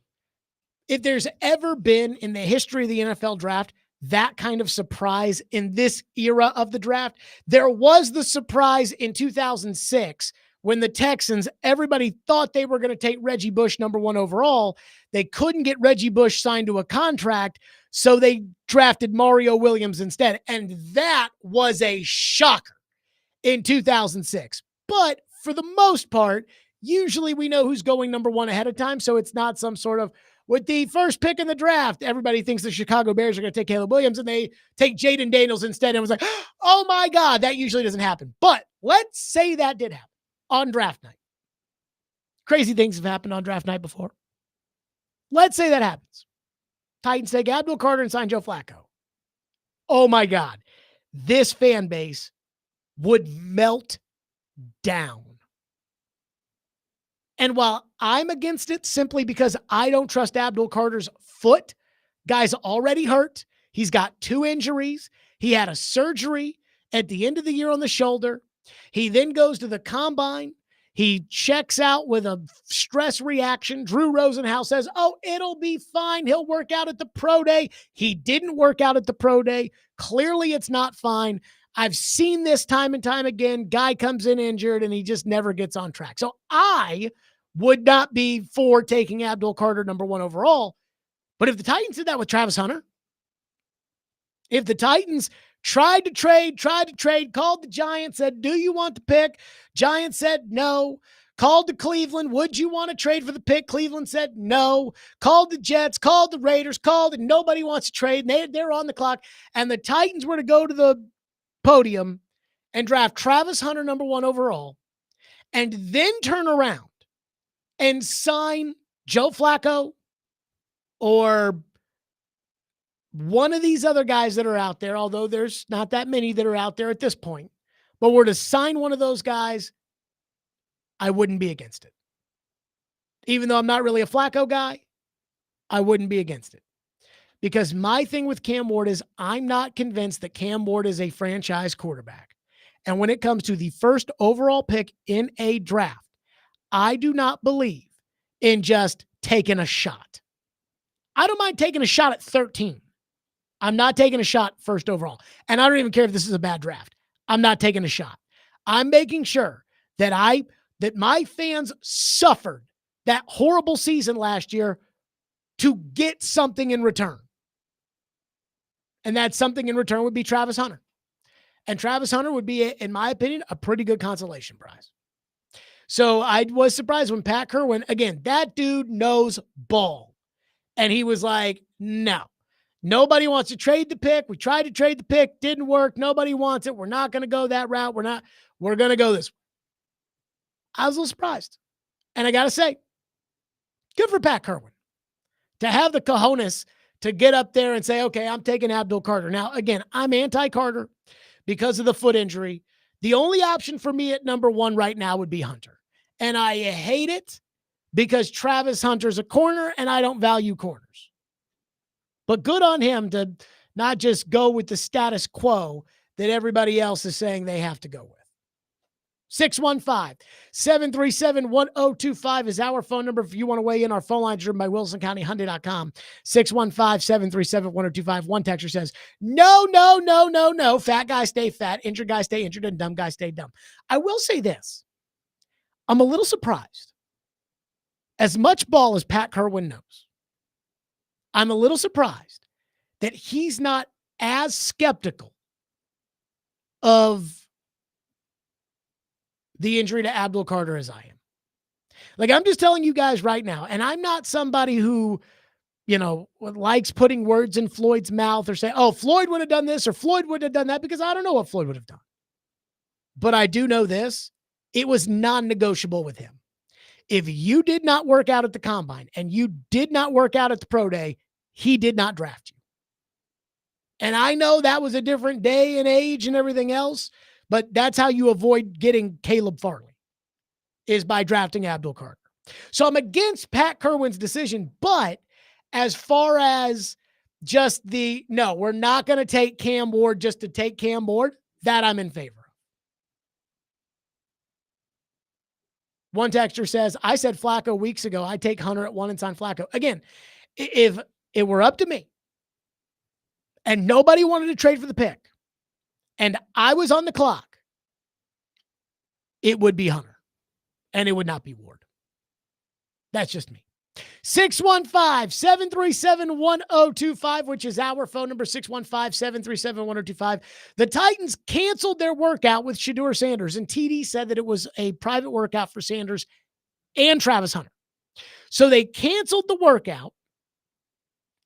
if there's ever been in the history of the NFL draft that kind of surprise in this era of the draft. There was the surprise in 2006 when the Texans, everybody thought they were going to take Reggie Bush number 1 overall. They couldn't get Reggie Bush signed to a contract, so they drafted Mario Williams instead. And that was a shocker in 2006. But for the most part, usually we know who's going number 1 ahead of time, so it's not some sort of, with the first pick in the draft, everybody thinks the Chicago Bears are going to take Caleb Williams, and they take Jaden Daniels instead. And it was like, oh my God, that usually doesn't happen. But let's say that did happen on draft night. Crazy things have happened on draft night before. Let's say that happens. Titans take Abdul Carter and sign Joe Flacco. Oh my God. This fan base would melt down. And while I'm against it simply because I don't trust Abdul Carter's foot, guy's already hurt. He's got 2 injuries. He had a surgery at the end of the year on the shoulder. He then goes to the combine. He checks out with a stress reaction. Drew Rosenhaus says, oh, it'll be fine. He'll work out at the pro day. He didn't work out at the pro day. Clearly it's not fine. I've seen this time and time again. Guy comes in injured and he just never gets on track. So I would not be for taking Abdul Carter number 1 overall. But if the Titans did that with Travis Hunter, if the Titans tried to trade, called the Giants, said, do you want the pick? Giants said no. Called to Cleveland, would you want to trade for the pick? Cleveland said no. Called the Jets, called the Raiders, and nobody wants to trade. They're on the clock. And the Titans were to go to the podium and draft Travis Hunter number 1 overall and then turn around and sign Joe Flacco or one of these other guys that are out there, although there's not that many that are out there at this point, but were to sign one of those guys, I wouldn't be against it. Even though I'm not really a Flacco guy, I wouldn't be against it. Because my thing with Cam Ward is I'm not convinced that Cam Ward is a franchise quarterback. And when it comes to the first overall pick in a draft, I do not believe in just taking a shot. I don't mind taking a shot at 13. I'm not taking a shot first overall. And I don't even care if this is a bad draft. I'm not taking a shot. I'm making sure that my fans suffered that horrible season last year to get something in return. And that something in return would be Travis Hunter. And Travis Hunter would be, in my opinion, a pretty good consolation prize. So I was surprised when Pat Kerwin, again, that dude knows ball. And he was like, no, nobody wants to trade the pick. We tried to trade the pick. Didn't work. Nobody wants it. We're not going to go that route. We're going to go this way. I was a little surprised. And I got to say, good for Pat Kerwin to have the cojones to get up there and say, okay, I'm taking Abdul Carter. Now, again, I'm anti-Carter because of the foot injury. The only option for me at number 1 right now would be Hunter. And I hate it because Travis Hunter's a corner and I don't value corners. But good on him to not just go with the status quo that everybody else is saying they have to go with. 615-737-1025 is our phone number. If you want to weigh in, our phone line is driven by WilsonCountyHyundai.com. 615-737-1025. One texter says, no. Fat guys stay fat, injured guys stay injured, and dumb guys stay dumb. I will say this. I'm a little surprised. As much ball as Pat Kerwin knows, I'm a little surprised that he's not as skeptical of the injury to Abdul Carter as I am. Like, I'm just telling you guys right now, and I'm not somebody who, likes putting words in Floyd's mouth or say, oh, Floyd would have done this or Floyd would have done that, because I don't know what Floyd would have done. But I do know this. It was non-negotiable with him. If you did not work out at the combine and you did not work out at the pro day, he did not draft you. And I know that was a different day and age and everything else, but that's how you avoid getting Caleb Farley, is by drafting Abdul Carter. So I'm against Pat Kerwin's decision, but as far as just no, we're not going to take Cam Ward just to take Cam Ward, that I'm in favor of. One texter says, I said Flacco weeks ago, I'd take Hunter at 1 and sign Flacco. Again, if it were up to me and nobody wanted to trade for the pick and I was on the clock, it would be Hunter. and it would not be Ward. That's just me. 615-737-1025, which is our phone number, 615-737-1025. The Titans canceled their workout with Shedeur Sanders, and TD said that it was a private workout for Sanders and Travis Hunter. So they canceled the workout,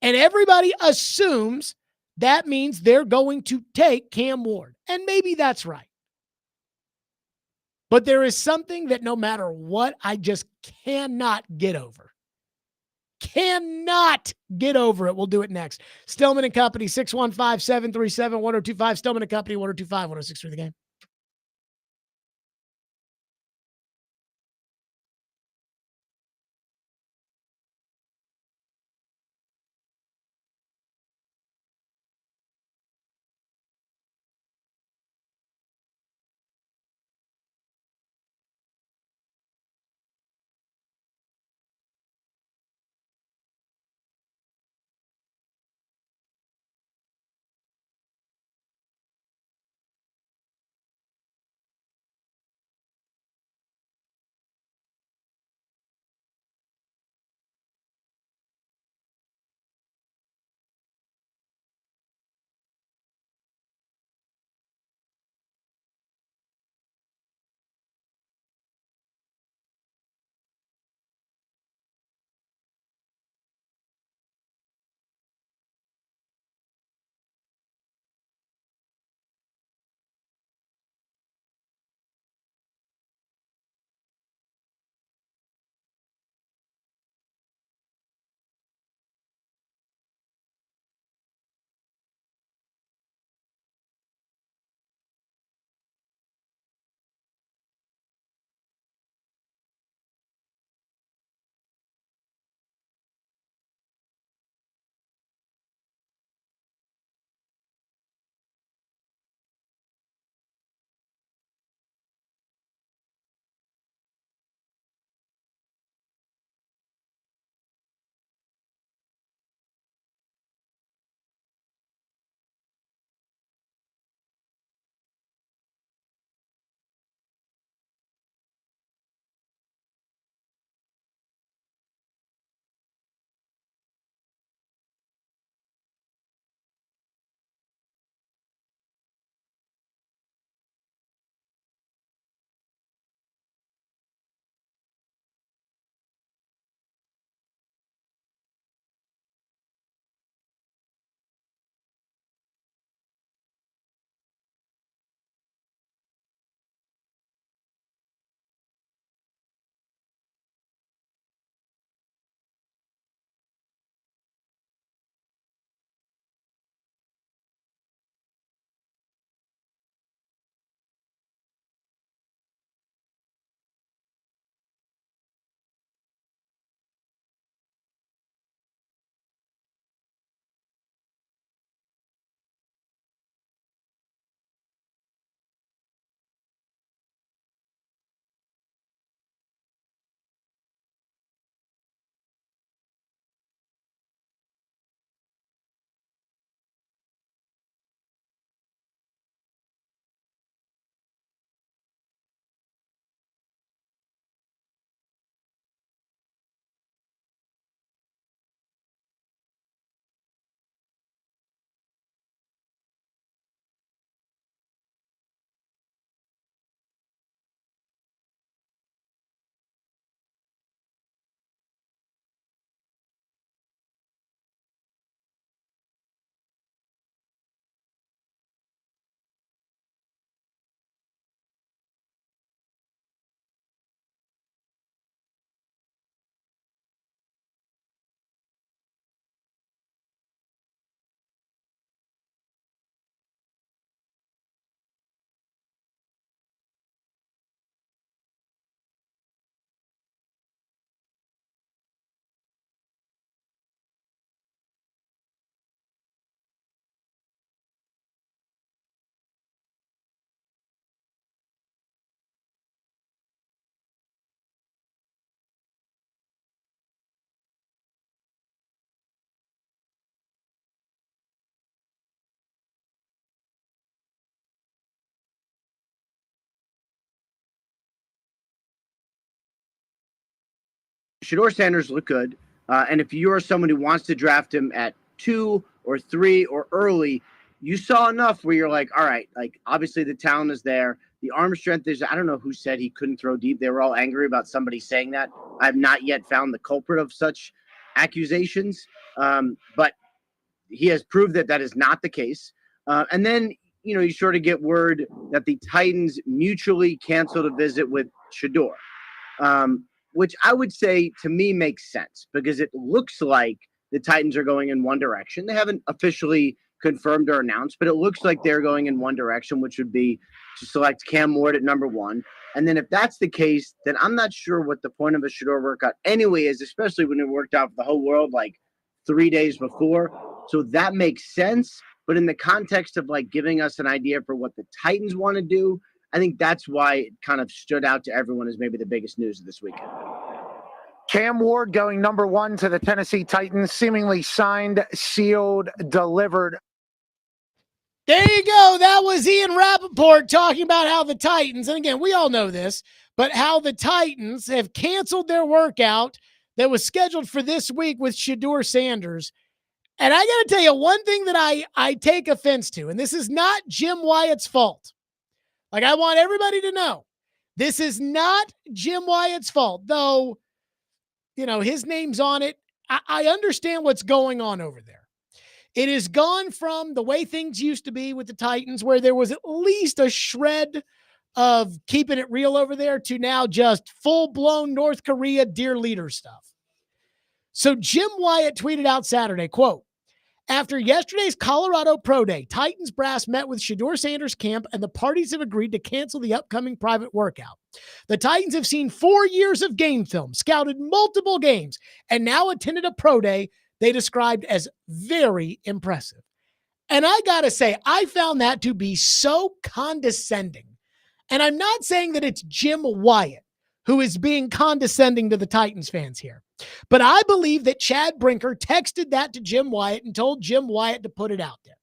and everybody assumes that means they're going to take Cam Ward. And maybe that's right. But there is something that no matter what, I just cannot get over. Cannot get over it. We'll do it next. Stillman and Company, 615-737-1025. Stillman and Company, 1025-1063 The Game. Shedeur Sanders looked good. And if you're someone who wants to draft him at 2 or 3 or early, you saw enough where you're like, all right, like obviously the talent is there. The arm strength is, I don't know who said he couldn't throw deep. They were all angry about somebody saying that. I've not yet found the culprit of such accusations. But he has proved that that is not the case. And then, you sort of get word that the Titans mutually canceled a visit with Shedeur, which I would say to me makes sense because it looks like the Titans are going in one direction. They haven't officially confirmed or announced, but it looks like they're going in one direction, which would be to select Cam Ward at number 1. And then if that's the case, then I'm not sure what the point of a Shedeur workout anyway is, especially when it worked out for the whole world like 3 days before. So that makes sense. But in the context of like giving us an idea for what the Titans want to do, I think that's why it kind of stood out to everyone as maybe the biggest news of this weekend. Cam Ward going number 1 to the Tennessee Titans, seemingly signed, sealed, delivered. There you go. That was Ian Rappaport talking about how the Titans, and again, we all know this, but how the Titans have canceled their workout that was scheduled for this week with Shedeur Sanders. And I got to tell you one thing that I take offense to, and this is not Jim Wyatt's fault. Like, I want everybody to know, this is not Jim Wyatt's fault, though, his name's on it. I understand what's going on over there. It has gone from the way things used to be with the Titans, where there was at least a shred of keeping it real over there, to now just full-blown North Korea dear leader stuff. So Jim Wyatt tweeted out Saturday, quote, "After yesterday's Colorado Pro Day, Titans brass met with Shedeur Sanders' camp, and the parties have agreed to cancel the upcoming private workout. The Titans have seen 4 years of game film, scouted multiple games, and now attended a pro day they described as very impressive." And I got to say, I found that to be so condescending. And I'm not saying that it's Jim Wyatt who is being condescending to the Titans fans here, but I believe that Chad Brinker texted that to Jim Wyatt and told Jim Wyatt to put it out there.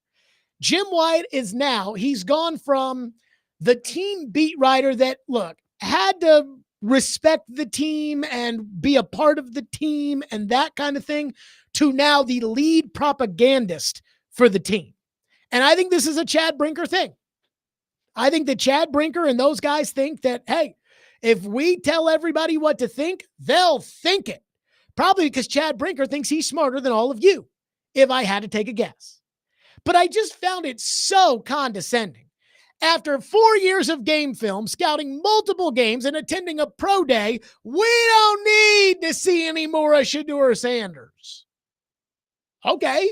Jim Wyatt is now, he's gone from the team beat writer that, look, had to respect the team and be a part of the team and that kind of thing, to now the lead propagandist for the team. And I think this is a Chad Brinker thing. I think that Chad Brinker and those guys think that, hey, if we tell everybody what to think, they'll think it. Probably because Chad Brinker thinks he's smarter than all of you, if I had to take a guess. But I just found it so condescending. After 4 years of game film, scouting multiple games, and attending a pro day, we don't need to see any more of Shedeur Sanders. Okay,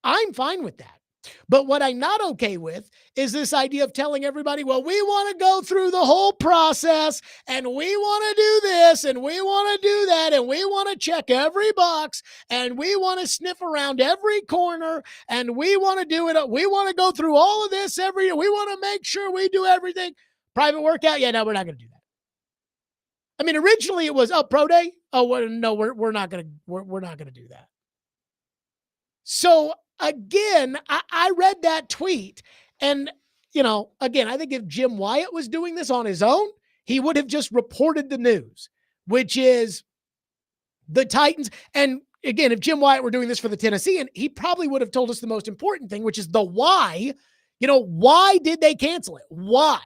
I'm fine with that. But what I'm not okay with is this idea of telling everybody, well, we want to go through the whole process, and we want to do this, and we want to do that, and we want to check every box, and we want to sniff around every corner, and we want to do it. We want to go through all of this every year. We want to make sure we do everything. Private workout? Yeah, no, we're not going to do that. I mean, originally it was, pro day? Oh, no, we're not going to do that. So again, I read that tweet, and, again, I think if Jim Wyatt was doing this on his own, he would have just reported the news, which is the Titans. And again, if Jim Wyatt were doing this for the Tennessean, he probably would have told us the most important thing, which is the why. Why did they cancel it? Why?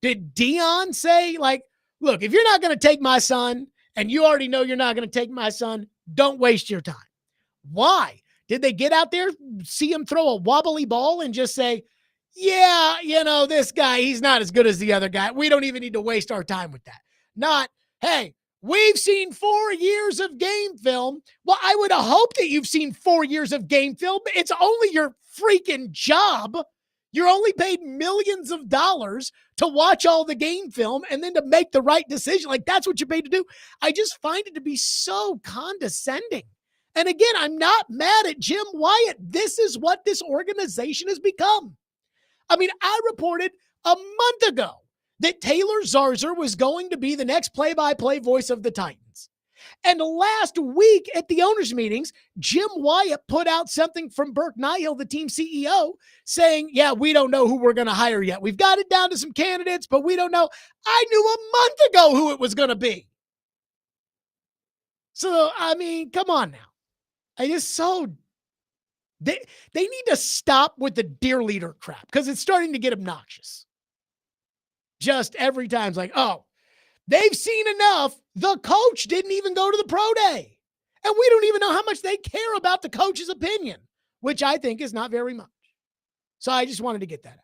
Did Dion say, like, look, if you're not going to take my son, and you already know you're not going to take my son, don't waste your time? Why? Did they get out there, see him throw a wobbly ball, and just say, yeah, this guy, he's not as good as the other guy. We don't even need to waste our time with that. Not, hey, we've seen 4 years of game film. Well, I would hope that you've seen 4 years of game film. It's only your freaking job. You're only paid millions of dollars to watch all the game film and then to make the right decision. Like, that's what you're paid to do. I just find it to be so condescending. And again, I'm not mad at Jim Wyatt. This is what this organization has become. I mean, I reported a month ago that Taylor Zarzour was going to be the next play-by-play voice of the Titans. And last week at the owners' meetings, Jim Wyatt put out something from Burke Nihill, the team CEO, saying, yeah, we don't know who we're going to hire yet. We've got it down to some candidates, but we don't know. I knew a month ago who it was going to be. So, I mean, come on now. They need to stop with the dear leader crap because it's starting to get obnoxious. Just every time it's like, oh, they've seen enough. The coach didn't even go to the pro day. And we don't even know how much they care about the coach's opinion, which I think is not very much. So I just wanted to get that out.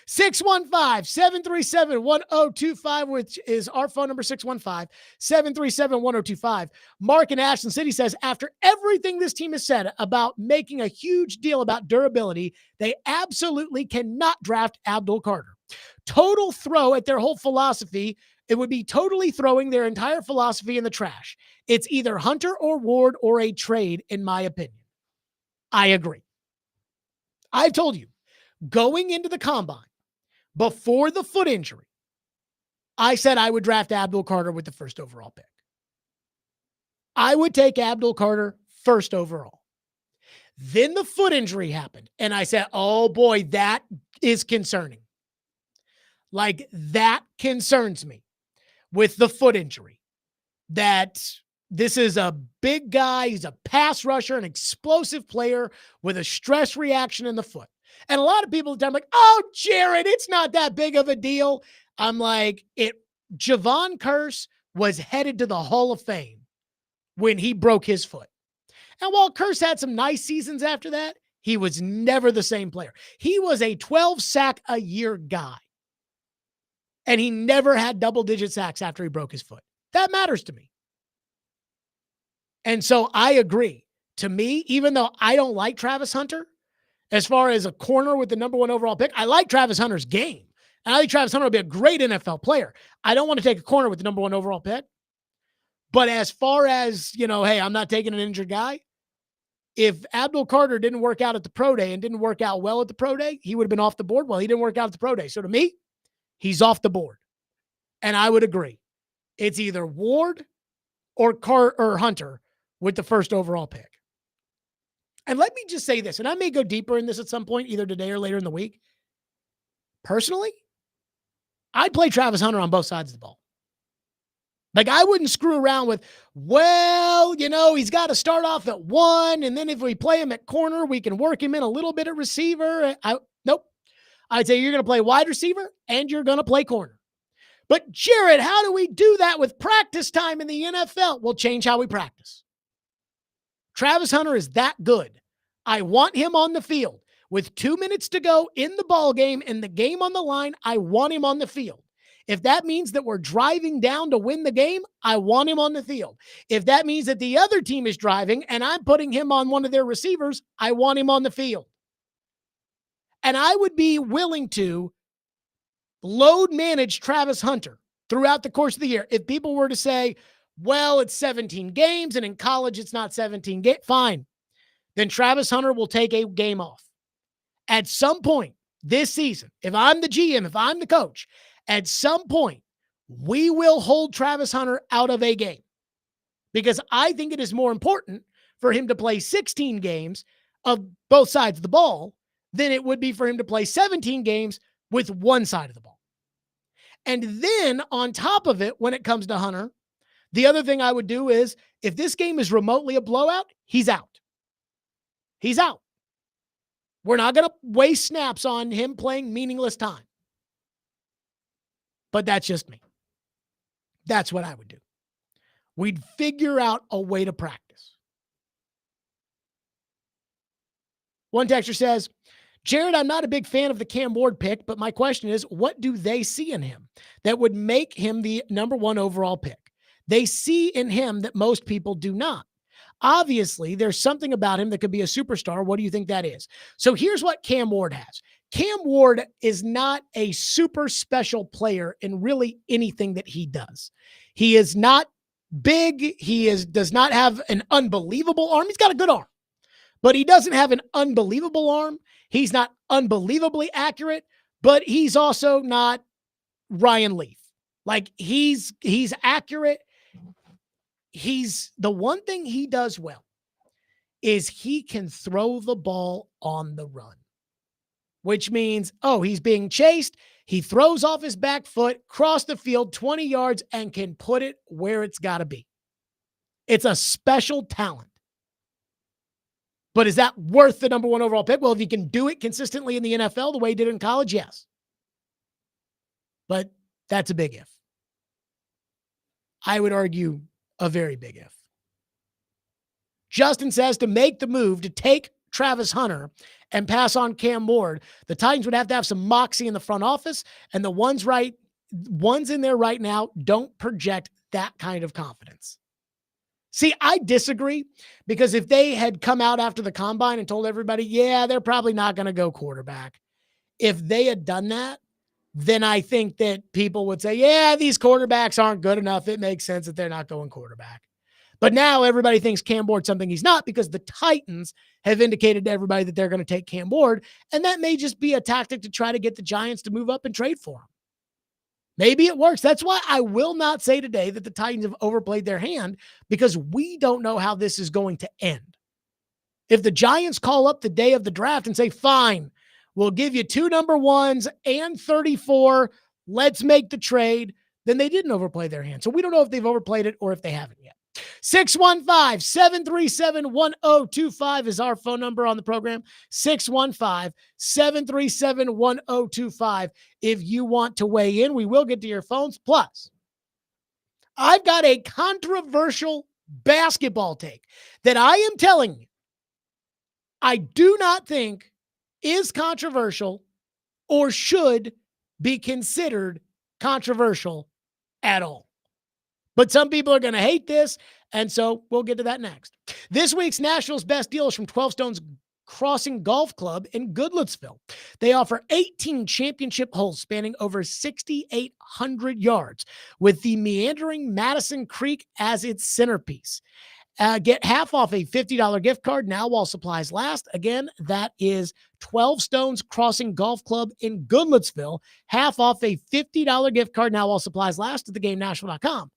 615-737-1025, which is our phone number, 615-737-1025. Mark in Ashland City says, after everything this team has said about making a huge deal about durability, they absolutely cannot draft Abdul Carter. Total throw at their whole philosophy. It would be totally throwing their entire philosophy in the trash. It's either Hunter or Ward or a trade, in my opinion. I agree. I've told you, going into the combine, before the foot injury, I said I would draft Abdul Carter with the first overall pick. I would take Abdul Carter first overall. Then the foot injury happened, and I said, oh boy, that is concerning. Like, that concerns me with the foot injury. That this is a big guy, he's a pass rusher, an explosive player with a stress reaction in the foot. And a lot of people at the time are like, oh, Jared, it's not that big of a deal. I'm like, Javon Curse was headed to the Hall of Fame when he broke his foot. And while Curse had some nice seasons after that, he was never the same player. He was a 12-sack-a-year guy. And he never had double-digit sacks after he broke his foot. That matters to me. And so I agree. To me, even though I don't like Travis Hunter, as far as a corner with the number 1 overall pick, I like Travis Hunter's game. And I think Travis Hunter will be a great NFL player. I don't want to take a corner with the number 1 overall pick. But as far as, hey, I'm not taking an injured guy. If Abdul Carter didn't work out at the pro day and didn't work out well at the pro day, he would have been off the board. Well, he didn't work out at the pro day. So to me, he's off the board. And I would agree. It's either Ward or Hunter with the first overall pick. And let me just say this, and I may go deeper in this at some point, either today or later in the week. Personally, I'd play Travis Hunter on both sides of the ball. Like, I wouldn't screw around with, he's got to start off at 1, and then if we play him at corner, we can work him in a little bit at receiver. Nope. I'd say you're going to play wide receiver, and you're going to play corner. But, Jared, how do we do that with practice time in the NFL? We'll change how we practice. Travis Hunter is that good. I want him on the field. With 2 minutes to go in the ball game and the game on the line, I want him on the field. If that means that we're driving down to win the game, I want him on the field. If that means that the other team is driving and I'm putting him on one of their receivers, I want him on the field. And I would be willing to load manage Travis Hunter throughout the course of the year. If people were to say, well, it's 17 games, and in college it's not 17 games, fine. Then Travis Hunter will take a game off. At some point this season, if I'm the GM, if I'm the coach, at some point, we will hold Travis Hunter out of a game. Because I think it is more important for him to play 16 games of both sides of the ball than it would be for him to play 17 games with one side of the ball. And then on top of it, when it comes to Hunter, the other thing I would do is, if this game is remotely a blowout, he's out. He's out. We're not going to waste snaps on him playing meaningless time. But that's just me. That's what I would do. We'd figure out a way to practice. One texter says, Jared, I'm not a big fan of the Cam Ward pick, but my question is, what do they see in him that would make him the number 1 overall pick? They see in him that most people do not. Obviously, there's something about him that could be a superstar. What do you think that is? So here's what Cam Ward has. Cam Ward is not a super special player in really anything that he does. He is not big. Does not have an unbelievable arm. He's got a good arm, but he doesn't have an unbelievable arm. He's not unbelievably accurate, but he's also not Ryan Leaf. Like, he's accurate. The one thing he does well is he can throw the ball on the run, which means, he's being chased. He throws off his back foot, cross the field 20 yards, and can put it where it's got to be. It's a special talent. But is that worth the number 1 overall pick? Well, if he can do it consistently in the NFL the way he did in college, yes. But that's a big if. I would argue a very big if. Justin says to make the move to take Travis Hunter and pass on Cam Ward, the Titans would have to have some moxie in the front office, and the ones in there right now don't project that kind of confidence. See, I disagree, because if they had come out after the combine and told everybody, yeah, they're probably not going to go quarterback, if they had done that, then I think that people would say, yeah, these quarterbacks aren't good enough. It makes sense that they're not going quarterback. But now everybody thinks Cam Ward's something he's not, because the Titans have indicated to everybody that they're going to take Cam Ward, and that may just be a tactic to try to get the Giants to move up and trade for him. Maybe it works. That's why I will not say today that the Titans have overplayed their hand, because we don't know how this is going to end. If the Giants call up the day of the draft and say, fine, we'll give you 2 number 1s and 34, let's make the trade, then they didn't overplay their hand. So we don't know if they've overplayed it or if they haven't yet. 615-737-1025 is our phone number on the program. 615-737-1025. If you want to weigh in, we will get to your phones. Plus, I've got a controversial basketball take that I am telling you I do not think is controversial or should be considered controversial at all. But some people are going to hate this, and so we'll get to that next. This week's Nationals Best Deal is from 12 Stones Crossing Golf Club in Goodlettsville. They offer 18 championship holes spanning over 6,800 yards, with the meandering Madison Creek as its centerpiece. Get half off a $50 gift card now while supplies last. Again, that is 12 Stones Crossing Golf Club in Goodlettsville. Half off a $50 gift card now while supplies last at theGameNashville.com/deals.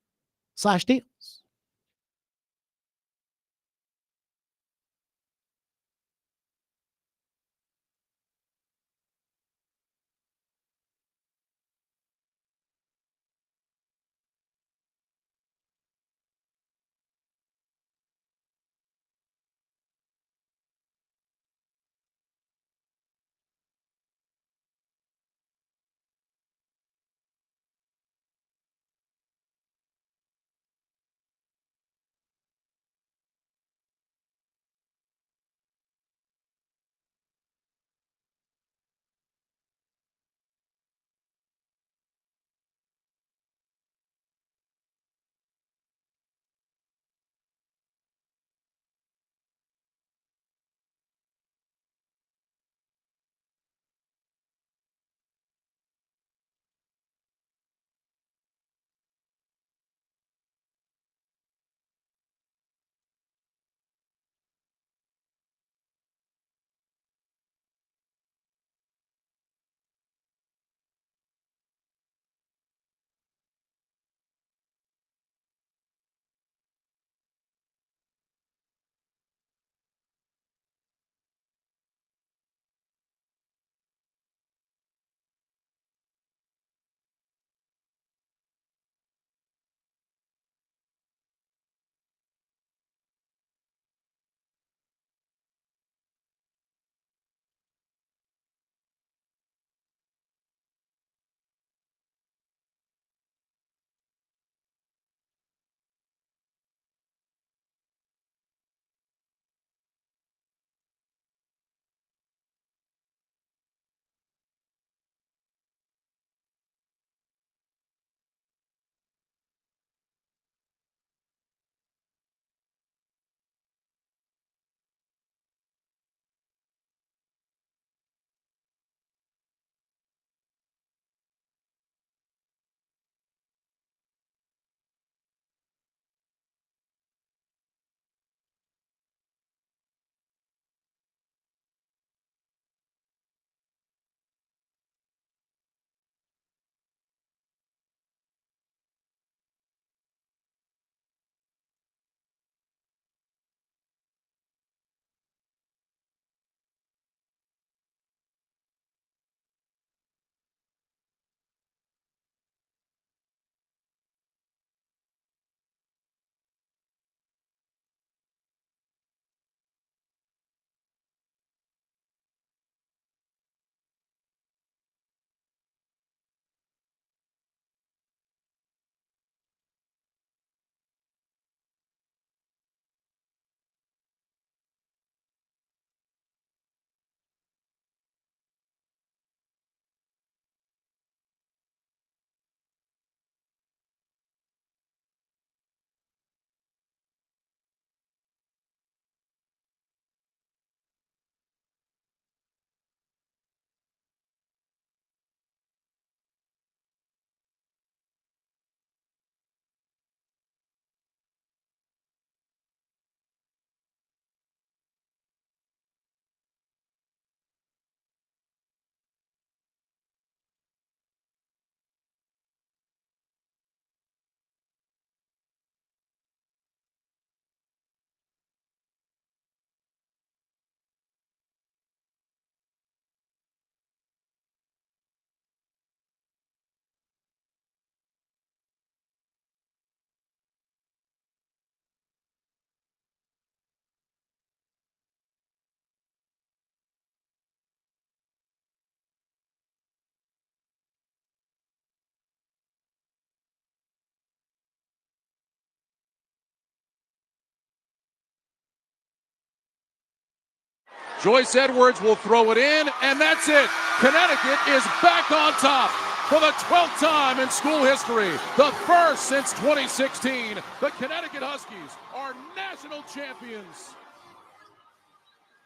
Joyce Edwards will throw it in, and that's it. Connecticut is back on top for the 12th time in school history. The first since 2016. The Connecticut Huskies are national champions.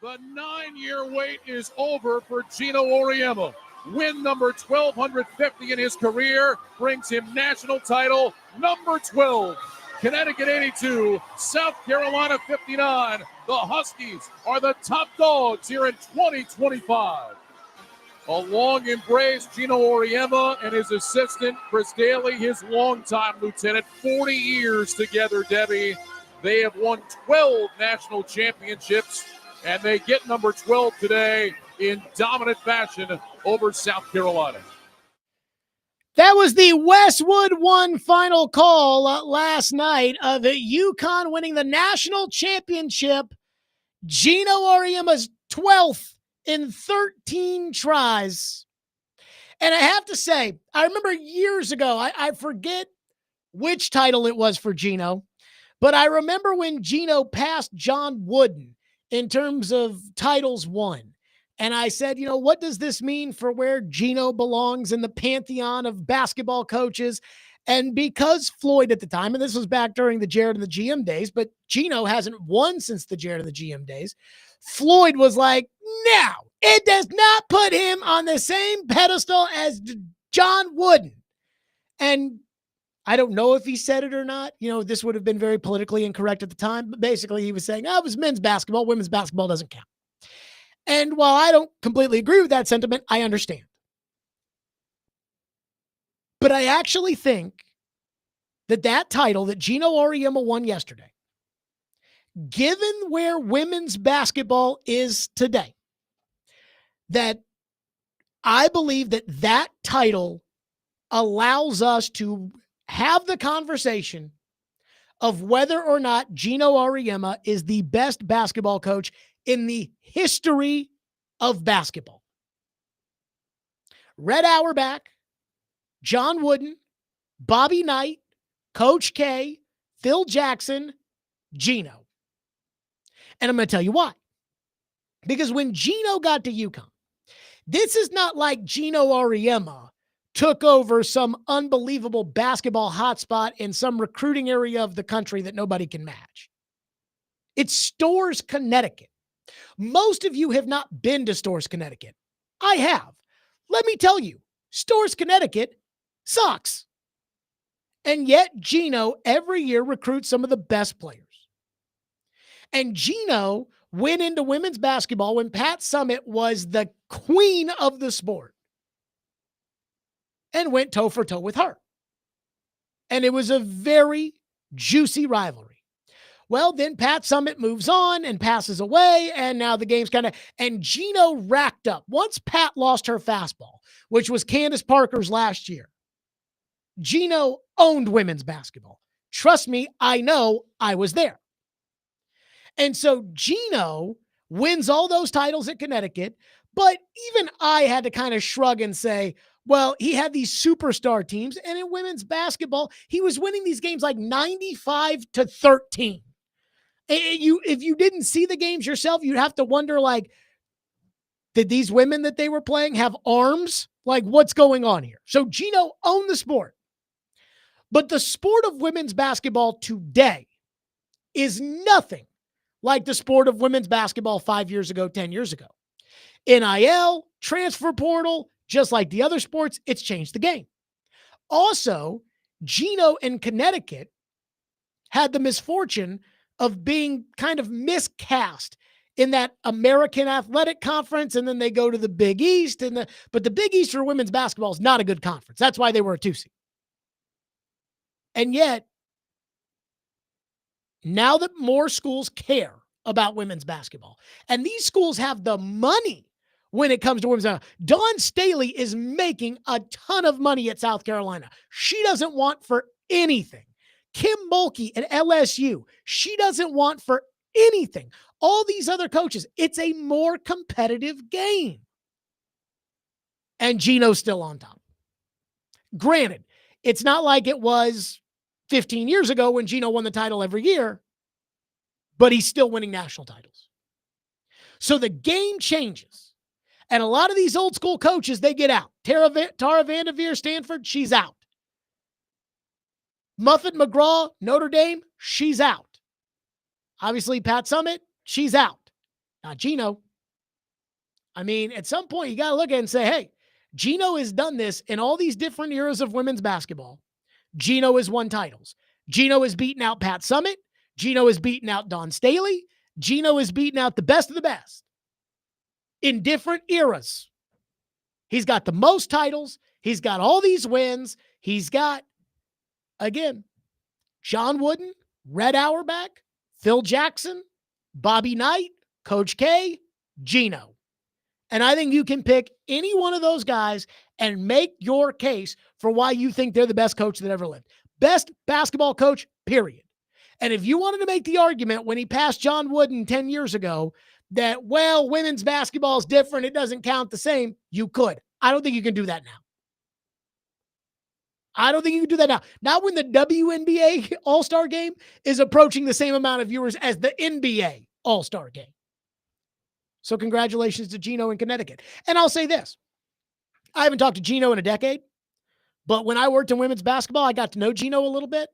The 9-year wait is over for Gino Auriemma. Win number 1,250 in his career brings him national title number 12. Connecticut 82, South Carolina 59. The Huskies are the top dogs here in 2025. A long embrace, Gino Auriemma and his assistant, Chris Daly, his longtime lieutenant, 40 years together, Debbie. They have won 12 national championships, and they get number 12 today in dominant fashion over South Carolina. That was the Westwood One final call last night of UConn winning the national championship. Gino Auriemma's 12th in 13 tries. And I have to say, I remember years ago, I forget which title it was for Gino, but I remember when Gino passed John Wooden in terms of titles won. And I said, you know, what does this mean for where Gino belongs in the pantheon of basketball coaches? And because Floyd at the time, and this was back during the Jared and the GM days, but Gino hasn't won since the Jared and the GM days, Floyd was like, no, it does not put him on the same pedestal as John Wooden. And I don't know if he said it or not. You know, this would have been very politically incorrect at the time, but basically he was saying, oh, it was men's basketball. Women's basketball doesn't count. And while I don't completely agree with that sentiment, I understand. But I actually think that title that Gino Auriemma won yesterday, given where women's basketball is today, that I believe that title allows us to have the conversation of whether or not Gino Auriemma is the best basketball coach in the history of basketball. Red Auerbach, John Wooden, Bobby Knight, Coach K, Phil Jackson, Gino. And I'm going to tell you why. Because when Gino got to UConn, this is not like Gino Auriemma took over some unbelievable basketball hotspot in some recruiting area of the country that nobody can match. It's Storrs, Connecticut. Most of you have not been to Storrs, Connecticut. I have. Let me tell you, Storrs, Connecticut sucks. And yet Gino every year recruits some of the best players. And Gino went into women's basketball when Pat Summitt was the queen of the sport and went toe for toe with her. And it was a very juicy rivalry. Well, then Pat Summitt moves on and passes away, and now the game's and Gino racked up. Once Pat lost her fastball, which was Candace Parker's last year, Gino owned women's basketball. Trust me, I know, I was there. And so Gino wins all those titles at Connecticut, but even I had to kind of shrug and say, well, he had these superstar teams, and in women's basketball, he was winning these games like 95-13. If you didn't see the games yourself, you'd have to wonder, like, did these women that they were playing have arms? Like, what's going on here? So Gino owned the sport. But the sport of women's basketball today is nothing like the sport of women's basketball 5 years ago, 10 years ago. NIL, transfer portal, just like the other sports, it's changed the game. Also, Gino in Connecticut had the misfortune of being kind of miscast in that American Athletic Conference, and then they go to the Big East, but the Big East for women's basketball is not a good conference. That's why they were a 2 seed. And yet, now that more schools care about women's basketball, and these schools have the money when it comes to women's basketball. Dawn Staley is making a ton of money at South Carolina. She doesn't want for anything. Kim Mulkey at LSU, she doesn't want for anything. All these other coaches, it's a more competitive game. And Gino's still on top. Granted, it's not like it was 15 years ago when Gino won the title every year, but he's still winning national titles. So the game changes. And a lot of these old school coaches, they get out. Tara Vanderveer, Stanford, she's out. Muffet McGraw, Notre Dame, she's out. Obviously, Pat Summitt, she's out. Not Gino. I mean, at some point, you got to look at it and say, hey, Gino has done this in all these different eras of women's basketball. Gino has won titles. Gino has beaten out Pat Summitt. Gino has beaten out Don Staley. Gino has beaten out the best of the best in different eras. He's got the most titles. He's got all these wins. He's got, again, John Wooden, Red Auerbach, Phil Jackson, Bobby Knight, Coach K, Gino. And I think you can pick any one of those guys and make your case for why you think they're the best coach that ever lived. Best basketball coach, period. And if you wanted to make the argument when he passed John Wooden 10 years ago that, well, women's basketball is different, it doesn't count the same, you could. I don't think you can do that now. I don't think you can do that now. Not when the WNBA All-Star Game is approaching the same amount of viewers as the NBA All-Star Game. So congratulations to Gino in Connecticut. And I'll say this. I haven't talked to Gino in a decade, but when I worked in women's basketball, I got to know Gino a little bit.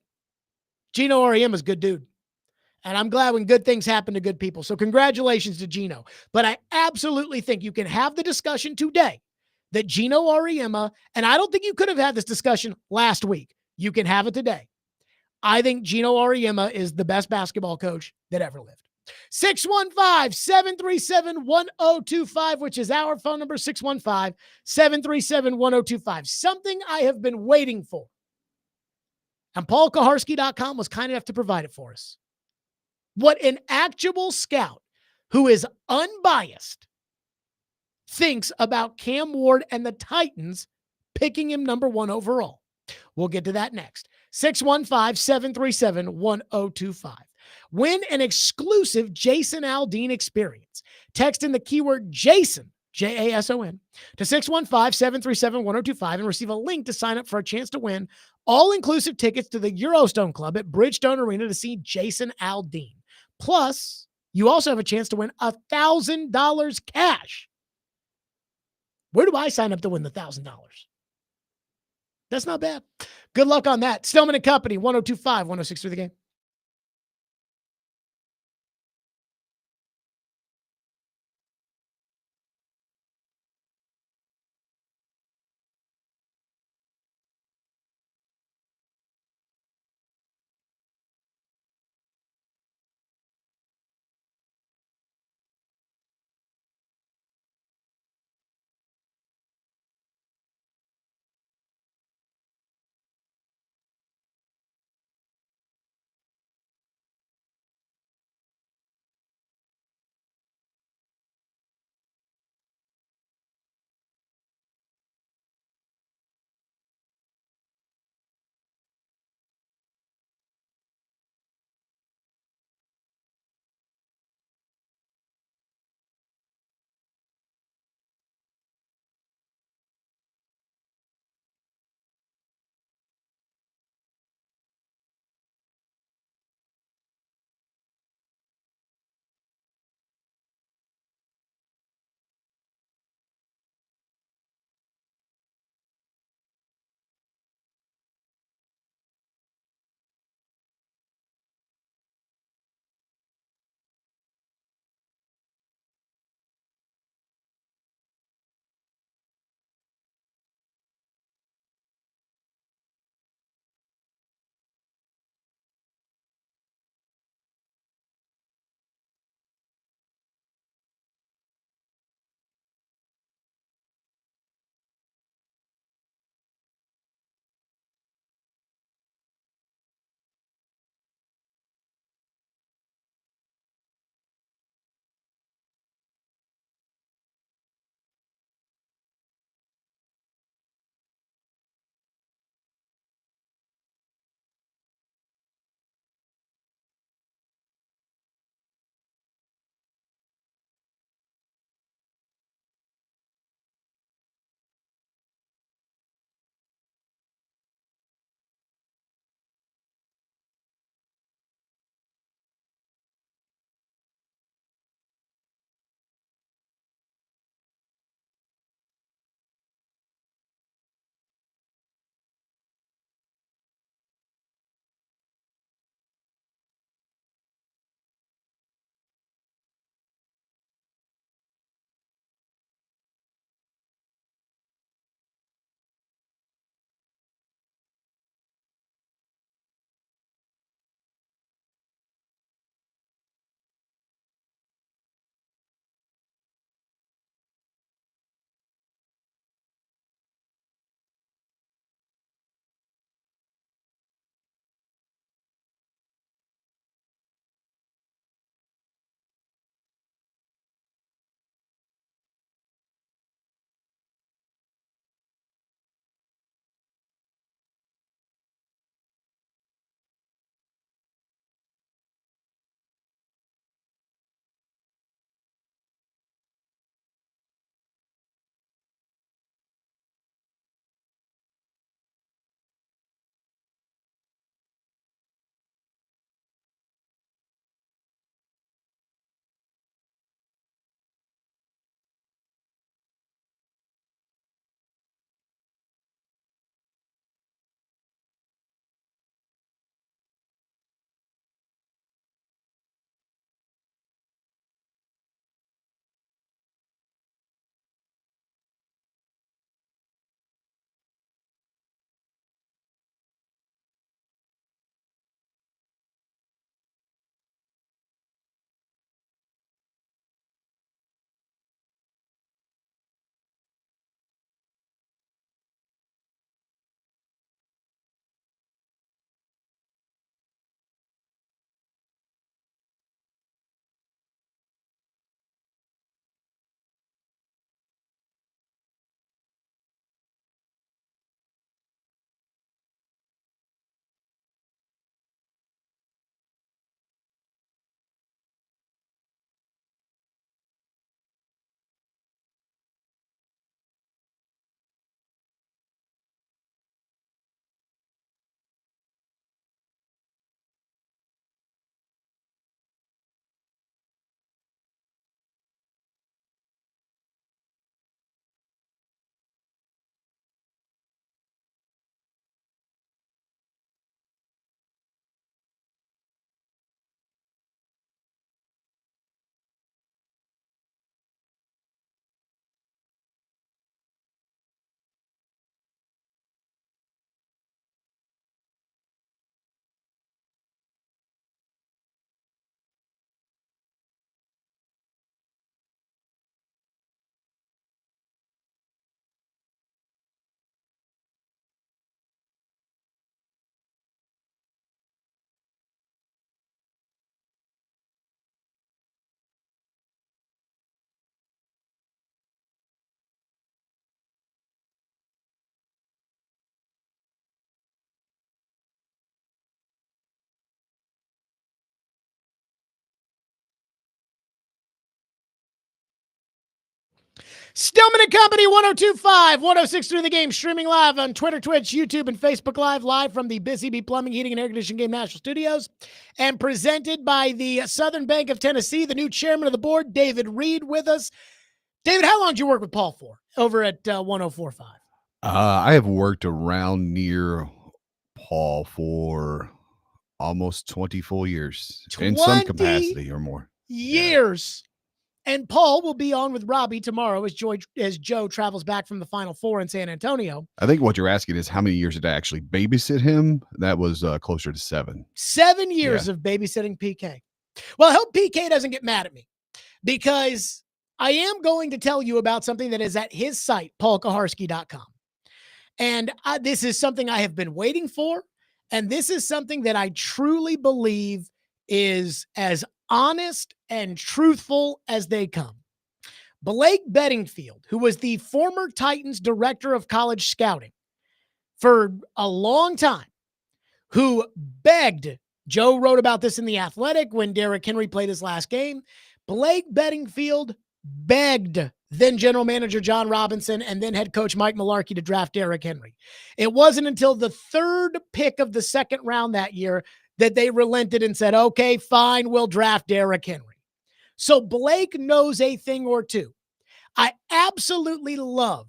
Gino Auriemma is a good dude. And I'm glad when good things happen to good people. So congratulations to Gino. But I absolutely think you can have the discussion today that Gino Auriemma, and I don't think you could have had this discussion last week. You can have it today. I think Gino Auriemma is the best basketball coach that ever lived. 615-737-1025, which is our phone number, 615-737-1025. Something I have been waiting for. And PaulKaharski.com was kind enough to provide it for us. What an actual scout who is unbiased thinks about Cam Ward and the Titans picking him number 1 overall. We'll get to that next. 615-737-1025. Win an exclusive Jason Aldean experience. Text in the keyword Jason, Jason, to 615-737-1025 and receive a link to sign up for a chance to win all-inclusive tickets to the Eurostone Club at Bridgestone Arena to see Jason Aldean. Plus, you also have a chance to win $1,000 cash. Where do I sign up to win the $1,000? That's not bad. Good luck on that. Stillman and Company, 102.5, 106.3 The Game. Stillman and Company, 102.5, 106.3 The Game, streaming live on Twitter, Twitch, YouTube, and Facebook live from the Busy Bee Plumbing, Heating, and Air Conditioning Game National Studios, and presented by the Southern Bank of Tennessee, the new chairman of the board, David Reed, with us. David, how long did you work with Paul for over at 104.5? I have worked around near Paul for almost 20 full years in some capacity or more. Years. And Paul will be on with Robbie tomorrow as Joe travels back from the Final Four in San Antonio. I think what you're asking is how many years did I actually babysit him? That was closer to 7. 7 years of babysitting PK. Well, I hope PK doesn't get mad at me, because I am going to tell you about something that is at his site, paulkaharski.com. And this is something I have been waiting for. And this is something that I truly believe is as honest and truthful as they come. Blake Bedingfield, who was the former Titans director of college scouting for a long time, who begged, Joe wrote about this in The Athletic when Derrick Henry played his last game. Blake Bedingfield begged then general manager John Robinson and then head coach Mike Mularkey to draft Derrick Henry. It wasn't until the 3rd pick of the 2nd round that year that they relented and said, okay, fine, we'll draft Derrick Henry. So Blake knows a thing or two. I absolutely love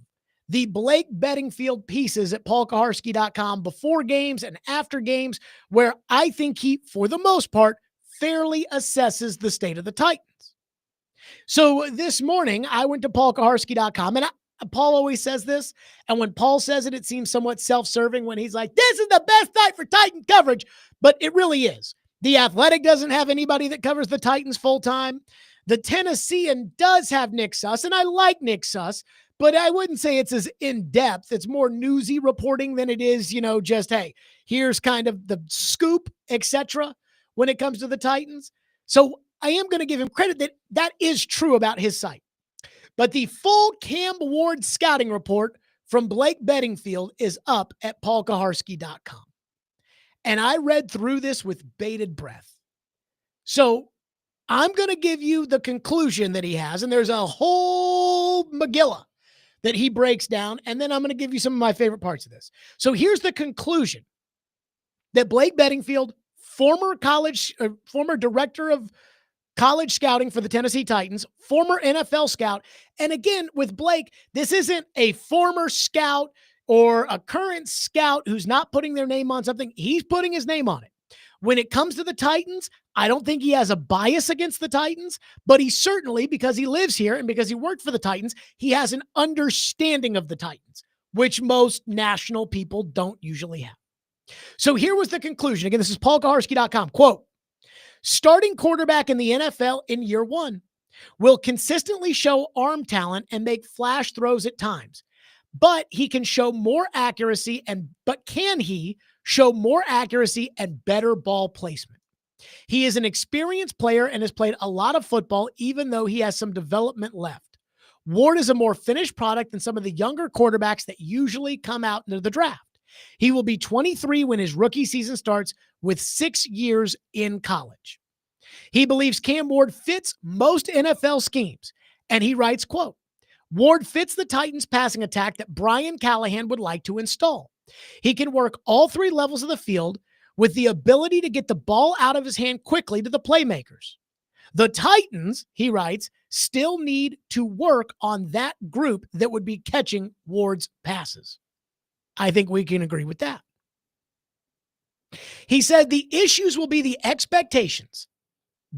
the Blake Bedingfield pieces at paulkaharski.com before games and after games, where I think he, for the most part, fairly assesses the state of the Titans. So this morning, I went to paulkaharski.com, and Paul always says this, and when Paul says it, it seems somewhat self-serving when he's like, this is the best night for Titan coverage, but it really is. The Athletic doesn't have anybody that covers the Titans full-time. The Tennessean does have Nick Suss, and I like Nick Suss, but I wouldn't say it's as in-depth. It's more newsy reporting than it is, just, hey, here's kind of the scoop, etc. when it comes to the Titans. So I am going to give him credit that is true about his site. But the full Cam Ward scouting report from Blake Bedingfield is up at paulkaharski.com. And I read through this with bated breath. So I'm going to give you the conclusion that he has, and there's a whole Megillah that he breaks down, and then I'm going to give you some of my favorite parts of this. So here's the conclusion that Blake Bedingfield, former director of college scouting for the Tennessee Titans, former NFL scout. And again, with Blake, this isn't a former scout or a current scout who's not putting their name on something. He's putting his name on it. When it comes to the Titans, I don't think he has a bias against the Titans, but he certainly, because he lives here and because he worked for the Titans, he has an understanding of the Titans, which most national people don't usually have. So here was the conclusion. Again, this is paulkaharski.com. Quote, starting quarterback in the NFL in year 1 will consistently show arm talent and make flash throws at times, but he can show more accuracy can he show more accuracy and better ball placement? He is an experienced player and has played a lot of football, even though he has some development left. Ward is a more finished product than some of the younger quarterbacks that usually come out into the draft. He will be 23 when his rookie season starts, with 6 years in college. He believes Cam Ward fits most NFL schemes, and he writes, quote, Ward fits the Titans passing attack that Brian Callahan would like to install. He can work all 3 levels of the field with the ability to get the ball out of his hand quickly to the playmakers. The Titans, he writes, still need to work on that group that would be catching Ward's passes. I think we can agree with that. He said the issues will be the expectations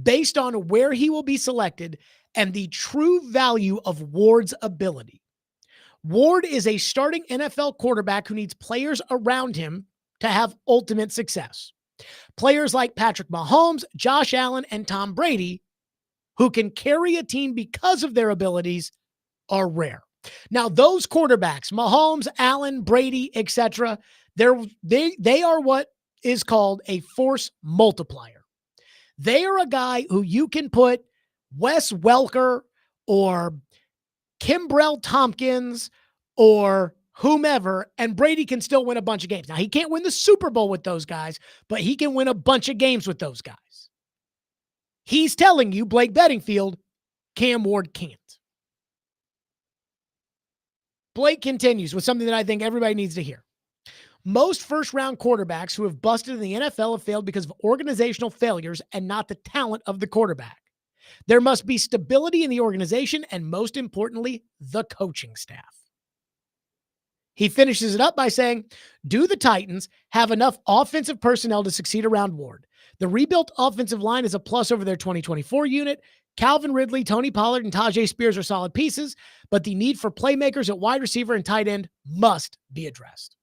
based on where he will be selected and the true value of Ward's ability. Ward is a starting NFL quarterback who needs players around him to have ultimate success. Players like Patrick Mahomes, Josh Allen, and Tom Brady, who can carry a team because of their abilities, are rare. Now, those quarterbacks, Mahomes, Allen, Brady, etc., they are what is called a force multiplier. They are a guy who you can put Wes Welker or Kimbrell Tompkins or whomever, and Brady can still win a bunch of games. Now, he can't win the Super Bowl with those guys, but he can win a bunch of games with those guys. He's telling you, Blake Bedingfield, Cam Ward can't. Blake continues with something that I think everybody needs to hear. Most first-round quarterbacks who have busted in the NFL have failed because of organizational failures and not the talent of the quarterback. There must be stability in the organization and, most importantly, the coaching staff. He finishes it up by saying, do the Titans have enough offensive personnel to succeed around Ward? The rebuilt offensive line is a plus over their 2024 unit. Calvin Ridley, Tony Pollard, and Tajay Spears are solid pieces, but the need for playmakers at wide receiver and tight end must be addressed.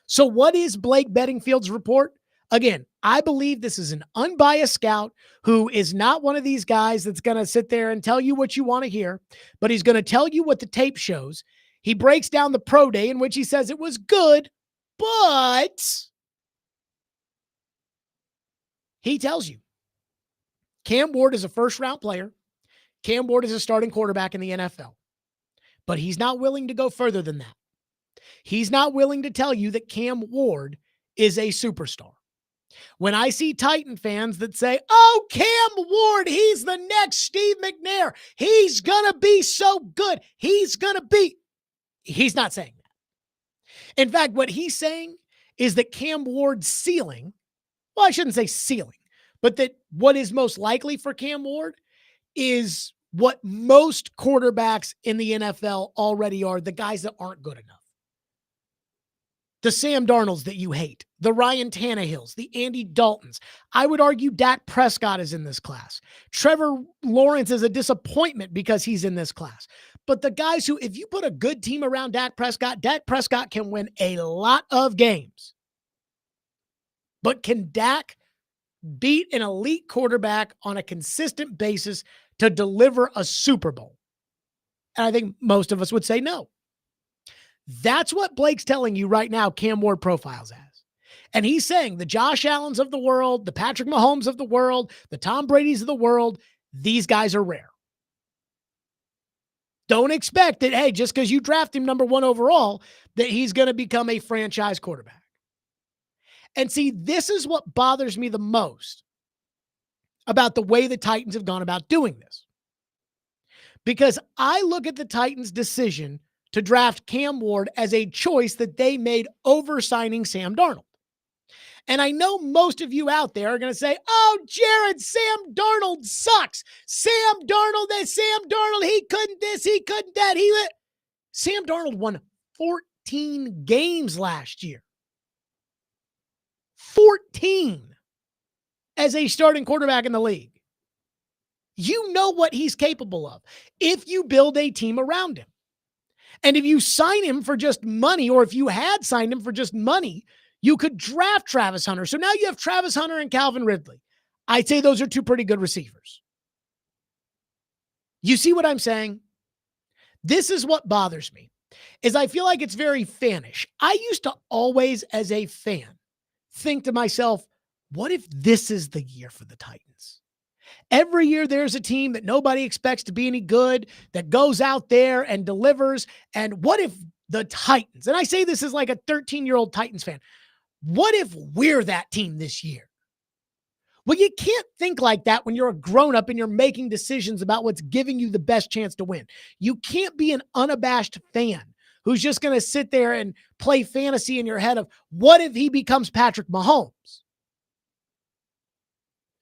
So what is Blake Bedingfield's report? Again, I believe this is an unbiased scout who is not one of these guys that's going to sit there and tell you what you want to hear, but he's going to tell you what the tape shows. He breaks down the pro day in which he says it was good, but he tells you Cam Ward is a first-round player. Cam Ward is a starting quarterback in the NFL, but he's not willing to go further than that. He's not willing to tell you that Cam Ward is a superstar. When I see Titan fans that say, oh, Cam Ward, he's the next Steve McNair. He's going to be so good. He's not saying that. In fact, what he's saying is that Cam Ward's ceiling, well, I shouldn't say ceiling, but that what is most likely for Cam Ward is what most quarterbacks in the NFL already are, the guys that aren't good enough. The Sam Darnolds that you hate, the Ryan Tannehills, the Andy Daltons. I would argue Dak Prescott is in this class. Trevor Lawrence is a disappointment because he's in this class. But the guys who, if you put a good team around Dak Prescott can win a lot of games. But can Dak beat an elite quarterback on a consistent basis to deliver a Super Bowl? And I think most of us would say no. That's what Blake's telling you right now Cam Ward profiles as. And he's saying the Josh Allens of the world, the Patrick Mahomes of the world, the Tom Brady's of the world, these guys are rare. Don't expect that, hey, just because you draft him number 1 overall, that he's going to become a franchise quarterback. And see, this is what bothers me the most about the way the Titans have gone about doing this. Because I look at the Titans' decision to draft Cam Ward as a choice that they made over signing Sam Darnold. And I know most of you out there are going to say, oh, Jared, Sam Darnold sucks. Sam Darnold, he couldn't this, he couldn't that. Sam Darnold won 14 games last year. 14 as a starting quarterback in the league. You know what he's capable of if you build a team around him. And if you sign him for just money, or if you had signed him for just money, you could draft Travis Hunter. So now you have Travis Hunter and Calvin Ridley. I'd say those are two pretty good receivers. You see what I'm saying? This is what bothers me, is I feel like it's very fanish. I used to always, as a fan, think to myself, what if this is the year for the Titans? Every year there's a team that nobody expects to be any good that goes out there and delivers. And what if the Titans, and I say this as like a 13-year-old Titans fan, what if we're that team this year? Well, you can't think like that when you're a grown-up and you're making decisions about what's giving you the best chance to win. You can't be an unabashed fan who's just going to sit there and play fantasy in your head of what if he becomes Patrick Mahomes?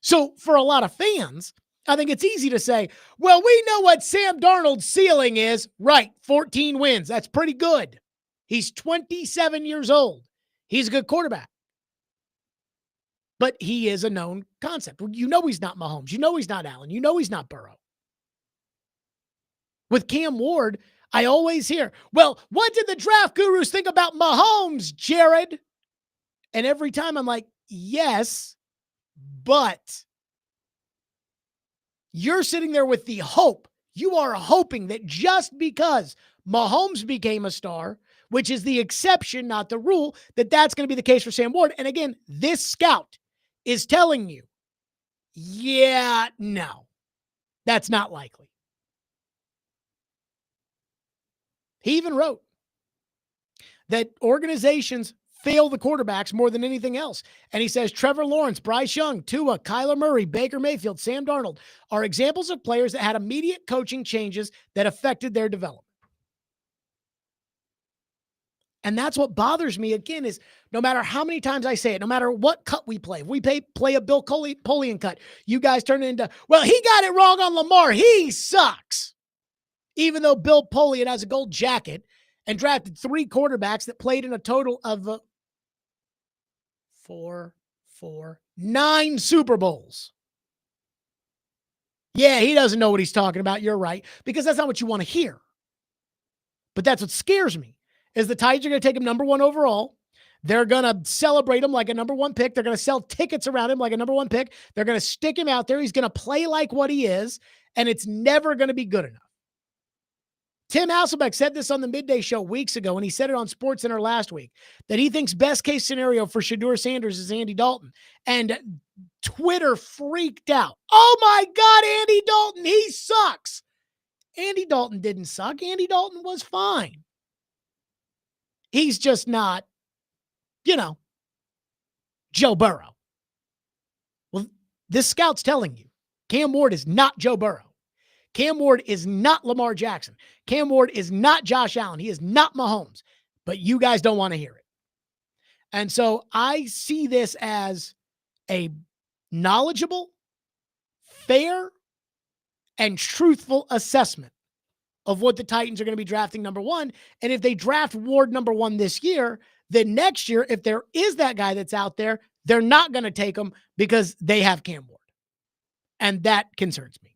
So for a lot of fans, I think it's easy to say, well, we know what Sam Darnold's ceiling is. Right, 14 wins. That's pretty good. He's 27 years old. He's a good quarterback. But he is a known concept. You know he's not Mahomes. You know he's not Allen. You know he's not Burrow. With Cam Ward, I always hear, well, what did the draft gurus think about Mahomes, Jared? And every time I'm like, yes, but you're sitting there with the hope. You are hoping that just because Mahomes became a star, which is the exception, not the rule, that that's going to be the case for Sam Ward. And again, this scout is telling you, yeah, no, that's not likely. He even wrote that organizations fail the quarterbacks more than anything else. And he says Trevor Lawrence, Bryce Young, Tua, Kyler Murray, Baker Mayfield, Sam Darnold are examples of players that had immediate coaching changes that affected their development. And that's what bothers me again is no matter how many times I say it, no matter what cut we play, if we play a Bill Polian cut, you guys turn it into, well, he got it wrong on Lamar. He sucks. Even though Bill Polian has a gold jacket and drafted 3 quarterbacks that played in a total of 9 Super Bowls. Yeah, he doesn't know what he's talking about. You're right. Because that's not what you want to hear. But that's what scares me, is the Titans are going to take him number 1 overall. They're going to celebrate him like a number 1 pick. They're going to sell tickets around him like a number 1 pick. They're going to stick him out there. He's going to play like what he is, and it's never going to be good enough. Tim Hasselbeck said this on the Midday Show weeks ago, and he said it on SportsCenter last week, that he thinks best case scenario for Shedeur Sanders is Andy Dalton. And Twitter freaked out. Oh my God, Andy Dalton, he sucks. Andy Dalton didn't suck. Andy Dalton was fine. He's just not, Joe Burrow. Well, this scout's telling you, Cam Ward is not Joe Burrow. Cam Ward is not Lamar Jackson. Cam Ward is not Josh Allen. He is not Mahomes. But you guys don't want to hear it. And so I see this as a knowledgeable, fair, and truthful assessment of what the Titans are going to be drafting number 1. And if they draft Ward number 1 this year, then next year, if there is that guy that's out there, they're not going to take him because they have Cam Ward. And that concerns me.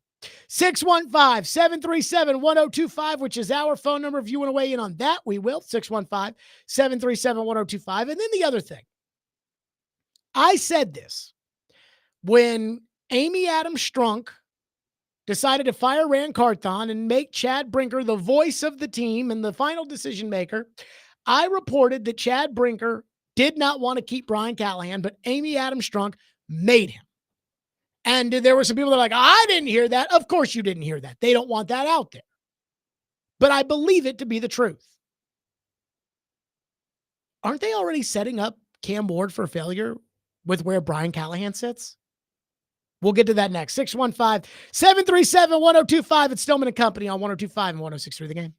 615-737-1025, which is our phone number. If you want to weigh in on that, we will. 615-737-1025. And then the other thing, I said this when Amy Adams Strunk decided to fire Rand Carthon and make Chad Brinker the voice of the team and the final decision maker. I reported that Chad Brinker did not want to keep Brian Callahan, but Amy Adams Strunk made him. And there were some people that are like, I didn't hear that. Of course you didn't hear that. They don't want that out there. But I believe it to be the truth. Aren't they already setting up Cam Ward for failure with where Brian Callahan sits? We'll get to that next. 615-737-1025. It's Stillman and Company on 102.5 and 106.3 The Game.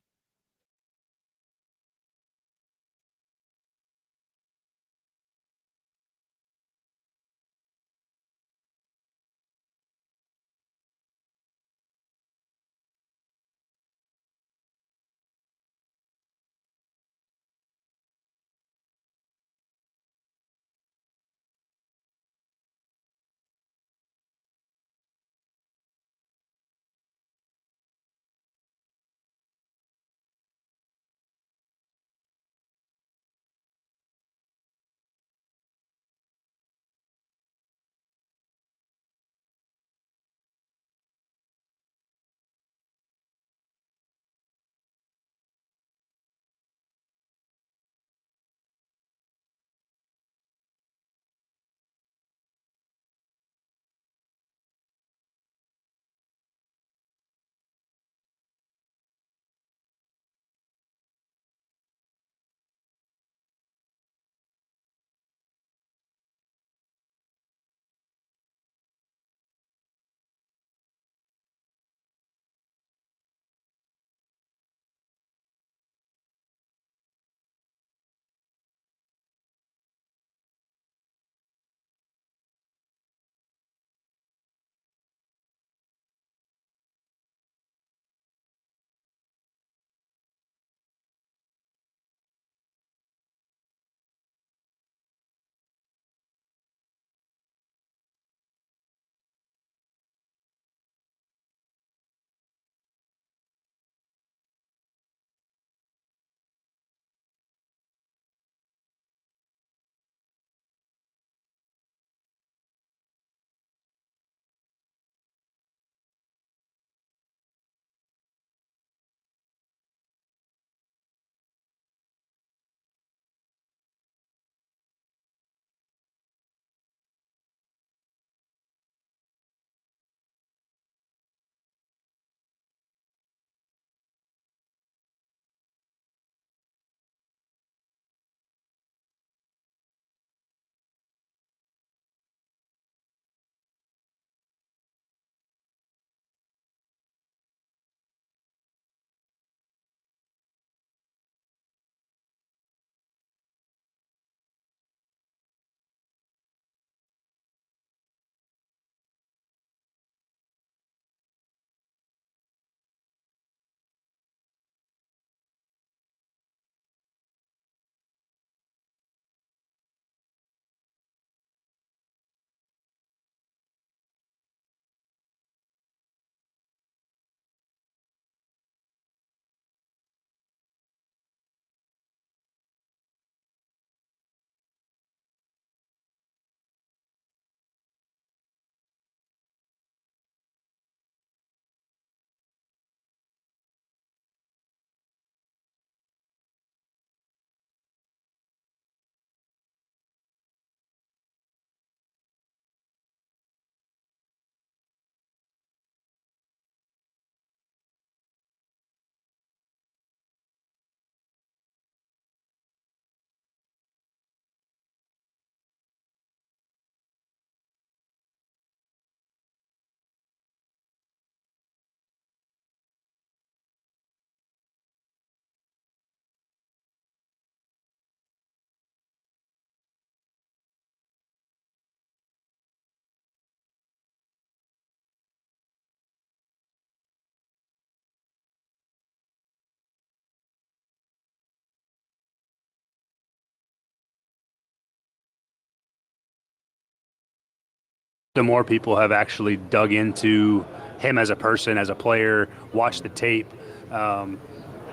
the more people have actually dug into him as a person, as a player, watched the tape,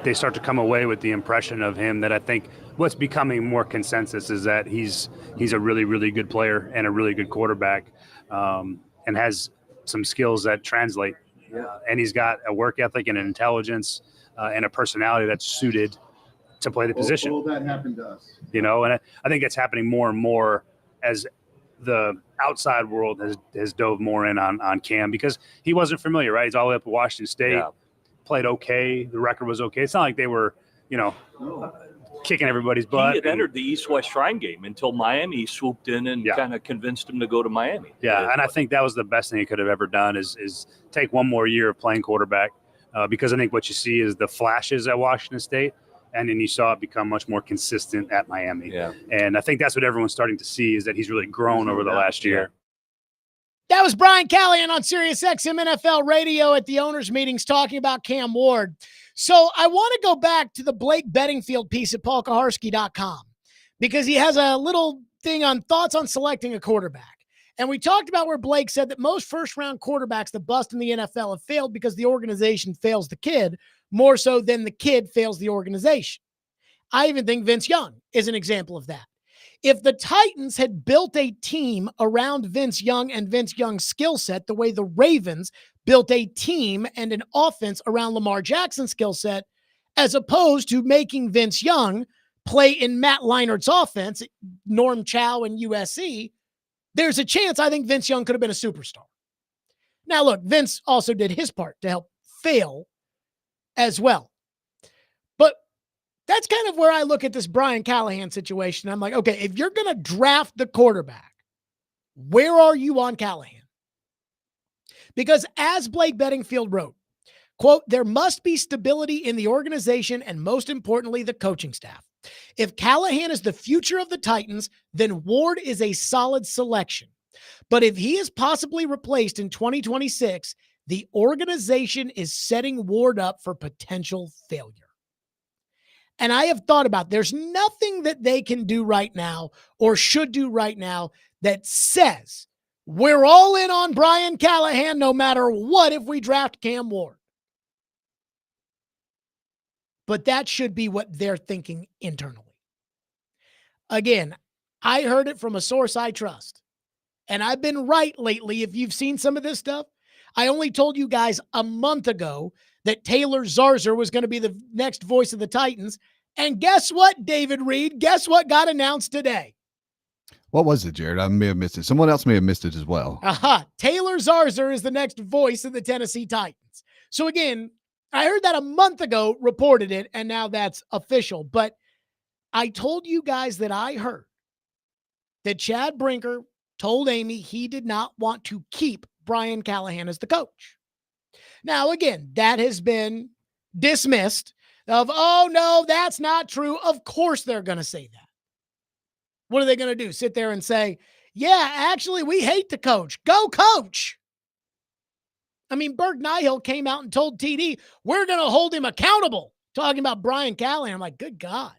they start to come away with the impression of him that I think what's becoming more consensus is that he's a really, really good player and a really good quarterback, and has some skills that translate. And he's got a work ethic and an intelligence and a personality that's suited to play the position. Will that happen to us? And I think it's happening more and more as the outside world has dove more in on Cam, because he wasn't familiar, right? He's all the way up at Washington State, played okay. The record was okay. It's not like they were, kicking everybody's butt. He had entered the East-West Shrine game until Miami swooped in and kind of convinced him to go to Miami. Yeah, and I think that was the best thing he could have ever done is take one more year of playing quarterback, because I think what you see is the flashes at Washington State, and then you saw it become much more consistent at Miami. Yeah. And I think that's what everyone's starting to see, is that he's really grown over the last year. That was Brian Callahan on SiriusXM NFL Radio at the owners' meetings talking about Cam Ward. So I want to go back to the Blake Bedingfield piece at paulkaharski.com, because he has a little thing on thoughts on selecting a quarterback. And we talked about where Blake said that most first-round quarterbacks that bust in the NFL have failed because the organization fails the kid more so than the kid fails the organization. I even think Vince Young is an example of that. If the Titans had built a team around Vince Young and Vince Young's skill set the way the Ravens built a team and an offense around Lamar Jackson's skill set, as opposed to making Vince Young play in Matt Leinert's offense, Norm Chow and USC, there's a chance I think Vince Young could have been a superstar. Now, look, Vince also did his part to help fail as well. But that's kind of where I look at this Brian Callahan situation. I'm like, okay, if you're going to draft the quarterback, where are you on Callahan? Because as Blake Bedingfield wrote, quote, there must be stability in the organization and most importantly, the coaching staff. If Callahan is the future of the Titans, then Ward is a solid selection. But if he is possibly replaced in 2026, the organization is setting Ward up for potential failure. And I have thought about, there's nothing that they can do right now or should do right now that says we're all in on Brian Callahan no matter what if we draft Cam Ward. But that should be what they're thinking internally. Again, I heard it from a source I trust. And I've been right lately. If you've seen some of this stuff, I only told you guys a month ago that Taylor Zarzour was going to be the next voice of the Titans. And guess what, David Reed? Guess what got announced today? What was it, Jared? I may have missed it. Someone else may have missed it as well. Taylor Zarzour is the next voice of the Tennessee Titans. So again, I heard that a month ago, reported it, and now that's official. But I told you guys that I heard that Chad Brinker told Amy he did not want to keep Brian Callahan as the coach. Now, again, that has been dismissed of, oh, no, that's not true. Of course they're going to say that. What are they going to do? Sit there and say, yeah, actually, we hate the coach. Go coach. I mean, Berg Nihill came out and told TD, we're going to hold him accountable, talking about Brian Callahan. I'm like, good God.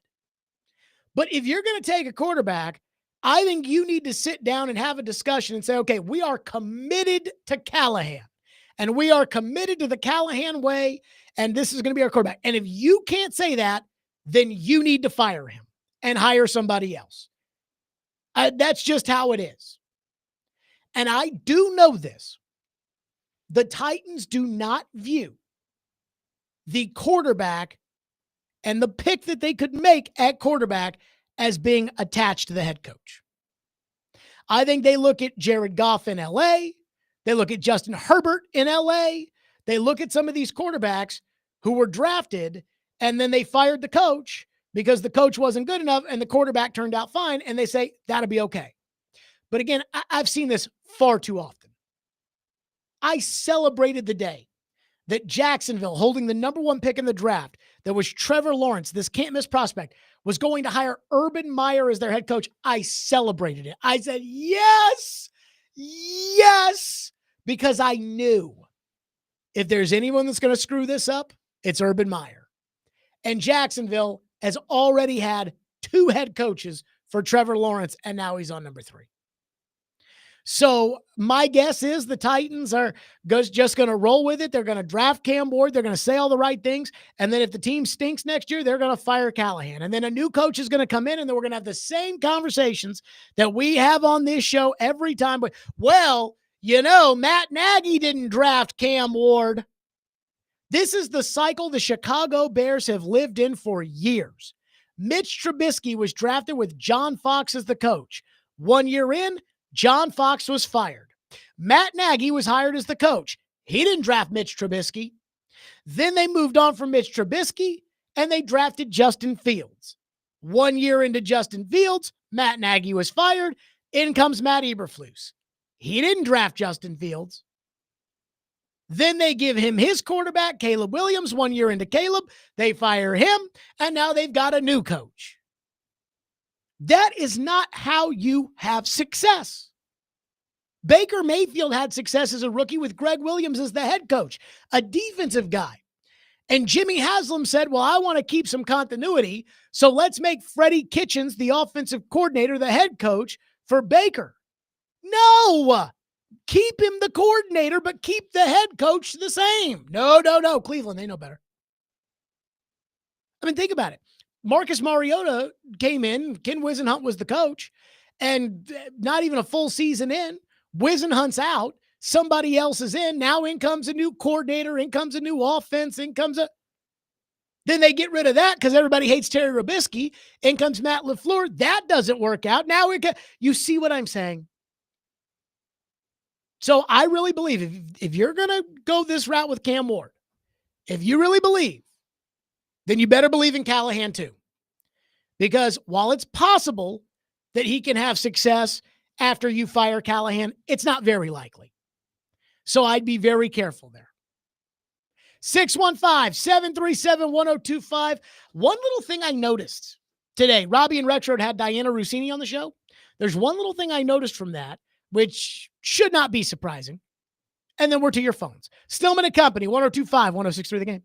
But if you're going to take a quarterback, I think you need to sit down and have a discussion and say, okay, we are committed to Callahan, and we are committed to the Callahan way, and this is going to be our quarterback. And if you can't say that, then you need to fire him and hire somebody else. That's just how it is. And I do know this. The Titans do not view the quarterback and the pick that they could make at quarterback as being attached to the head coach. I think they look at Jared Goff in LA. They look at Justin Herbert in LA. They look at some of these quarterbacks who were drafted, and then they fired the coach because the coach wasn't good enough and the quarterback turned out fine, and they say, that'll be okay. But again, I've seen this far too often. I celebrated the day that Jacksonville, holding the number one pick in the draft, that was Trevor Lawrence, this can't-miss prospect, was going to hire Urban Meyer as their head coach. I celebrated it. I said, yes, yes, because I knew if there's anyone that's going to screw this up, it's Urban Meyer. And Jacksonville has already had 2 head coaches for Trevor Lawrence, and now he's on number 3. So my guess is the Titans are just going to roll with it. They're going to draft Cam Ward. They're going to say all the right things. And then if the team stinks next year, they're going to fire Callahan. And then a new coach is going to come in, and then we're going to have the same conversations that we have on this show every time. But, well, Matt Nagy didn't draft Cam Ward. This is the cycle the Chicago Bears have lived in for years. Mitch Trubisky was drafted with John Fox as the coach. 1 year in, John Fox was fired. Matt Nagy was hired as the coach. He didn't draft Mitch Trubisky. Then they moved on from Mitch Trubisky, and they drafted Justin Fields. 1 year into Justin Fields, Matt Nagy was fired. In comes Matt Eberflus. He didn't draft Justin Fields. Then they give him his quarterback, Caleb Williams. 1 year into Caleb, they fire him, and now they've got a new coach. That is not how you have success. Baker Mayfield had success as a rookie with Greg Williams as the head coach, a defensive guy. And Jimmy Haslam said, well, I want to keep some continuity, so let's make Freddie Kitchens, the offensive coordinator, the head coach for Baker. No! Keep him the coordinator, but keep the head coach the same. No. Cleveland, they know better. I mean, think about it. Marcus Mariota came in. Ken Wisenhunt was the coach. And not even a full season in, Wisenhunt's out. Somebody else is in. Now in comes a new coordinator. In comes a new offense. Then they get rid of that because everybody hates Terry Robisky. In comes Matt LaFleur. That doesn't work out. Now you see what I'm saying? So I really believe if you're going to go this route with Cam Ward, if you really believe, then you better believe in Callahan too. Because while it's possible that he can have success after you fire Callahan, it's not very likely. So I'd be very careful there. 615-737-1025. One little thing I noticed today, Robbie and Retro had Diana Rossini on the show. There's one little thing I noticed from that, which should not be surprising. And then we're to your phones. Stillman & Company, 1025-1063 The Game.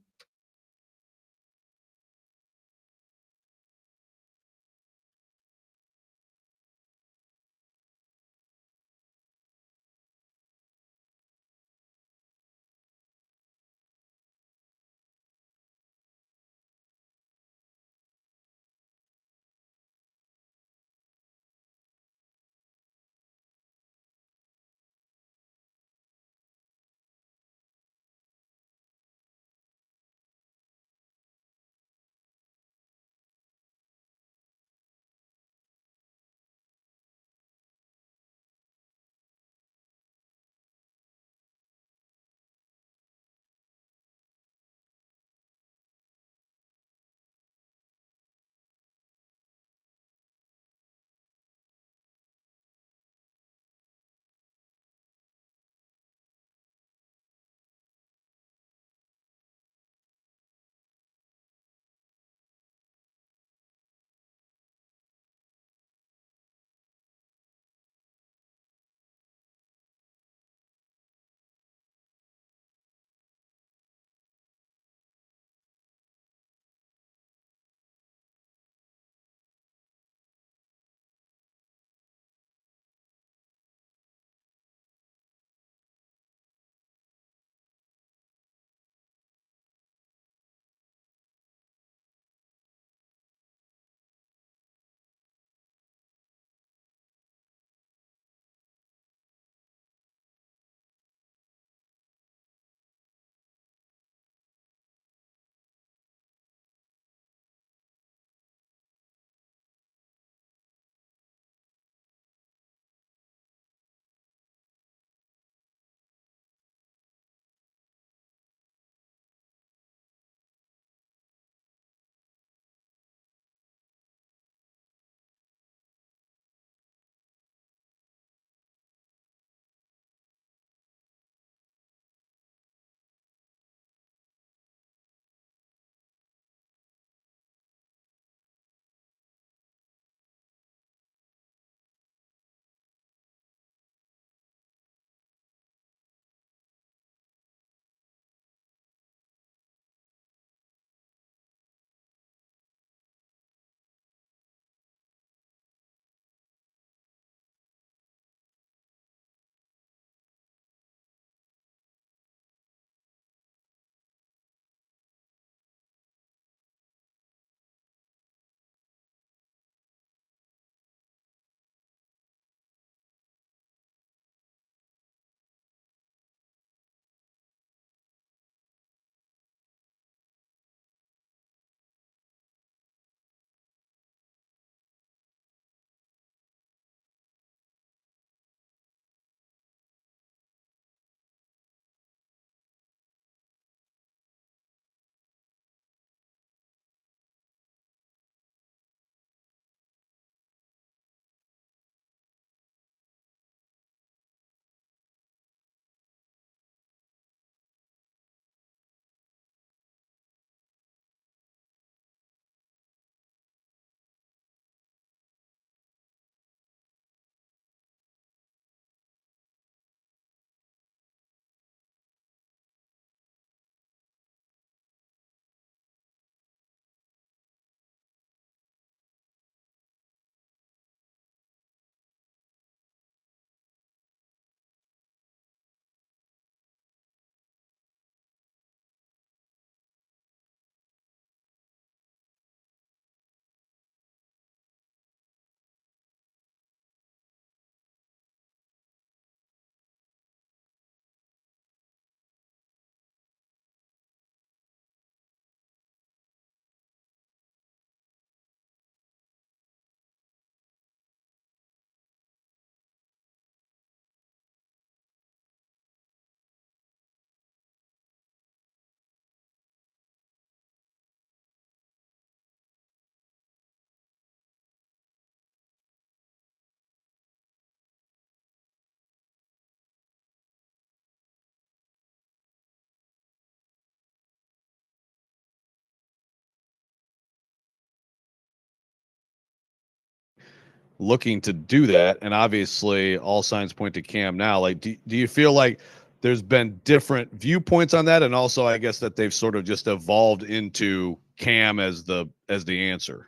looking to do that, and obviously all signs point to Cam now. Like, do you feel like there's been different viewpoints on that, and also I guess that they've sort of just evolved into Cam as the answer?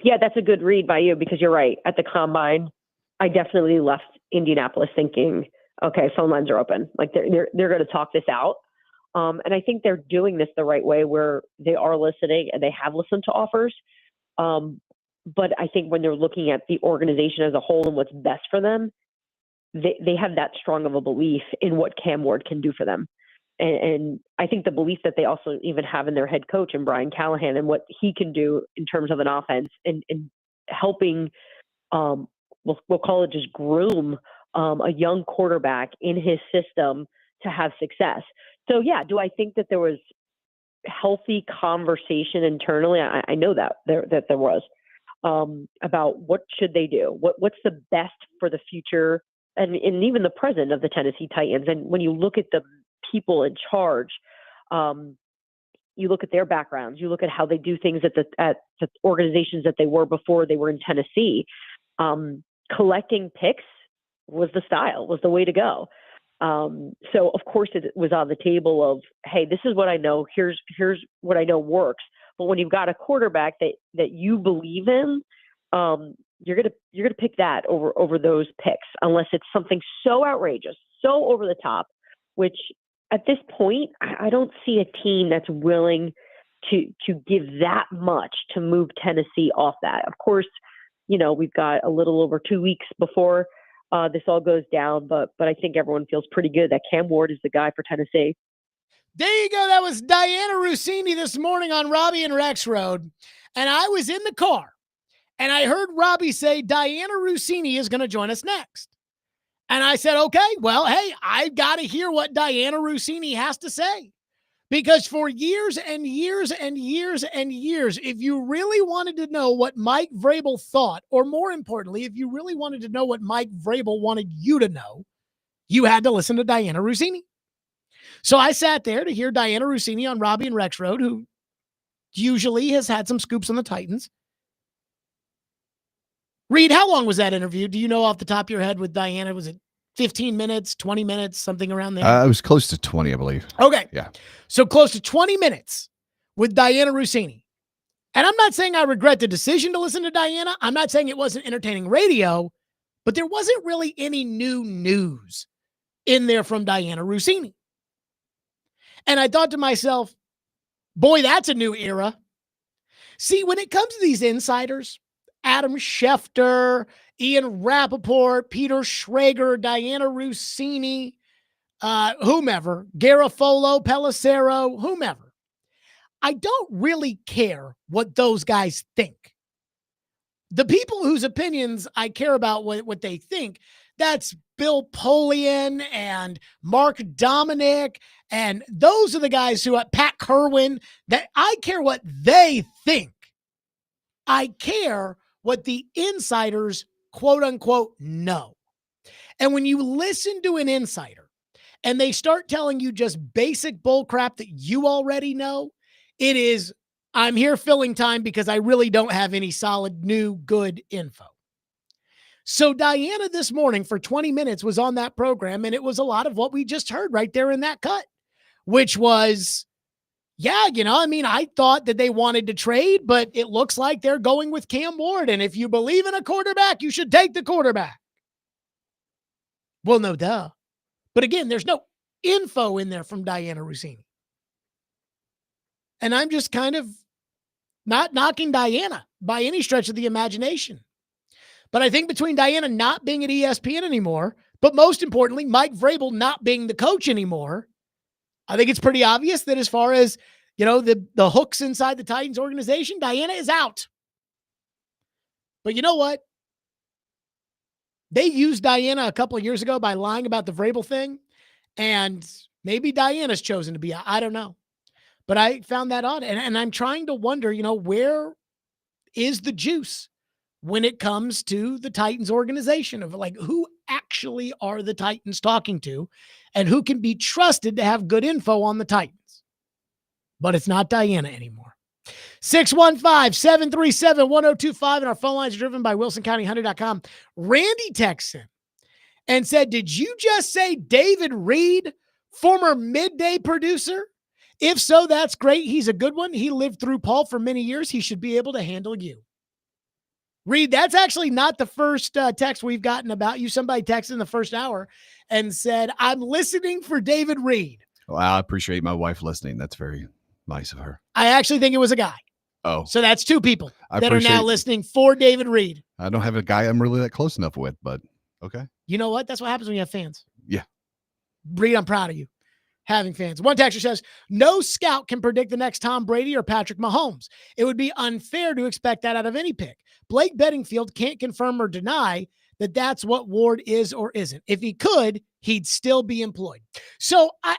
Yeah, that's a good read by you, because you're right. At the combine, I definitely left Indianapolis thinking, okay, phone lines are open. Like they're going to talk this out. And I think they're doing this the right way, where they are listening and they have listened to offers. But I think when they're looking at the organization as a whole and what's best for them, they have that strong of a belief in what Cam Ward can do for them. And I think the belief that they also even have in their head coach and Brian Callahan and what he can do in terms of an offense and helping, we'll call it just groom a young quarterback in his system to have success. So yeah, do I think that there was healthy conversation internally? I know that there was about what should they do, what's the best for the future and even the present of the Tennessee Titans. And when you look at the people in charge, you look at their backgrounds, you look at how they do things at the organizations that they were before they were in Tennessee. Collecting picks was the style, was the way to go. So of course it was on the table of, hey, this is what I know. Here's what I know works. But when you've got a quarterback that you believe in, you're gonna pick that over those picks, unless it's something so outrageous, so over the top, which at this point I don't see a team that's willing to give that much to move Tennessee off that. Of course, we've got a little over 2 weeks before this all goes down, but I think everyone feels pretty good that Cam Ward is the guy for Tennessee. There you go. That was Diana Rossini this morning on Robbie and Rex Road. And I was in the car and I heard Robbie say Diana Rossini is going to join us next. And I said, okay, well, hey, I've got to hear what Diana Rossini has to say. Because for years and years and years and years, if you really wanted to know what Mike Vrabel thought, or more importantly, if you really wanted to know what Mike Vrabel wanted you to know, you had to listen to Diana Rossini. So I sat there to hear Diana Rossini on Robbie and Rex Road, who usually has had some scoops on the Titans. Reed, how long was that interview? Do you know off the top of your head with Diana? Was it 15 minutes, 20 minutes, something around there? It was close to 20, I believe. Okay. Yeah. So close to 20 minutes with Diana Rossini. And I'm not saying I regret the decision to listen to Diana. I'm not saying it wasn't entertaining radio, but there wasn't really any new news in there from Diana Rossini. And I thought to myself, boy, that's a new era. See, when it comes to these insiders, Adam Schefter, Ian Rappaport, Peter Schrager, Diana Rossini, whomever, Garofalo, Pelissero, whomever, I don't really care what those guys think. The people whose opinions I care about what they think, that's Bill Polian and Mark Dominic, and those are the guys who, Pat Kerwin, that I care what they think. I care what the insiders, quote unquote, know. And when you listen to an insider and they start telling you just basic bull crap that you already know, it is, I'm here filling time because I really don't have any solid, new, good info. So Diana this morning for 20 minutes was on that program, and it was a lot of what we just heard right there in that cut, which was, yeah, I thought that they wanted to trade, but it looks like they're going with Cam Ward. And if you believe in a quarterback, you should take the quarterback. Well, no duh. But again, there's no info in there from Diana Rossini. And I'm just kind of not knocking Diana by any stretch of the imagination. But I think between Diana not being at ESPN anymore, but most importantly, Mike Vrabel not being the coach anymore, I think it's pretty obvious that as far as, the hooks inside the Titans organization, Diana is out. But you know what? They used Diana a couple of years ago by lying about the Vrabel thing, and maybe Diana's chosen to be out. I don't know. But I found that odd, and I'm trying to wonder, where is the juice when it comes to the Titans organization of like, who actually are the Titans talking to and who can be trusted to have good info on the Titans? But it's not Diana anymore. 615-737-1025. And our phone lines are driven by WilsonCountyHunter.com. Randy texts in and said, did you just say David Reed, former midday producer? If so, that's great. He's a good one. He lived through Paul for many years. He should be able to handle you. Reed, that's actually not the first text we've gotten about you. Somebody texted in the first hour and said, I'm listening for David Reed. Well, I appreciate my wife listening. That's very nice of her. I actually think it was a guy. Oh. So that's two people that are now listening for David Reed. I don't have a guy I'm really that close enough with, but okay. You know what? That's what happens when you have fans. Yeah. Reed, I'm proud of you. Having fans. One texter says, no scout can predict the next Tom Brady or Patrick Mahomes. It would be unfair to expect that out of any pick. Blake Bedingfield can't confirm or deny that that's what Ward is or isn't. If he could, he'd still be employed. So I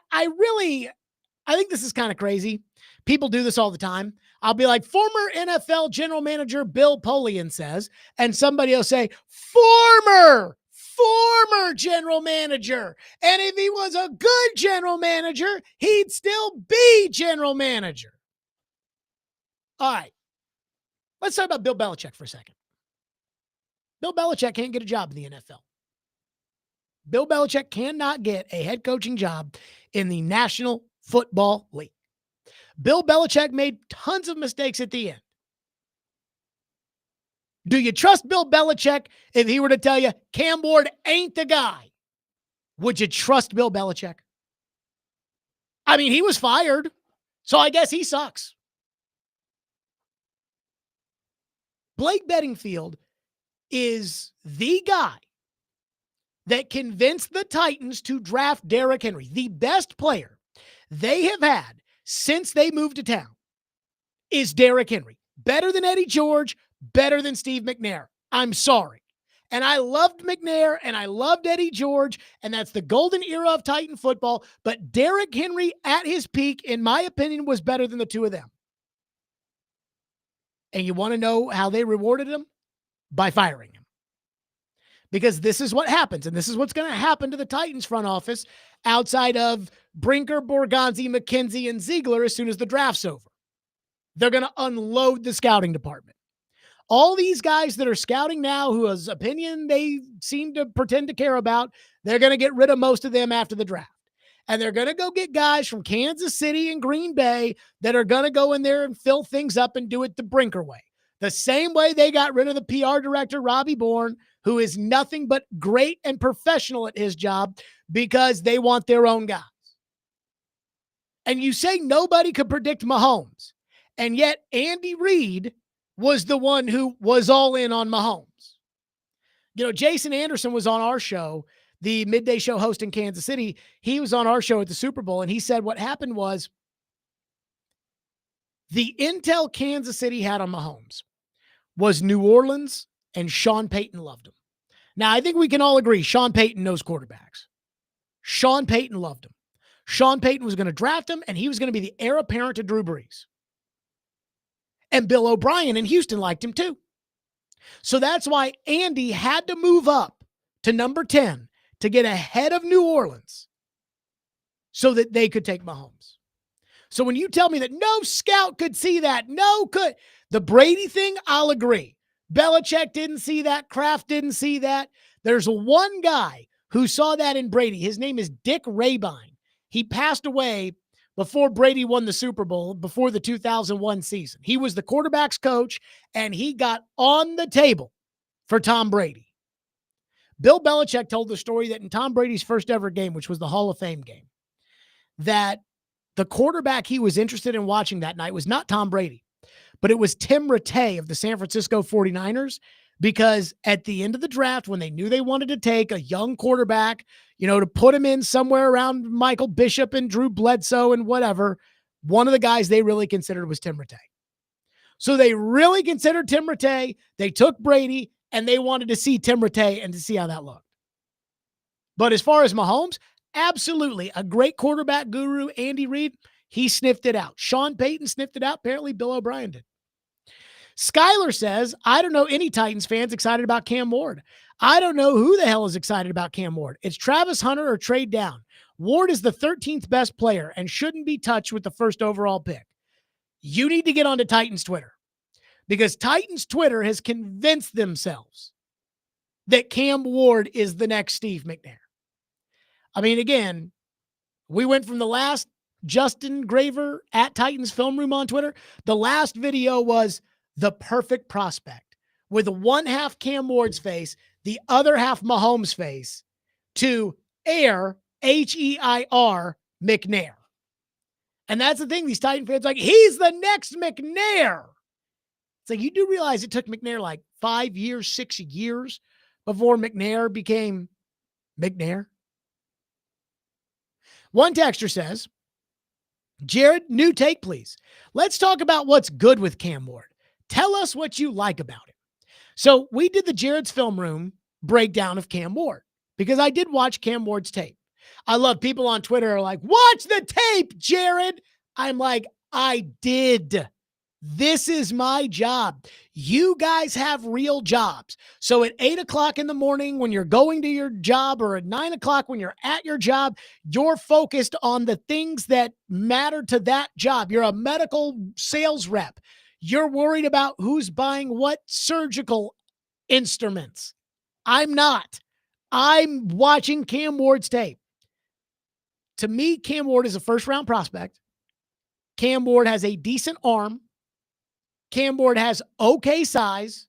think this is kind of crazy. People do this all the time. I'll be like, former NFL general manager Bill Polian says, and somebody will say, former general manager. And if he was a good general manager, he'd still be general manager. All right. Let's talk about Bill Belichick for a second. Bill Belichick can't get a job in the NFL. Bill Belichick cannot get a head coaching job in the National Football League. Bill Belichick made tons of mistakes at the end. Do you trust Bill Belichick if he were to tell you Cam Ward ain't the guy? Would you trust Bill Belichick? I mean, he was fired, so I guess he sucks. Blake Bedingfield is the guy that convinced the Titans to draft Derrick Henry, the best player they have had since they moved to town is Derrick Henry. Better than Eddie George, better than Steve McNair. I'm sorry. And I loved McNair and I loved Eddie George, and that's the golden era of Titan football. But Derrick Henry at his peak, in my opinion, was better than the two of them. And you want to know how they rewarded him? By firing him. Because this is what happens, and this is what's going to happen to the Titans front office outside of Brinker, Borgonzi, McKenzie, and Ziegler as soon as the draft's over. They're going to unload the scouting department. All these guys that are scouting now, whose opinion they seem to pretend to care about, they're going to get rid of most of them after the draft. And they're going to go get guys from Kansas City and Green Bay that are going to go in there and fill things up and do it the Brinker way. The same way they got rid of the PR director, Robbie Bourne, who is nothing but great and professional at his job because they want their own guys. And you say nobody could predict Mahomes. And yet Andy Reid was the one who was all in on Mahomes. You know, Jason Anderson was on our show, the midday show host in Kansas City. He was on our show at the Super Bowl, and he said what happened was the intel Kansas City had on Mahomes was New Orleans, and Sean Payton loved him. Now, I think we can all agree Sean Payton knows quarterbacks. Sean Payton loved him. Sean Payton was going to draft him, and he was going to be the heir apparent to Drew Brees. And Bill O'Brien in Houston liked him too. So that's why Andy had to move up to number 10 to get ahead of New Orleans so that they could take Mahomes. So when you tell me that no scout could see that, the Brady thing, I'll agree. Belichick didn't see that. Kraft didn't see that. There's one guy who saw that in Brady. His name is Dick Rabine. He passed away before Brady won the Super Bowl, before the 2001 season. He was the quarterback's coach, and he got on the table for Tom Brady. Bill Belichick told the story that in Tom Brady's first ever game, which was the Hall of Fame game, that the quarterback he was interested in watching that night was not Tom Brady, but it was Tim Rattay of the San Francisco 49ers, because at the end of the draft, when they knew they wanted to take a young quarterback, to put him in somewhere around Michael Bishop and Drew Bledsoe and whatever, one of the guys they really considered was Tim Rattay. So they really considered Tim Rattay. They took Brady, and they wanted to see Tim Rattay and to see how that looked. But as far as Mahomes, absolutely a great quarterback guru, Andy Reid, he sniffed it out. Sean Payton sniffed it out. Apparently Bill O'Brien did. Skyler says, I don't know any Titans fans excited about Cam Ward. I don't know who the hell is excited about Cam Ward. It's Travis Hunter or trade down. Ward is the 13th best player and shouldn't be touched with the first overall pick. you need to get onto Titans Twitter, because Titans Twitter has convinced themselves that Cam Ward is the next Steve McNair. I mean, again, we went from the last Justin Graver at Titans Film Room on Twitter. The last video was the perfect prospect with one half Cam Ward's face, the other half Mahomes' face, to Air, H-E-I-R, McNair. And that's the thing. These Titan fans are like, he's the next McNair. It's like, you do realize it took McNair like 5 years, 6 years before McNair became McNair. One texter says, Jared, new take, please. Let's talk about what's good with Cam Ward. Tell us what you like about him. So we did the Jared's Film Room breakdown of Cam Ward because I did watch Cam Ward's tape. I love people on Twitter are like, watch the tape, Jared. I'm like, I did. This is my job. You guys have real jobs. So at 8 o'clock in the morning, when you're going to your job, or at 9 o'clock when you're at your job, you're focused on the things that matter to that job. You're a medical sales rep. You're worried about who's buying what surgical instruments. I'm not. I'm watching Cam Ward's tape. To me, Cam Ward is a first-round prospect. Cam Ward has a decent arm. Cam Ward has okay size.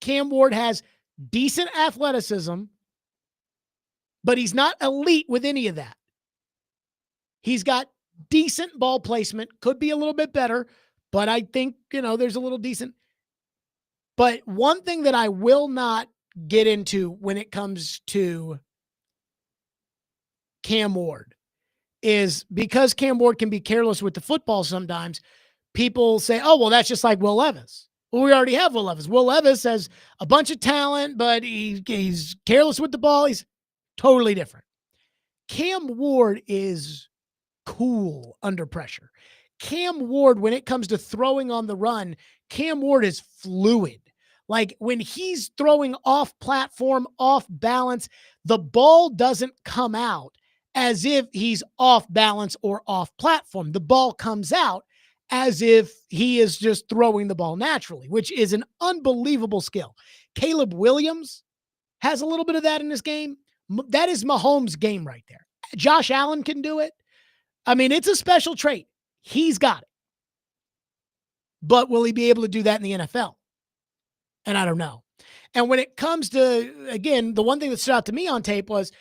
Cam Ward has decent athleticism, but he's not elite with any of that. He's got decent ball placement, could be a little bit better, but I think, there's a little decent. But one thing that I will not get into when it comes to Cam Ward is, because Cam Ward can be careless with the football sometimes, people say, oh, well, that's just like Will Levis. Well, we already have Will Levis. Will Levis has a bunch of talent, but he's careless with the ball. He's totally different. Cam Ward is cool under pressure. Cam Ward, when it comes to throwing on the run, Cam Ward is fluid. Like when he's throwing off platform, off balance, the ball doesn't come out as if he's off balance or off platform. The ball comes out as if he is just throwing the ball naturally, which is an unbelievable skill. Caleb Williams has a little bit of that in his game. That is Mahomes' game right there. Josh Allen can do it. I mean, it's a special trait. He's got it. But will he be able to do that in the NFL? And I don't know. And when it comes to, again, the one thing that stood out to me on tape was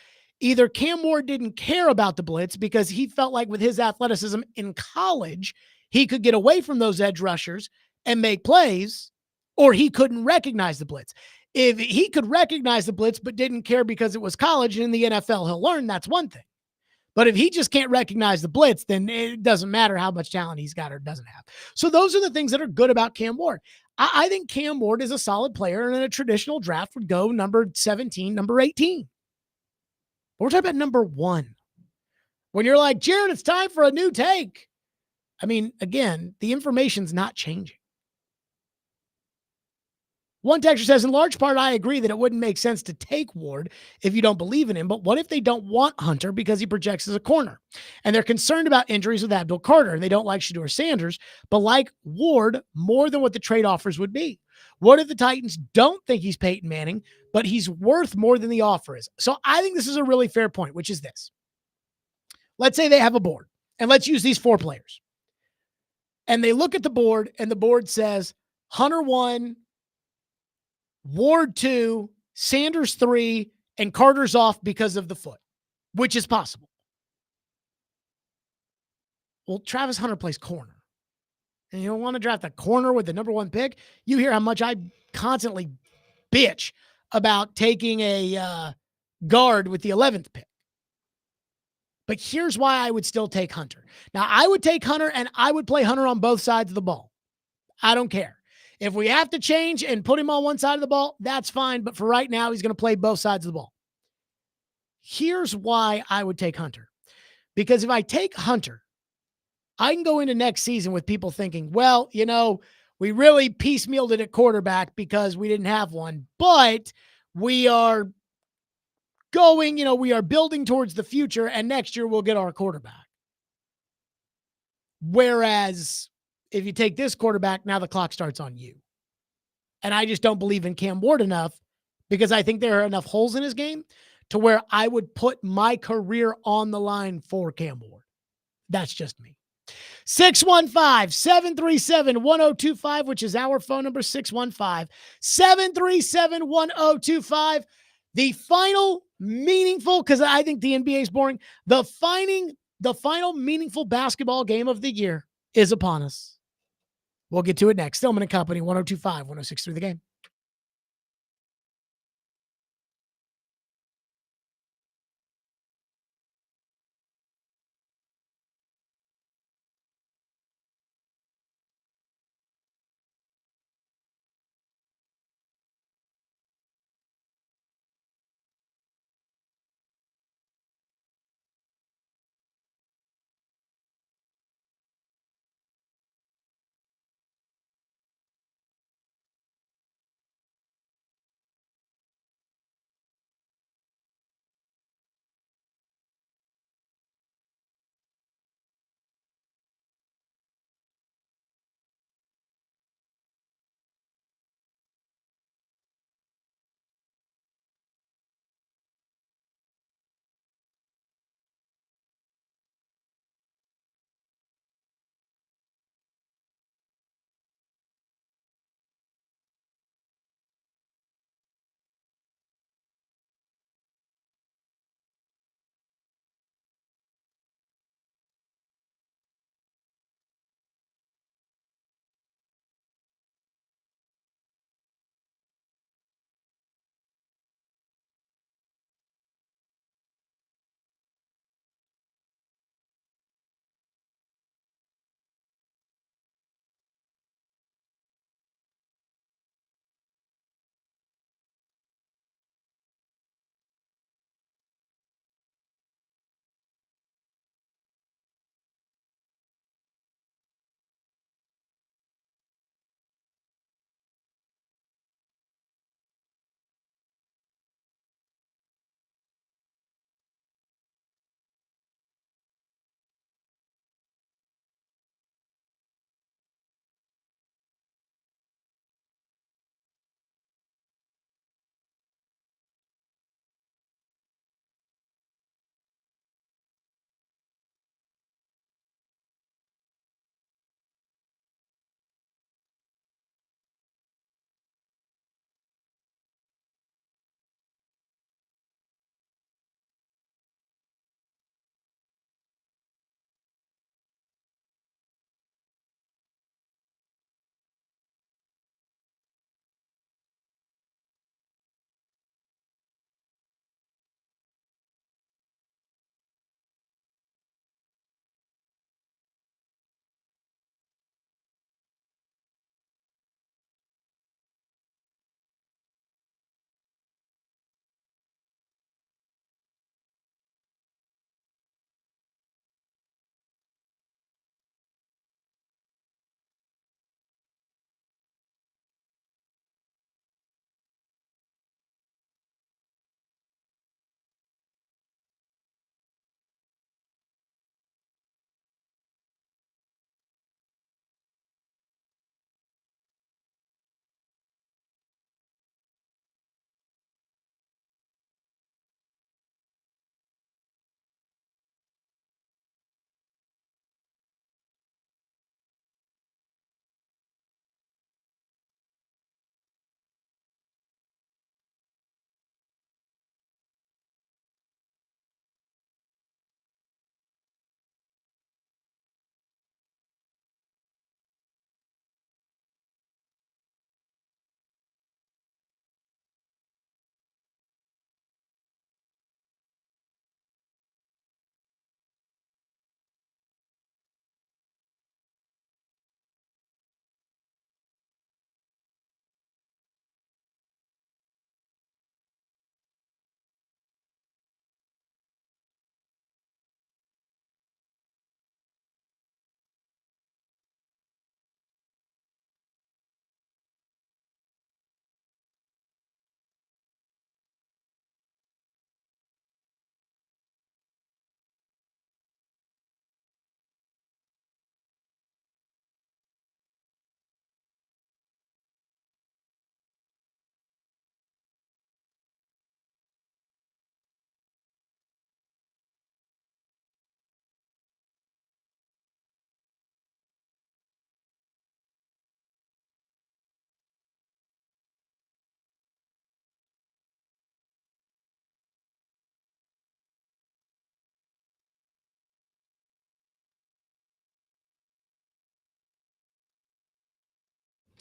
either Cam Ward didn't care about the blitz because he felt like with his athleticism in college, he could get away from those edge rushers and make plays, or he couldn't recognize the blitz. If he could recognize the blitz but didn't care because it was college and in the NFL he'll learn, that's one thing. But if he just can't recognize the blitz, then it doesn't matter how much talent he's got or doesn't have. So those are the things that are good about Cam Ward. I think Cam Ward is a solid player, and in a traditional draft would go number 17, number 18. But we're talking about number 1. When you're like, Jared, it's time for a new take. I mean, again, the information's not changing. One texter says, in large part, I agree that it wouldn't make sense to take Ward if you don't believe in him. But what if they don't want Hunter because he projects as a corner? And they're concerned about injuries with Abdul Carter, and they don't like Shedeur Sanders, but like Ward more than what the trade offers would be. What if the Titans don't think he's Peyton Manning, but he's worth more than the offer is? So I think this is a really fair point, which is this. Let's say they have a board, and let's use these 4 players. And they look at the board, and the board says Hunter 1, Ward 2, Sanders 3, and Carter's off because of the foot, which is possible. Well, Travis Hunter plays corner. And you don't want to draft a corner with the number 1 pick. You hear how much I constantly bitch about taking a guard with the 11th pick. But here's why I would still take Hunter. Now, I would take Hunter, and I would play Hunter on both sides of the ball. I don't care. If we have to change and put him on one side of the ball, that's fine. But for right now, he's going to play both sides of the ball. Here's why I would take Hunter. Because if I take Hunter, I can go into next season with people thinking, well, we really piecemealed it at quarterback because we didn't have one. But we are going, we are building towards the future, and next year we'll get our quarterback. Whereas if you take this quarterback, now the clock starts on you. And I just don't believe in Cam Ward enough because I think there are enough holes in his game to where I would put my career on the line for Cam Ward. That's just me. 615-737-1025, which is our phone number, 615-737-1025. The final meaningful, because I think the NBA is boring, the final meaningful basketball game of the year is upon us. We'll get to it next. Stillman and Company, 1025, 1063 The Game.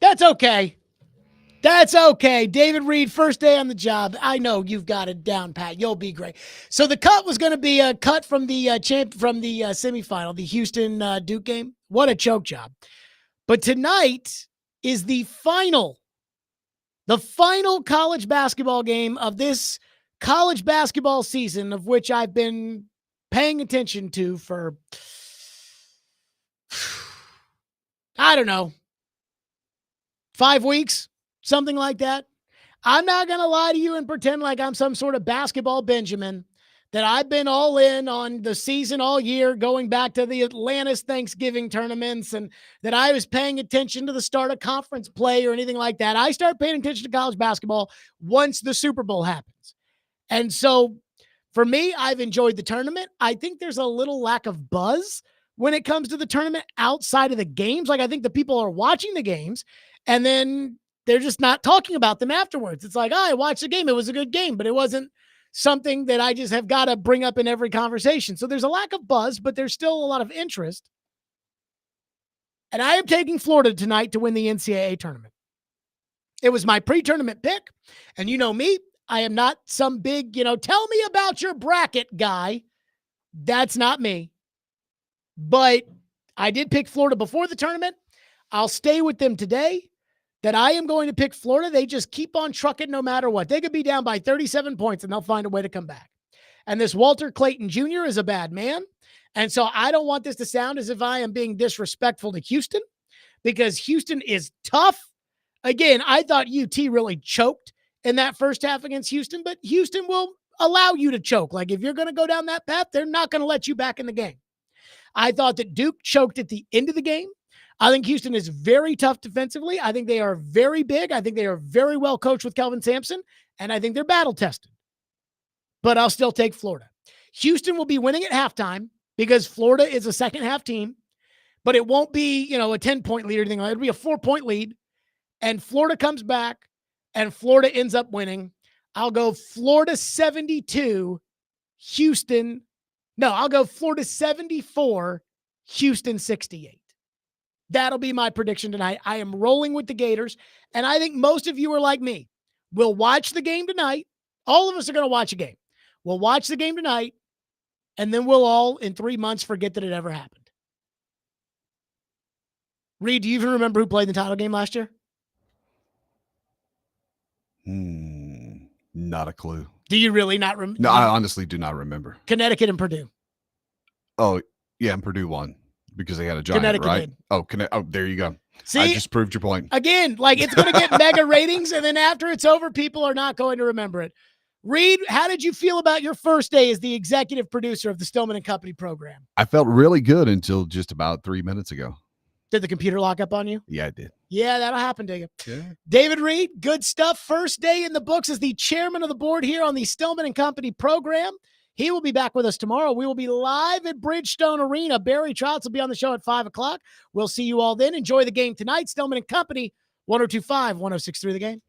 That's okay. That's okay. David Reed, first day on the job. I know you've got it down, Pat. You'll be great. So the cut was going to be a cut from the semifinal, the Houston Duke game. What a choke job. But tonight is the final college basketball game of this college basketball season, of which I've been paying attention to for, I don't know, 5 weeks, something like that. I'm not going to lie to you and pretend like I'm some sort of basketball Benjamin, that I've been all in on the season all year, going back to the Atlantis Thanksgiving tournaments, and that I was paying attention to the start of conference play or anything like that. I start paying attention to college basketball once the Super Bowl happens. And so for me, I've enjoyed the tournament. I think there's a little lack of buzz when it comes to the tournament outside of the games. Like, I think the people are watching the games and then they're just not talking about them afterwards. It's like, oh, I watched the game. It was a good game, but it wasn't something that I just have got to bring up in every conversation. So there's a lack of buzz, but there's still a lot of interest. And I am taking Florida tonight to win the NCAA tournament. It was my pre-tournament pick. And you know me, I am not some big, tell me about your bracket guy. That's not me. But I did pick Florida before the tournament. I'll stay with them today, that I am going to pick Florida. They just keep on trucking no matter what. They could be down by 37 points and they'll find a way to come back. And this Walter Clayton Jr. is a bad man. And so I don't want this to sound as if I am being disrespectful to Houston, because Houston is tough. Again, I thought UT really choked in that first half against Houston, but Houston will allow you to choke. Like, if you're going to go down that path, they're not going to let you back in the game. I thought that Duke choked at the end of the game. I think Houston is very tough defensively. I think they are very big. I think they are very well coached with Kelvin Sampson, and I think they're battle tested. But I'll still take Florida. Houston will be winning at halftime because Florida is a second half team, but it won't be, a 10-point lead or anything like that. It'll be a 4-point lead, and Florida comes back, and Florida ends up winning. I'll go Florida 72, Houston. No, I'll go Florida 74, Houston 68. That'll be my prediction tonight. I am rolling with the Gators, and I think most of you are like me. We'll watch the game tonight. All of us are going to watch a game. We'll watch the game tonight, and then we'll all, in 3 months, forget that it ever happened. Reed, do you even remember who played the title game last year? Not a clue. Do you really not remember? No, I honestly do not remember. Connecticut and Purdue. Oh, yeah, and Purdue won because they had a giant, Connecticut right? did. Oh, there you go. See, I just proved your point. Again, like, it's going to get mega ratings, and then after it's over, people are not going to remember it. Reed, how did you feel about your first day as the executive producer of the Stillman and Company program? I felt really good until just about 3 minutes ago. Did the computer lock up on you? Yeah, it did. Yeah, that'll happen to you. Yeah. David Reed, good stuff. First day in the books as the chairman of the board here on the Stillman and Company program. He will be back with us tomorrow. We will be live at Bridgestone Arena. Barry Trotz will be on the show at 5 o'clock. We'll see you all then. Enjoy the game tonight. Stillman and Company, 102.5, 106.3 The Game.